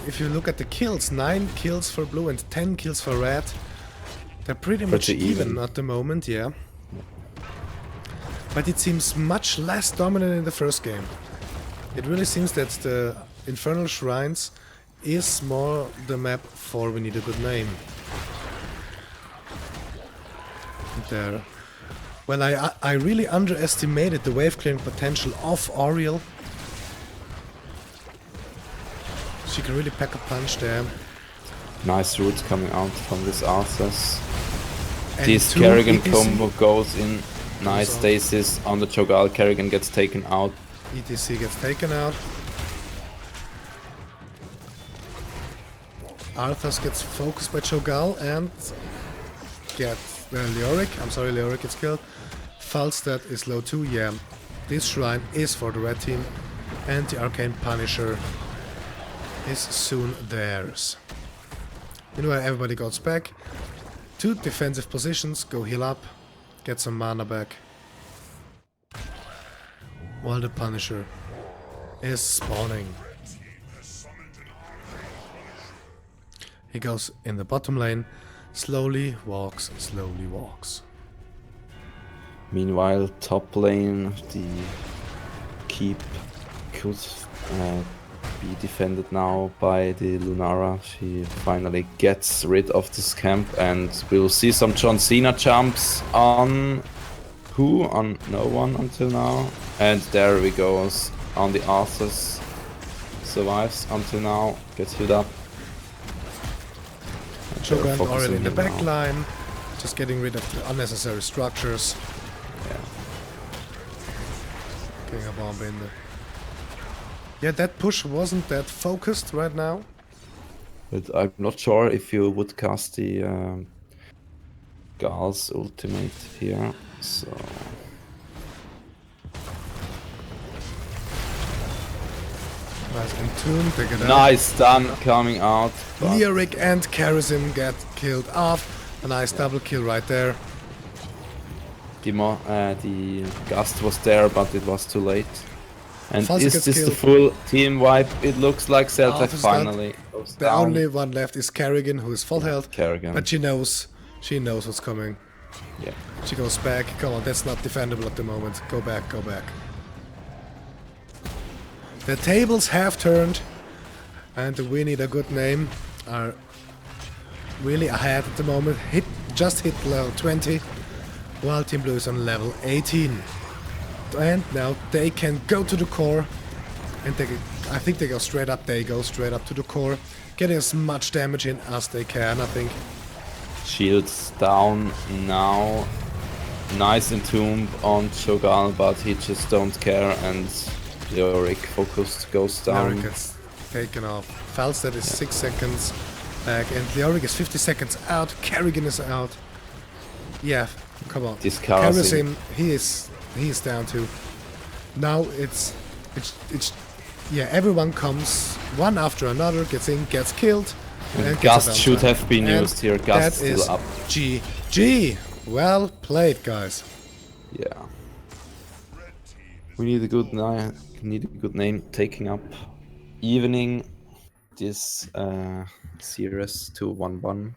if you look at the kills, 9 kills for blue and 10 kills for red. They're pretty much even at the moment, yeah. But it seems much less dominant in the first game. It really seems that the Infernal Shrines is more the map for We Need a Good Name. There. Well, I really underestimated the wave clearing potential of Oriel. She can really pack a punch there. Nice roots coming out from this Arthas. And This two Kerrigan ETC. combo goes in. Nice stasis on the Cho'Gall. Kerrigan gets taken out. ETC gets taken out. Arthas gets focused by Cho'Gall and gets Leoric gets killed. Falstad is low too, yeah. This shrine is for the red team, and the Arcane Punisher is soon theirs. Meanwhile, everybody goes back to defensive positions, go heal up, get some mana back. While the Punisher is spawning. He goes in the bottom lane, slowly walks. Meanwhile, top lane, the keep could be defended now by the Lunara. She finally gets rid of this camp, and we'll see some John Cena jumps on who? On no one until now. And there we go on the Arthas. Survives until now, gets healed up. Cho'Gall and Focusing Oriel in the him back now. line, just getting rid of the unnecessary structures. Yeah. Getting a bomb in there. Yeah, that push wasn't that focused right now. But I'm not sure if you would cast the Gall's ultimate here, so... Nice entomb, pick it up. Nice stun coming out. but- Leoric and Charism get killed off. A nice double kill right there. The Gust was there, but it was too late. And Falsi is gets this the killed. full team wipe? It looks like Zelda Alpha's got- finally goes The down. only one left is Kerrigan, who is full health. Kerrigan. But she knows what's coming. Yeah. She goes back. Come on, that's not defendable at the moment. Go back. The tables have turned, and the We Need a Good Name are really ahead at the moment. Just hit level 20, while Team Blue is on level 18. And now they can go to the core, and I think they go straight up. They go straight up to the core, getting as much damage in as they can, I think. Shields down now. Nice entomb on Cho'Gall, but he just don't care, and Leoric focused goes down. Leoric gets taken off. Falstad is 6 seconds back, and Leoric is 50 seconds out. Kerrigan is out. Yeah, come on. Discussing. Kerrigan, he is down too. Now it's yeah, everyone comes one after another, gets in, gets killed. And gets a Gust should downtime. have been And used here. Gust that is still up. GG. Well played, guys. Yeah. We need a good name taking up evening this series to 1-1.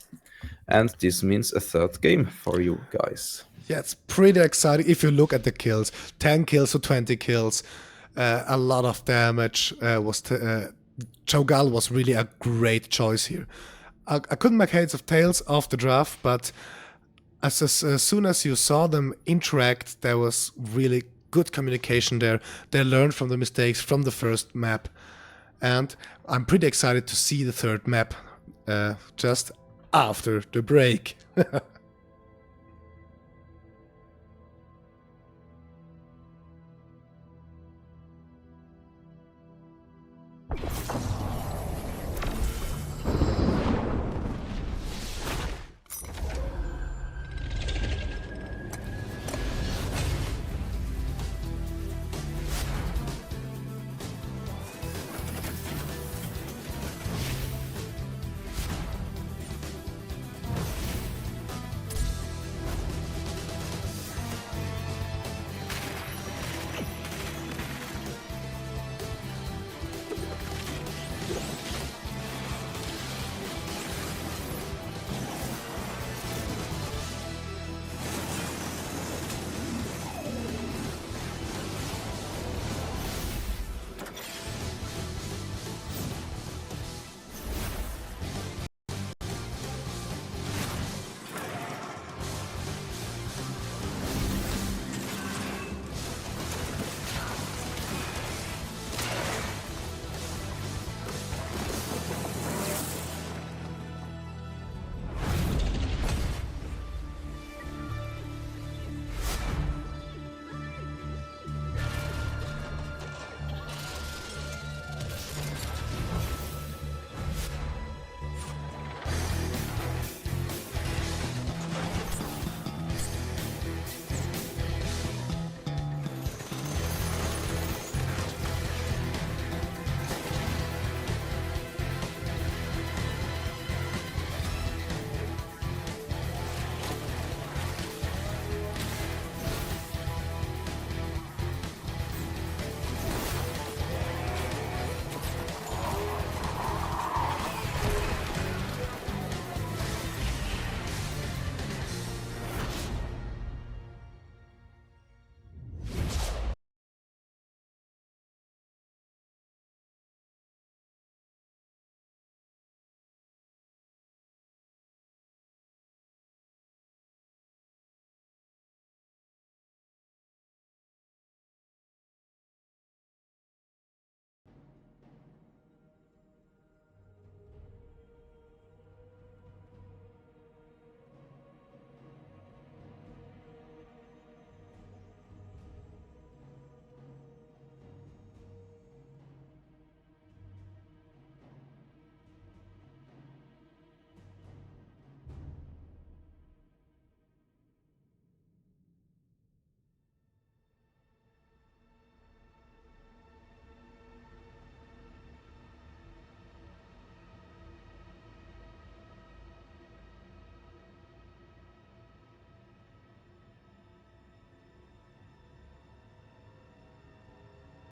And this means a third game for you guys. Yeah, it's pretty exciting if you look at the kills. 10 kills to 20 kills. A lot of damage. Cho'Gall was really a great choice here. I couldn't make heads of tails off the draft, but as soon as you saw them interact, there was really good communication there. They learned from the mistakes from the first map. And I'm pretty excited to see the third map just after the break.